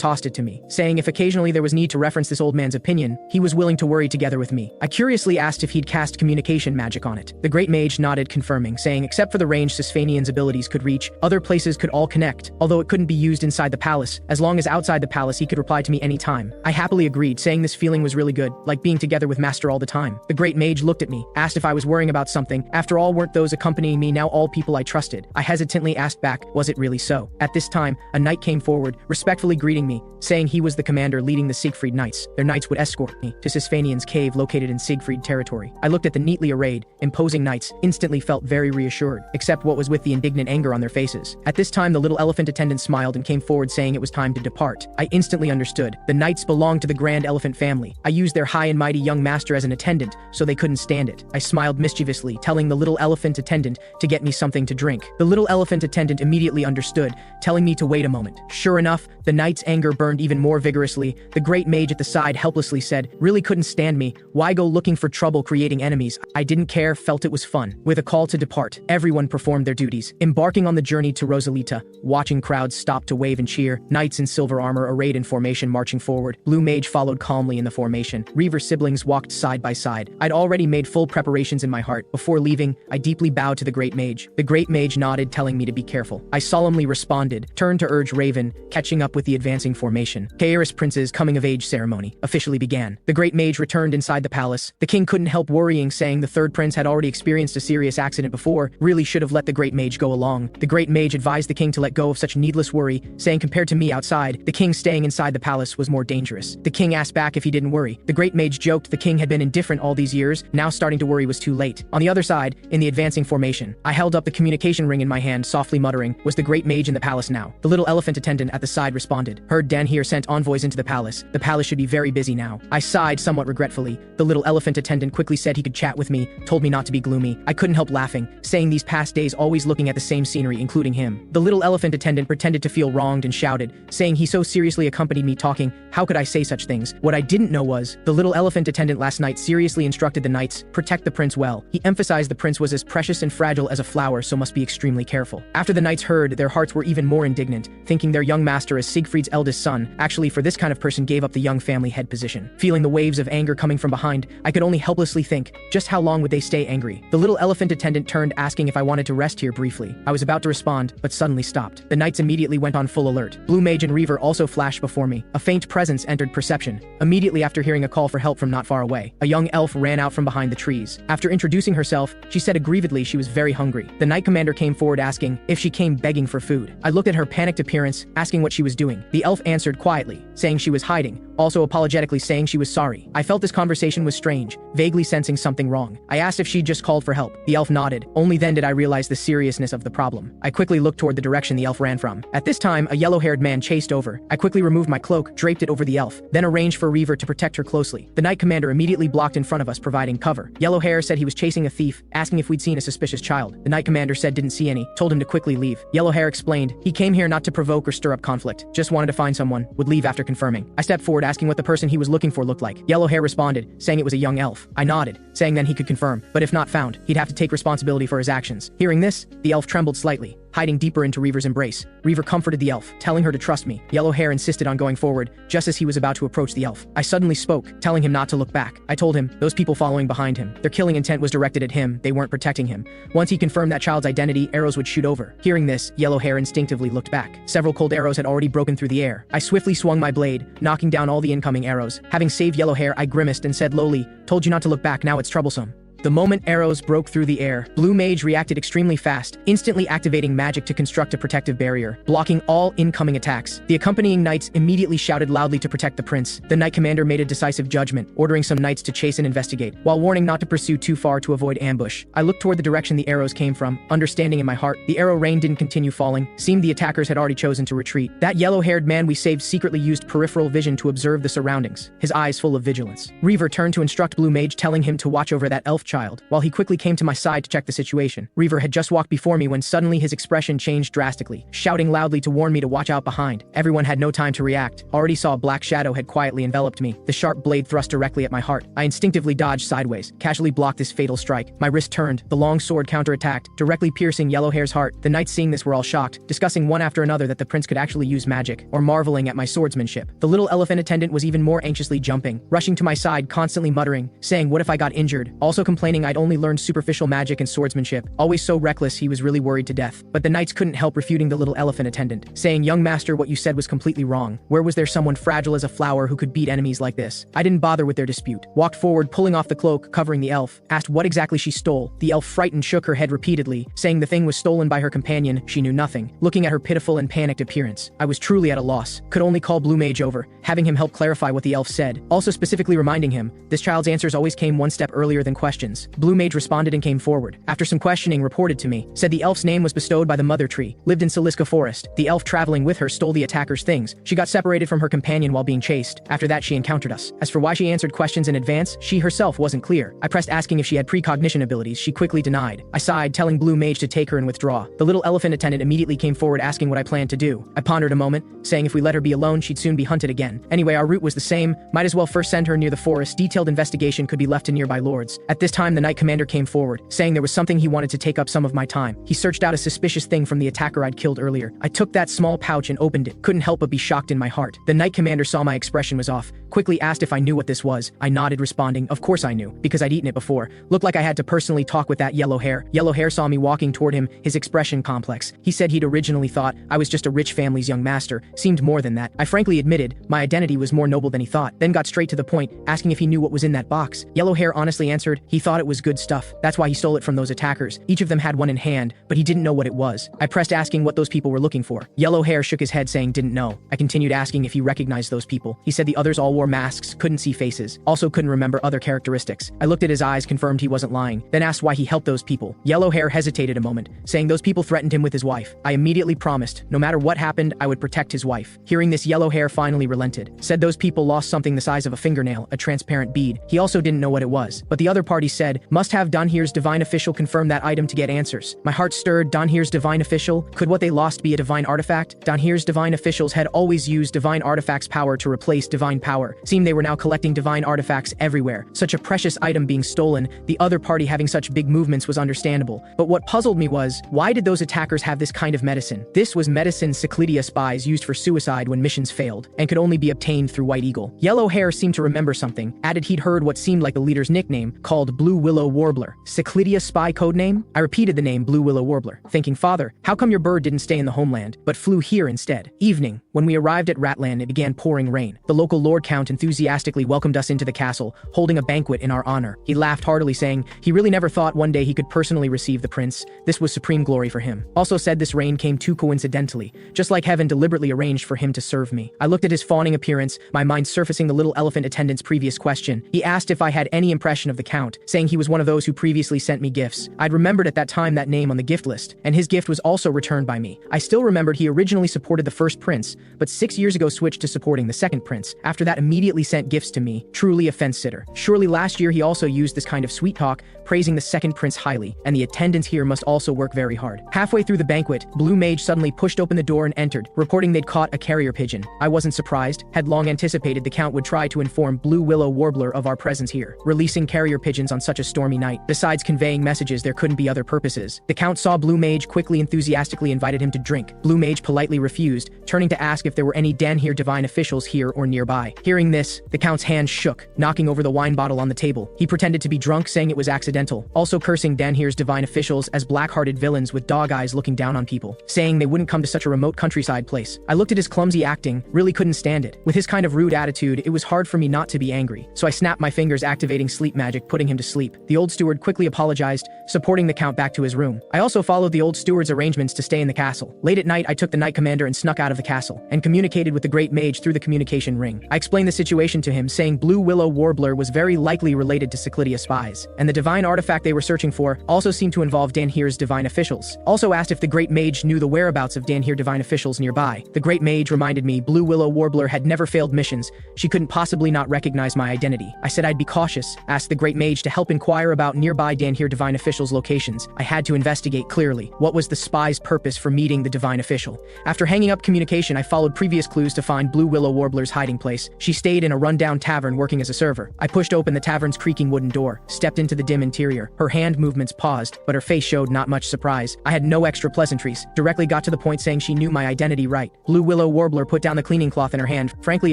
tossed it to me, saying if occasionally there was need to reference this old man's opinion, he was willing to worry together with me. I curiously asked if he'd cast communication magic on it. The Great Mage nodded, confirming, saying except for the range Sisfanian's abilities could reach, other places could all connect, although it couldn't be used inside the palace. As long as outside the palace he could reply to me anytime. I happily agreed, saying this feeling was really good, like being together with Master all the time. The Great Mage looked at me, asked if I was worrying about something. After all, weren't those accompanying me now all people I trusted? I hesitantly asked back, was it really so? At this time, a knight came forward, respectfully greeting me, saying he was the commander leading the Siegfried Knights. Their knights would escort me to Sisfanian's cave located in Siegfried territory. I looked at the neatly arrayed, imposing knights, instantly felt very reassured, except what was with the indignant anger on their faces. At this time, the little elephant attendant smiled and came forward, saying it was time to depart. I instantly understood. The knights belonged to the Grand Elephant family. I used their high and mighty young master as an attendant, so they couldn't stand it. I smiled mischievously, telling the little elephant attendant to get me something to drink. The little elephant attendant immediately understood, telling me to wait a moment. Sure enough, the knight's anger burned even more vigorously. The Great Mage at the side helplessly said, really couldn't stand me. Why go looking for trouble creating enemies? I didn't care, felt it was fun. With a call to depart, everyone performed their duties, embarking on the journey to Rosalita. Watching crowds stop to wave and cheer, knights in silver armor arrayed in formation marching forward. Blue Mage followed calmly in the formation. Reaver siblings walked side by side. I'd already made full preparations in my heart. Before leaving, I deeply bowed to the Great Mage. The Great Mage nodded, telling me to be careful. I solemnly responded, turned to urge Raven, catching up with the advancing formation. Kairis prince's coming-of-age ceremony officially began. The Great Mage returned inside the palace. The king couldn't help worrying, saying the third prince had already experienced a serious accident before, really should have let the Great Mage go along. The Great Mage advised the king to let go of such needless worry, saying compared to me outside, the king staying inside the palace was more dangerous. The king asked back if he didn't worry. The Great Mage joked the king had been indifferent all these years, now starting to worry was too late. On the other side, in the advancing formation, I held up the communication ring in my hand, softly muttering, was the Great Mage in the palace now? The little elephant attendant at the side responded, heard Dan here sent envoys into the palace. The palace should be very busy now. I sighed somewhat regretfully. The little elephant attendant quickly said he could chat with me, told me not to be gloomy. I couldn't help laughing, saying these past days always looking at the same scenery, including him. The little elephant attendant pretended to feel wronged and shouted, saying he so seriously accompanied me talking, how could I say such things? What I didn't know was, the little elephant attendant last night seriously instructed the knights, protect the prince well. He emphasized the prince was as precious and fragile as a flower, so must be extremely careful. After the knights heard, their hearts were even more indignant, thinking their young master as Siegfried's eldest son, actually for this kind of person gave up the young family head position. Feeling the waves of anger coming from behind, I could only helplessly think, just how long would they stay angry? The little elephant attendant turned, asking if I wanted to rest here briefly. I was about to respond, but suddenly stopped. The knights immediately went on full alert. Blue Mage and Reaver also flashed before me. A faint presence entered perception. Immediately after hearing a call for help from not far away, a young elf ran out from behind the trees. After introducing herself, she said aggrievedly she was very hungry. The knight commander came forward asking if she came begging for food. I looked at her panicked appearance, asking what she was doing. The elf answered quietly, saying she was hiding, also apologetically saying she was sorry. I felt this conversation was strange, vaguely sensing something wrong. I asked if she'd just called for help. The elf nodded. Only then did I realize the seriousness of the problem. I quickly looked toward the direction the elf ran from. At this time, a yellow-haired man chased over. I quickly removed my cloak, draped it over the elf, then arranged for Reaver to protect her closely. The knight commander immediately blocked in front of us, providing cover. Yellow Hair said he was chasing a thief, asking if we'd seen a suspicious child. The knight commander said didn't see any, told him to quickly leave. Yellow Hair explained, he came here not to provoke or stir up conflict, just wanted to find someone, would leave after confirming. I stepped forward asking what the person he was looking for looked like. Yellow Hair responded, saying it was a young elf. I nodded, saying then he could confirm, but if not found, he'd have to take responsibility for his actions. Hearing this, the elf trembled slightly, hiding deeper into Reaver's embrace. Reaver comforted the elf, telling her to trust me. Yellow Hair insisted on going forward, just as he was about to approach the elf. I suddenly spoke, telling him not to look back. I told him, those people following behind him, their killing intent was directed at him, they weren't protecting him. Once he confirmed that child's identity, arrows would shoot over. Hearing this, Yellow Hair instinctively looked back. Several cold arrows had already broken through the air. I swiftly swung my blade, knocking down all the incoming arrows. Having saved Yellow Hair, I grimaced and said lowly, told you not to look back, now it's troublesome. The moment arrows broke through the air, Blue Mage reacted extremely fast, instantly activating magic to construct a protective barrier, blocking all incoming attacks. The accompanying knights immediately shouted loudly to protect the prince. The knight commander made a decisive judgment, ordering some knights to chase and investigate, while warning not to pursue too far to avoid ambush. I looked toward the direction the arrows came from, understanding in my heart, the arrow rain didn't continue falling, seemed the attackers had already chosen to retreat. That yellow-haired man we saved secretly used peripheral vision to observe the surroundings, his eyes full of vigilance. Reaver turned to instruct Blue Mage, telling him to watch over that elf child, while he quickly came to my side to check the situation. Reaver had just walked before me when suddenly his expression changed drastically, shouting loudly to warn me to watch out behind. Everyone had no time to react. Already saw a black shadow had quietly enveloped me, the sharp blade thrust directly at my heart. I instinctively dodged sideways, casually blocked this fatal strike. My wrist turned, the long sword counterattacked, directly piercing Yellow Hair's heart. The knights seeing this were all shocked, discussing one after another that the prince could actually use magic, or marveling at my swordsmanship. The little elephant attendant was even more anxiously jumping, rushing to my side, constantly muttering, saying what if I got injured, also complaining I'd only learned superficial magic and swordsmanship, always so reckless he was really worried to death. But the knights couldn't help refuting the little elephant attendant, saying, young master, what you said was completely wrong. Where was there someone fragile as a flower who could beat enemies like this? I didn't bother with their dispute. Walked forward, pulling off the cloak covering the elf, asked what exactly she stole. The elf frightened shook her head repeatedly, saying the thing was stolen by her companion, she knew nothing. Looking at her pitiful and panicked appearance, I was truly at a loss. Could only call Blue Mage over, having him help clarify what the elf said, also specifically reminding him, this child's answers always came one step earlier than questions. Blue Mage responded and came forward. After some questioning, reported to me, said the elf's name was bestowed by the mother tree, lived in Siliska Forest. The elf traveling with her stole the attacker's things. She got separated from her companion while being chased. After that, she encountered us. As for why she answered questions in advance, she herself wasn't clear. I pressed asking if she had precognition abilities. She quickly denied. I sighed, telling Blue Mage to take her and withdraw. The little elephant attendant immediately came forward asking what I planned to do. I pondered a moment, saying if we let her be alone, she'd soon be hunted again. Anyway, our route was the same. Might as well first send her near the forest. Detailed investigation could be left to nearby lords. At this time, time, the Knight Commander came forward, saying there was something he wanted to take up some of my time. He searched out a suspicious thing from the attacker I'd killed earlier. I took that small pouch and opened it. Couldn't help but be shocked in my heart. The Knight Commander saw my expression was off, quickly asked if I knew what this was. I nodded, responding, of course I knew, because I'd eaten it before. Looked like I had to personally talk with that yellow hair. Yellow hair saw me walking toward him, his expression complex. He said he'd originally thought I was just a rich family's young master, seemed more than that. I frankly admitted my identity was more noble than he thought, then got straight to the point, asking if he knew what was in that box. Yellow hair honestly answered he thought it was good stuff. That's why he stole it from those attackers. Each of them had one in hand, but he didn't know what it was. I pressed, asking what those people were looking for. Yellow hair shook his head, saying didn't know. I continued asking if he recognized those people. He said the others all wore masks, couldn't see faces, also couldn't remember other characteristics. I looked at his eyes, confirmed he wasn't lying, then asked why he helped those people. Yellow hair hesitated a moment, saying those people threatened him with his wife. I immediately promised, no matter what happened, I would protect his wife. Hearing this, yellow hair finally relented, said those people lost something the size of a fingernail, a transparent bead. He also didn't know what it was, but the other party said, must have Donhere's divine official confirm that item to get answers. My heart stirred. Donhere's divine official? Could what they lost be a divine artifact? Donhere's divine officials had always used divine artifacts' power to replace divine power. Seemed they were now collecting divine artifacts everywhere. Such a precious item being stolen, the other party having such big movements was understandable. But what puzzled me was, why did those attackers have this kind of medicine? This was medicine Cyclidia spies used for suicide when missions failed, and could only be obtained through White Eagle. Yellow hair seemed to remember something, added he'd heard what seemed like the leader's nickname, called Blue Willow Warbler. Cyclidia spy codename? I repeated the name Blue Willow Warbler, thinking, Father, how come your bird didn't stay in the homeland, but flew here instead? Evening. When we arrived at Ratland, it began pouring rain. The local Lord Count enthusiastically welcomed us into the castle, holding a banquet in our honor. He laughed heartily, saying he really never thought one day he could personally receive the prince. This was supreme glory for him. Also said this rain came too coincidentally, just like heaven deliberately arranged for him to serve me. I looked at his fawning appearance, my mind surfacing the little elephant attendant's previous question. He asked if I had any impression of the Count, saying he was one of those who previously sent me gifts. I'd remembered at that time that name on the gift list, and his gift was also returned by me. I still remembered he originally supported the first prince, but 6 years ago switched to supporting the second prince. After that, immediately sent gifts to me. Truly a fence-sitter. Surely last year he also used this kind of sweet talk, praising the second prince highly, and the attendants here must also work very hard. Halfway through the banquet, Blue Mage suddenly pushed open the door and entered, reporting they'd caught a carrier pigeon. I wasn't surprised, had long anticipated the Count would try to inform Blue Willow Warbler of our presence here. Releasing carrier pigeons on such a stormy night, besides conveying messages, there couldn't be other purposes. The Count saw Blue Mage, quickly enthusiastically invited him to drink. Blue Mage politely refused, turning to ask if there were any Danhere divine officials here or nearby. Hearing this, the Count's hand shook, knocking over the wine bottle on the table. He pretended to be drunk, saying it was accidental, also cursing Danhere's divine officials as black-hearted villains with dog eyes looking down on people, saying they wouldn't come to such a remote countryside place. I looked at his clumsy acting, really couldn't stand it. With his kind of rude attitude, it was hard for me not to be angry, so I snapped my fingers, activating sleep magic, putting him to sleep. The old steward quickly apologized, supporting the Count back to his room. I also followed the old steward's arrangements to stay in the castle. Late at night, I took the Knight Commander and snuck out of the castle, and communicated with the Great Mage through the communication ring. I explained the situation to him, saying Blue Willow Warbler was very likely related to Cyclidia spies, and the divine artifact they were searching for also seemed to involve Danhere's divine officials. Also asked if the Great Mage knew the whereabouts of Danhere divine officials nearby. The Great Mage reminded me Blue Willow Warbler had never failed missions. She couldn't possibly not recognize my identity. I said I'd be cautious, asked the Great Mage to help inquire about nearby Danhere divine officials' locations. I had to investigate clearly. What was the spy's purpose for meeting the divine official? After hanging up communication, I followed previous clues to find Blue Willow Warbler's hiding place. She stayed in a rundown tavern working as a server. I pushed open the tavern's creaking wooden door, stepped into the dim interior. Her hand movements paused, but her face showed not much surprise. I had no extra pleasantries, directly got to the point, saying she knew my identity right. Blue Willow Warbler put down the cleaning cloth in her hand, frankly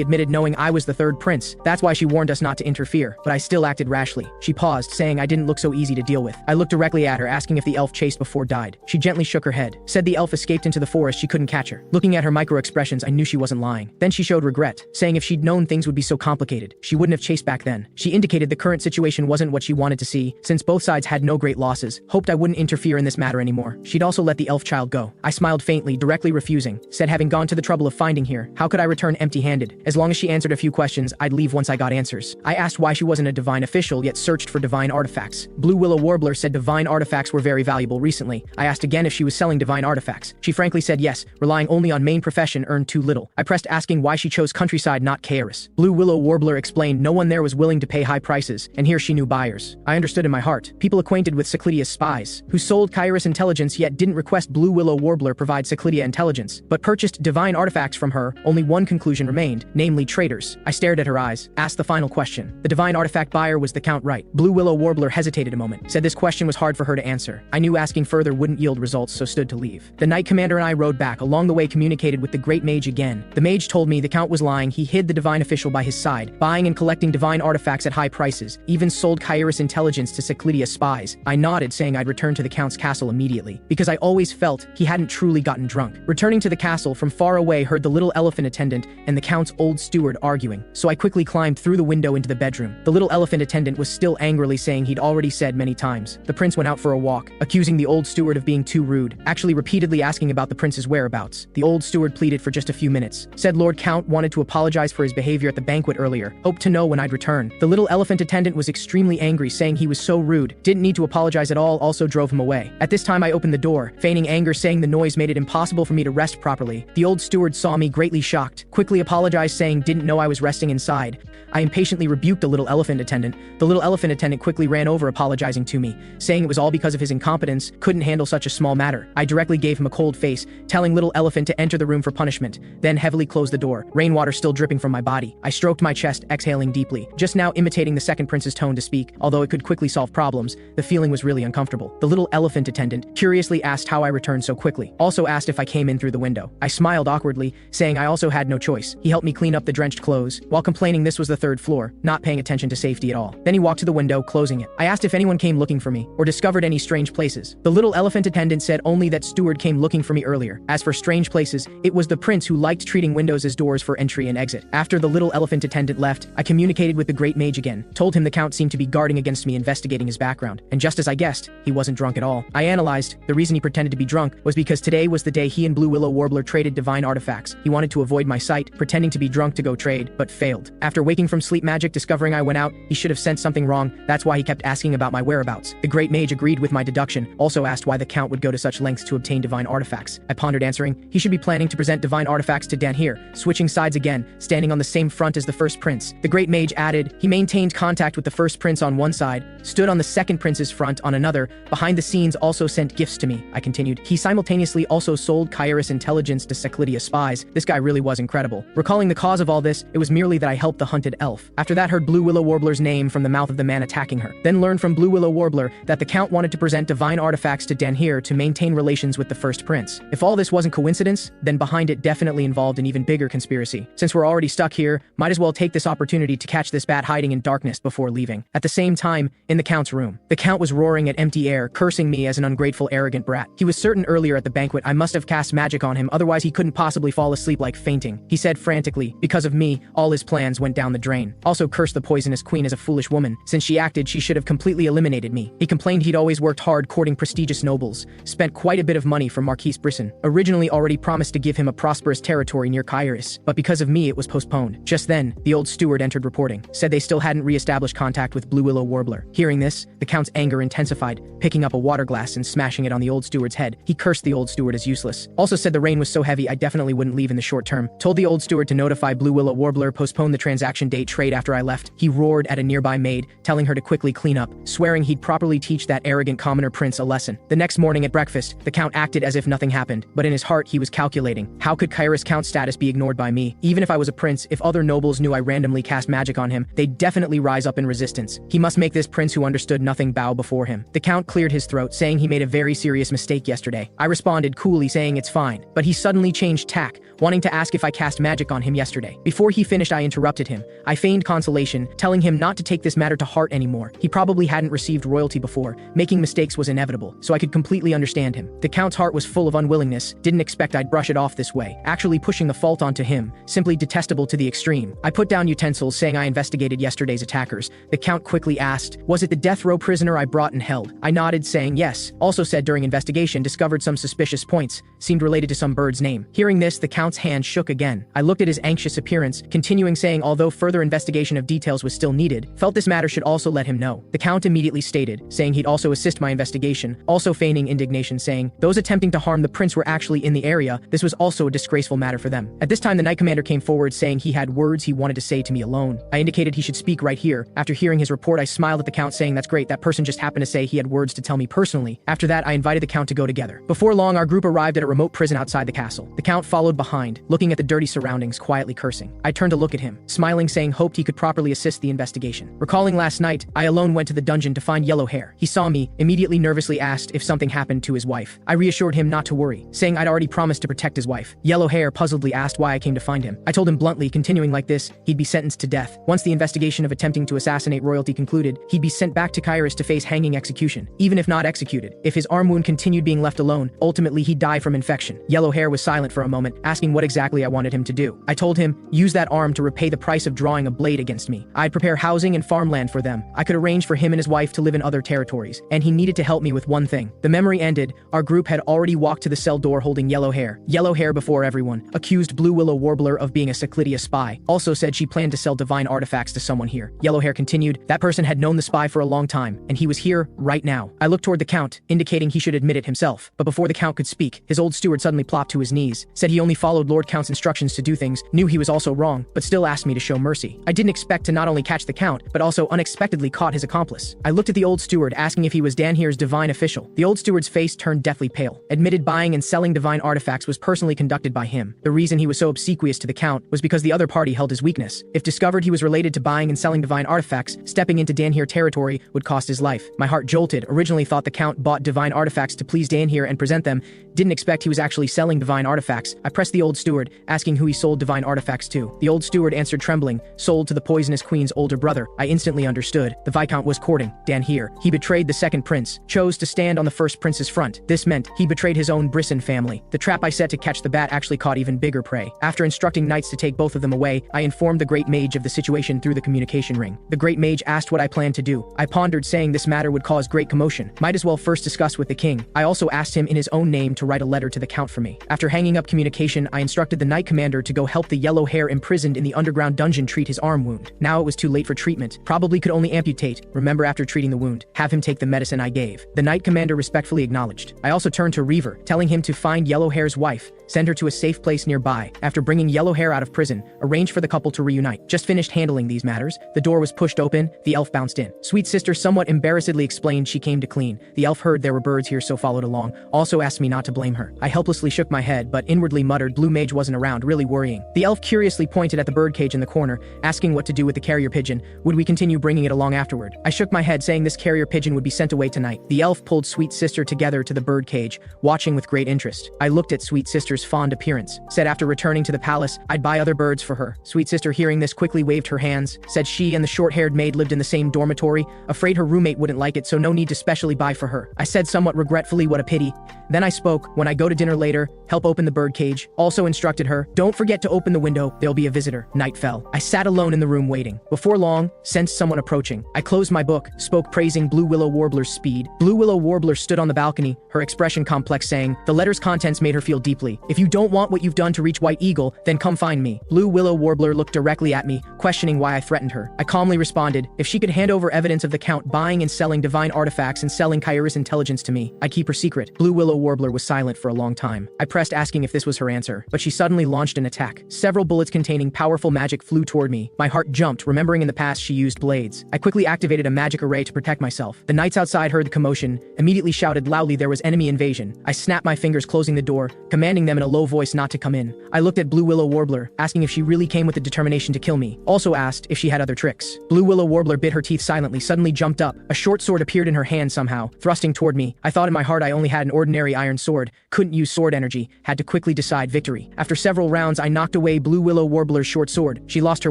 admitted knowing I was the third prince. That's why she warned us not to interfere, but I still acted rashly. She paused, saying I didn't look so easy to deal with. I looked directly at her, asking if the elf chased before died. She gently shook her head, said the elf escaped into the forest, she couldn't catch her. Looking at her micro-expressions, I knew she wasn't lying. Then she showed regret, saying if she'd known things would be so complicated, she wouldn't have chased back then. She indicated the current situation wasn't what she wanted to see, since both sides had no great losses, hoped I wouldn't interfere in this matter anymore. She'd also let the elf child go. I smiled faintly, directly refusing, said having gone to the trouble of finding here, how could I return empty-handed? As long as she answered a few questions, I'd leave once I got answers. I asked why she wasn't a divine official yet searched for divine artifacts. Blue Willow Warbler said divine artifacts were very valuable recently. I asked again if she was selling divine artifacts. She frankly said yes, relying only on main profession earned too little. I pressed, asking why she chose countryside, not Kairis. Blue Willow Warbler explained no one there was willing to pay high prices, and here she knew buyers. I understood in my heart. People acquainted with Cyclidia's spies, who sold Kairis intelligence yet didn't request Blue Willow Warbler provide Cyclidia intelligence, but purchased divine artifacts from her. Only one conclusion remained, namely traitors. I stared at her eyes, asked the final question. The divine artifact buyer was the Count, right? Blue Willow Warbler hesitated a moment, said this question was hard for her to answer. I knew asking further wouldn't yield results, so stood to leave. The Knight Commander and I rode back, along the way communicated with the Great Mage again. The mage told me the Count was lying, he hid the divine official by his side, buying and collecting divine artifacts at high prices, even sold Kairis intelligence to Seclidia spies. I nodded, saying I'd return to the Count's castle immediately, because I always felt he hadn't truly gotten drunk. Returning to the castle, from far away heard the little elephant attendant and the Count's old steward arguing, so I quickly climbed through the window into the bedroom. The little elephant attendant was still angrily saying he'd already said many times. The prince went out for a walk, accusing the old steward of being too rude, actually repeatedly asking about the prince's whereabouts. The old steward pleaded for just a few minutes, said Lord Count wanted to apologize for his behavior at the banquet earlier, hoped to know when I'd return. The little elephant attendant was extremely angry, saying he was so rude, didn't need to apologize at all, also drove him away. At this time I opened the door, feigning anger, saying the noise made it impossible for me to rest properly. The old steward saw me, greatly shocked, quickly apologized, saying didn't know I was resting inside. I impatiently rebuked the little elephant attendant. The little elephant attendant quickly ran over, apologizing to me, saying it was all because of his incompetence, couldn't handle such a small matter. I directly gave him a cold face, telling little elephant to enter the room for punishment, then heavily closed the door, rainwater still dripping from my body. I stroked my chest, exhaling deeply, just now imitating the second prince's tone to speak. Although it could quickly solve problems, the feeling was really uncomfortable. The little elephant attendant curiously asked how I returned so quickly, also asked if I came in through the window. I smiled awkwardly, saying I also had no choice. He helped me clean up the drenched clothes, while complaining this was the third floor, not paying attention to safety at all. Then he walked to the window, closing it. I asked if anyone came looking for me, or discovered any strange places. The little elephant attendant said only that steward came looking for me earlier. As for strange places, it was the prince who liked treating windows as doors for entry and exit. After the little elephant attendant left, I communicated with the Great Mage again, told him the Count seemed to be guarding against me, investigating his background, and just as I guessed, he wasn't drunk at all. I analyzed, the reason he pretended to be drunk was because today was the day he and Blue Willow Warbler traded divine artifacts. He wanted to avoid my sight, pretending to be drunk to go trade, but failed. After waking from sleep magic, discovering I went out, he should have sensed something wrong, that's why he kept asking about my whereabouts. The Great Mage agreed with my deduction, also asked why the Count would go to such lengths to obtain divine artifacts. I pondered, answering, he should be planning to present divine artifacts to Danhir, switching sides again, standing on the same front as the first prince. The Great Mage added, he maintained contact with the first prince on one side, stood on the second prince's front on another, behind the scenes also sent gifts to me. I continued, he simultaneously also sold Kairis intelligence to Seclidia spies. This guy really was incredible. Recalling the cause of all this, it was merely that I helped the hunted elf. After that heard Blue Willow Warbler's name from the mouth of the man attacking her. Then learned from Blue Willow Warbler that the Count wanted to present divine artifacts to Danhir to maintain relations with the first prince. If all this wasn't coincidence, then behind it definitely involved an even bigger conspiracy. Since we're already stuck here, might as well take this opportunity to catch this bat hiding in darkness before leaving. At the same time, in the Count's room, the Count was roaring at empty air, cursing me as an ungrateful, arrogant brat. He was certain earlier at the banquet I must have cast magic on him, otherwise he couldn't possibly fall asleep like fainting. He said frantically, because of me, all his plans went down the drain. Also cursed the poisonous queen as a foolish woman. Since she acted, she should have completely eliminated me. He complained he'd always worked hard courting prestigious nobles, spent quite a bit of money from Marquis Brisson, originally already promised to give him a prosperous territory near Kairis, but because of me it was postponed. Just then, the old steward entered reporting, said they still hadn't re-established contact with Blue Willow Warbler. Hearing this, the Count's anger intensified, picking up a water glass and smashing it on the old steward's head. He cursed the old steward as useless. Also said the rain was so heavy I definitely wouldn't leave in the short term. Told the old steward to notify Blue Willow Warbler, postpone the transaction date trade after I left. He roared at a nearby maid, telling her to quickly clean up, swearing he'd properly teach that arrogant commoner prince a lesson. The next morning at breakfast, the Count acted as if nothing happened, but in his heart he was calculating. How could Kairis Count's status be ignored by me? Even if I was a prince, if other nobles knew I randomly cast magic on him, they'd definitely rise up in resistance. He must make this prince who understood nothing bow before him. The Count cleared his throat, saying he made a very serious mistake yesterday. I responded coolly, saying it's fine, but he suddenly changed tack, wanting to ask if I cast magic on him yesterday. Before he finished, I interrupted him. I feigned consolation, telling him not to take this matter to heart anymore. He probably hadn't received royalty before. Making mistakes was inevitable, so I could completely understand him. The Count's heart was full of unwillingness, didn't expect I'd brush it off this way, actually pushing the fault onto him, simply detestable to the extreme. I put down utensils, saying I investigated yesterday's attackers. The Count quickly asked, was it the death row prisoner I brought and held? I nodded, saying yes. Also said during investigation discovered some suspicious points, seemed related to some bird's name. Hearing this, the Count's hand shook again. I looked at his anxious appearance, continuing saying although further investigation of details was still needed, felt this matter should also let him know. The Count immediately stated, saying he'd also assist my investigation, also feigning indignation, saying those attempting to harm the prince were actually in the area, this was also a disgraceful matter for them. At this time the Knight Commander came forward, saying he had words he wanted to say to me alone. I indicated he should speak right here. After hearing his report I smiled at the Count, saying that's great, that person just happened to say he had words to tell me personally. After that I invited the Count to go together. Before long our group arrived at a remote prison outside the castle. The Count followed behind, looking at the dirty surroundings, quietly cursing. I turned to look at him, smiling, saying hoped he could properly assist the investigation. Recalling last night night, I alone went to the dungeon to find Yellow Hair. He saw me, immediately nervously asked if something happened to his wife. I reassured him not to worry, saying I'd already promised to protect his wife. Yellow Hair puzzledly asked why I came to find him. I told him bluntly, continuing like this, he'd be sentenced to death. Once the investigation of attempting to assassinate royalty concluded, he'd be sent back to Kairis to face hanging execution, even if not executed. If his arm wound continued being left alone, ultimately he'd die from infection. Yellow Hair was silent for a moment, asking what exactly I wanted him to do. I told him, use that arm to repay the price of drawing a blade against me. I'd prepare housing and farmland for them. I could arrange for him and his wife to live in other territories, and he needed to help me with one thing. The memory ended. Our group had already walked to the cell door holding Yellow Hair. Yellow Hair, before everyone, accused Blue Willow Warbler of being a Cyclidia spy. Also said she planned to sell divine artifacts to someone here. Yellow Hair continued, that person had known the spy for a long time, and he was here, right now. I looked toward the Count, indicating he should admit it himself. But before the Count could speak, his old steward suddenly plopped to his knees, said he only followed Lord Count's instructions to do things, knew he was also wrong, but still asked me to show mercy. I didn't expect to not only catch the Count, but also unexpectedly caught his accomplice. I looked at the old steward, asking if he was Danhir's divine official. The old steward's face turned deathly pale. Admitted buying and selling divine artifacts was personally conducted by him. The reason he was so obsequious to the Count was because the other party held his weakness. If discovered he was related to buying and selling divine artifacts, stepping into Danhir territory would cost his life. My heart jolted. Originally thought the Count bought divine artifacts to please Danhir and present them. Didn't expect he was actually selling divine artifacts. I pressed the old steward, asking who he sold divine artifacts to. The old steward answered trembling, sold to the poisonous queen's older brother. I instantly understood. The Viscount was courting Danhir. He betrayed the second prince, chose to stand on the first prince's front. This meant he betrayed his own Brisson family. The trap I set to catch the bat actually caught even bigger prey. After instructing knights to take both of them away, I informed the Great Mage of the situation through the communication ring. The Great Mage asked what I planned to do. I pondered, saying this matter would cause great commotion. Might as well first discuss with the king. I also asked him in his own name to write a letter to the Count for me. After hanging up communication, I instructed the knight commander to go help the Yellow Hair imprisoned in the underground dungeon treat his arm wound. Now it was too late for treatment. Probably could only amputate. Remember, after treating the wound, have him take the medicine I gave. The knight commander respectfully acknowledged. I also turned to Reaver, telling him to find Yellow Hair's wife, send her to a safe place nearby. After bringing Yellow Hair out of prison, arrange for the couple to reunite. Just finished handling these matters, the door was pushed open, the elf bounced in. Sweet sister somewhat embarrassedly explained she came to clean. The elf heard there were birds here, so followed along. Also asked me not to blame her. I helplessly shook my head, but inwardly muttered Blue Mage wasn't around, really worrying. The elf curiously pointed at the birdcage in the corner, asking what to do with the carrier pigeon. Would we continue bringing it along afterward? I shook my head, saying this carrier pigeon would be sent away tonight. The elf pulled Sweet Sister together to the birdcage, watching with great interest. I looked at Sweet Sister's fond appearance, said after returning to the palace, I'd buy other birds for her. Sweet Sister, hearing this, quickly waved her hands, said she and the short-haired maid lived in the same dormitory, afraid her roommate wouldn't like it, so no need to specially buy for her. I said somewhat regretfully, what a pity. Then I spoke, when I go to dinner later, help open the birdcage. Also instructed her, don't forget to open the window, there'll be a visitor. Night fell. I sat alone in the room waiting. Before long, sensed someone approaching. I closed my book, spoke praising Blue Willow Warbler's speed. Blue Willow Warbler stood on the balcony, her expression complex, saying, the letter's contents made her feel deeply. If you don't want what you've done to reach White Eagle, then come find me. Blue Willow Warbler looked directly at me, questioning why I threatened her. I calmly responded, if she could hand over evidence of the Count buying and selling divine artifacts and selling Kairis intelligence to me, I'd keep her secret. Blue Willow Warbler was silent for a long time. I pressed, asking if this was her answer, but she suddenly launched an attack. Several bullets containing powerful magic flew toward me. My heart jumped, remembering in the past she used blades. I quickly activated a magic array to protect myself. The knights outside heard the commotion, immediately shouted loudly there was enemy invasion. I snapped my fingers, closing the door, commanding them in a low voice not to come in. I looked at Blue Willow Warbler, asking if she really came with the determination to kill me. Also asked if she had other tricks. Blue Willow Warbler bit her teeth silently, suddenly jumped up. A short sword appeared in her hand somehow, thrusting toward me. I thought in my heart I only had an ordinary iron sword, couldn't use sword energy, had to quickly decide victory. After several rounds, I knocked away Blue Willow Warbler's short sword. She lost her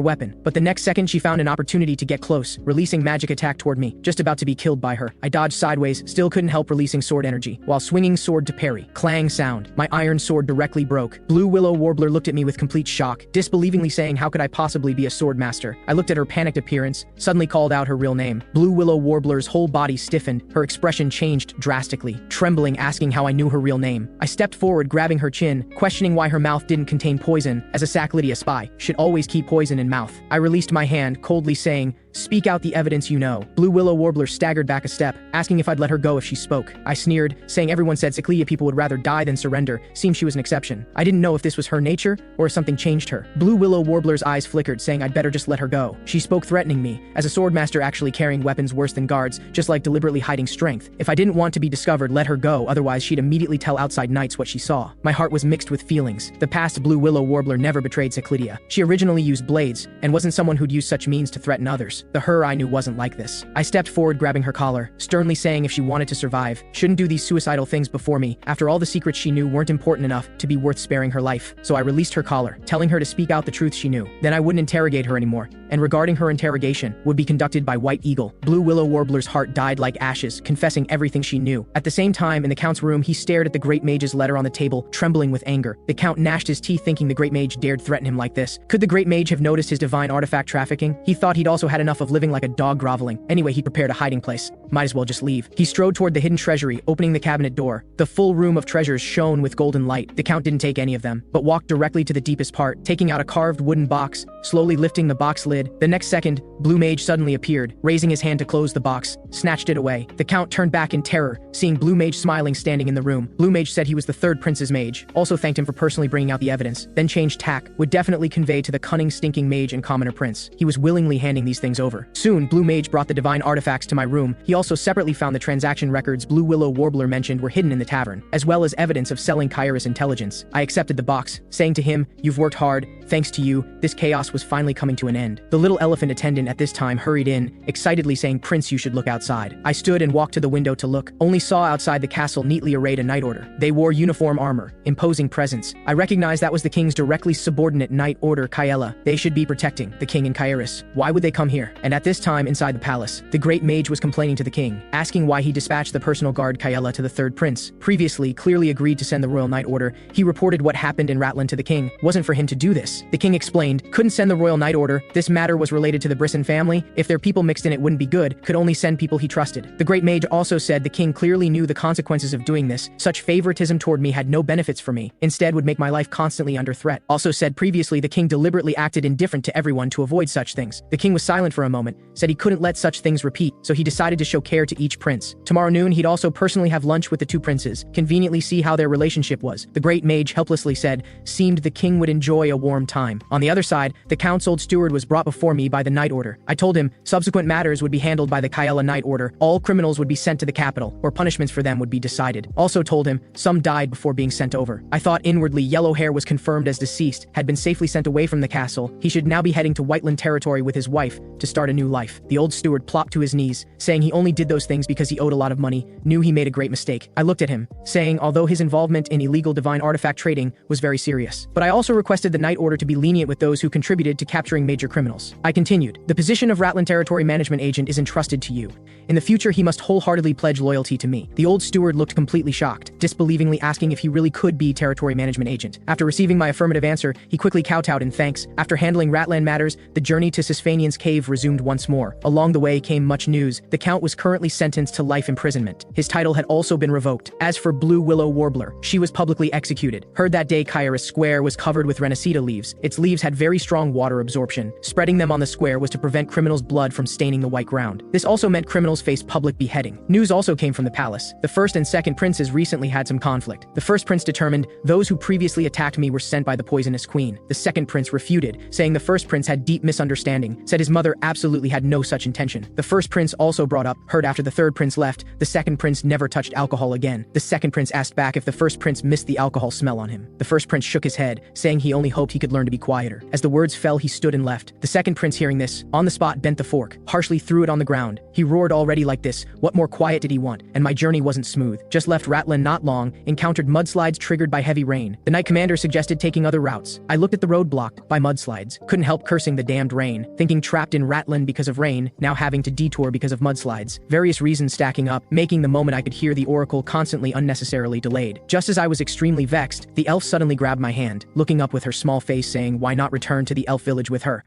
weapon, but the next second she found an opportunity to get close, releasing magic attack toward me, just about to be killed by her. I dodged sideways, still couldn't help releasing sword energy, while swinging sword to parry. Clang sound. My iron sword directly broke. Blue Willow Warbler looked at me with complete shock, disbelievingly saying how could I possibly be a sword master. I looked at her panicked appearance, suddenly called out her real name. Blue Willow Warbler's whole body stiffened, her expression changed drastically, trembling, asking how I knew her real name. I stepped forward, grabbing her chin, questioning why her mouth didn't contain poison, as a Cyclidia spy should always keep poison in mouth. I released my hand, coldly saying, speak out the evidence you know. Blue Willow Warbler staggered back a step, asking if I'd let her go if she spoke. I sneered, saying everyone said Cyclidia people would rather die than surrender, seemed she was an exception. I didn't know if this was her nature, or if something changed her. Blue Willow Warbler's eyes flickered, saying I'd better just let her go. She spoke threatening me, as a swordmaster actually carrying weapons worse than guards, just like deliberately hiding strength. If I didn't want to be discovered, let her go, otherwise she'd immediately tell outside knights what she saw. My heart was mixed with feelings. The past Blue Willow Warbler never betrayed Cyclidia. She originally used blades, and wasn't someone who'd use such means to threaten others. course, the her I knew wasn't like this. I stepped forward, grabbing her collar, sternly saying if she wanted to survive, shouldn't do these suicidal things before me. After all, the secrets she knew weren't important enough to be worth sparing her life. So I released her collar, telling her to speak out the truth she knew. Then I wouldn't interrogate her anymore, and regarding her interrogation would be conducted by White Eagle. Blue Willow Warbler's heart died like ashes, confessing everything she knew. At the same time, in the Count's room, he stared at the Great Mage's letter on the table, trembling with anger. The Count gnashed his teeth, thinking the Great Mage dared threaten him like this. Could the Great Mage have noticed his divine artifact trafficking? He thought he'd also had enough of living like a dog groveling. Anyway, he prepared a hiding place. Might as well just leave. He strode toward the hidden treasury, opening the cabinet door. The full room of treasures shone with golden light. The Count didn't take any of them, but walked directly to the deepest part, taking out a carved wooden box, slowly lifting the box lid. The next second, Blue Mage suddenly appeared, raising his hand to close the box, snatched it away. The Count turned back in terror, seeing Blue Mage smiling standing in the room. Blue Mage said he was the third prince's mage, also thanked him for personally bringing out the evidence, then changed tack, would definitely convey to the cunning stinking mage and commoner prince. He was willingly handing these things over. Soon, Blue Mage brought the divine artifacts to my room. He also separately found the transaction records Blue Willow Warbler mentioned were hidden in the tavern, as well as evidence of selling Kairis intelligence. I accepted the box, saying to him, "You've worked hard. Thanks to you, this chaos was finally coming to an end." The little elephant attendant at this time hurried in, excitedly saying, "Prince, you should look outside." I stood and walked to the window to look, only saw outside the castle neatly arrayed a knight order. They wore uniform armor, imposing presence. I recognized that was the king's directly subordinate knight order, Kaela. They should be protecting the king and Kairis. Why would they come here? And at this time, inside the palace, the Great Mage was complaining to the king, asking why he dispatched the personal guard Kaela to the third prince. Previously, clearly agreed to send the royal knight order. He reported what happened in Ratland to the king. Wasn't for him to do this. The king explained, couldn't send the royal knight order. This matter was related to the Brisson family. If their people mixed in, it wouldn't be good. Could only send people he trusted. The Great Mage also said the king clearly knew the consequences of doing this. Such favoritism toward me had no benefits for me. Instead, would make my life constantly under threat. Also said previously the king deliberately acted indifferent to everyone to avoid such things. The king was silent for a moment, said he couldn't let such things repeat, so he decided to show care to each prince. Tomorrow noon, he'd also personally have lunch with the two princes, conveniently see how their relationship was. The Great Mage helplessly said, seemed the king would enjoy a warm time. On the other side, the Count's old steward was brought before me by the knight order. I told him subsequent matters would be handled by the Kaela knight order. All criminals would be sent to the capital, or punishments for them would be decided. Also told him some died before being sent over. I thought inwardly Yellow Hair was confirmed as deceased, had been safely sent away from the castle. He should now be heading to Whiteland territory with his wife to start a new life. The old steward plopped to his knees, saying he only did those things because he owed a lot of money, knew he made a great mistake. I looked at him, saying although his involvement in illegal divine artifact trading was very serious, but I also requested the knight order to be lenient with those who contributed to capturing major criminals. I continued, the position of Ratland territory management agent is entrusted to you. In the future, he must wholeheartedly pledge loyalty to me. The old steward looked completely shocked, disbelievingly asking if he really could be territory management agent. After receiving my affirmative answer, he quickly kowtowed in thanks. After handling Ratland matters, the journey to Sisfanian's cave resumed once more. Along the way came much news. The Count was currently sentenced to life imprisonment. His title had also been revoked. As for Blue Willow Warbler, she was publicly executed. Heard that day Kairis Square was covered with Renacida leaves. Its leaves had very strong water absorption. Spreading them on the square was to prevent criminals' blood from staining the white ground. This also meant criminals faced public beheading. News also came from the palace. The first and second princes recently had some conflict. The first prince determined those who previously attacked me were sent by the poisonous queen. The second prince refuted, saying the first prince had deep misunderstanding, said his mother absolutely had no such intention. The first prince also brought up, heard after the third prince left, the second prince never touched alcohol again. The second prince asked back if the first prince missed the alcohol smell on him. The first prince shook his head, saying he only hoped he could learn to be quieter. As the words fell, he stood and left. The second prince, hearing this, on the spot bent the fork, harshly threw it on the ground. He roared already like this, what more quiet did he want? And my journey wasn't smooth. Just left Ratland not long, encountered mudslides triggered by heavy rain. The knight commander suggested taking other routes. I looked at the road blocked by mudslides, couldn't help cursing the damned rain, thinking trapped in Ratland because of rain, now having to detour because of mudslides. Various reasons stacking up, making the moment I could hear the oracle constantly unnecessarily delayed. Just as I was extremely vexed, the elf suddenly grabbed my hand, looking up with her small face saying why not return to the elf village with her.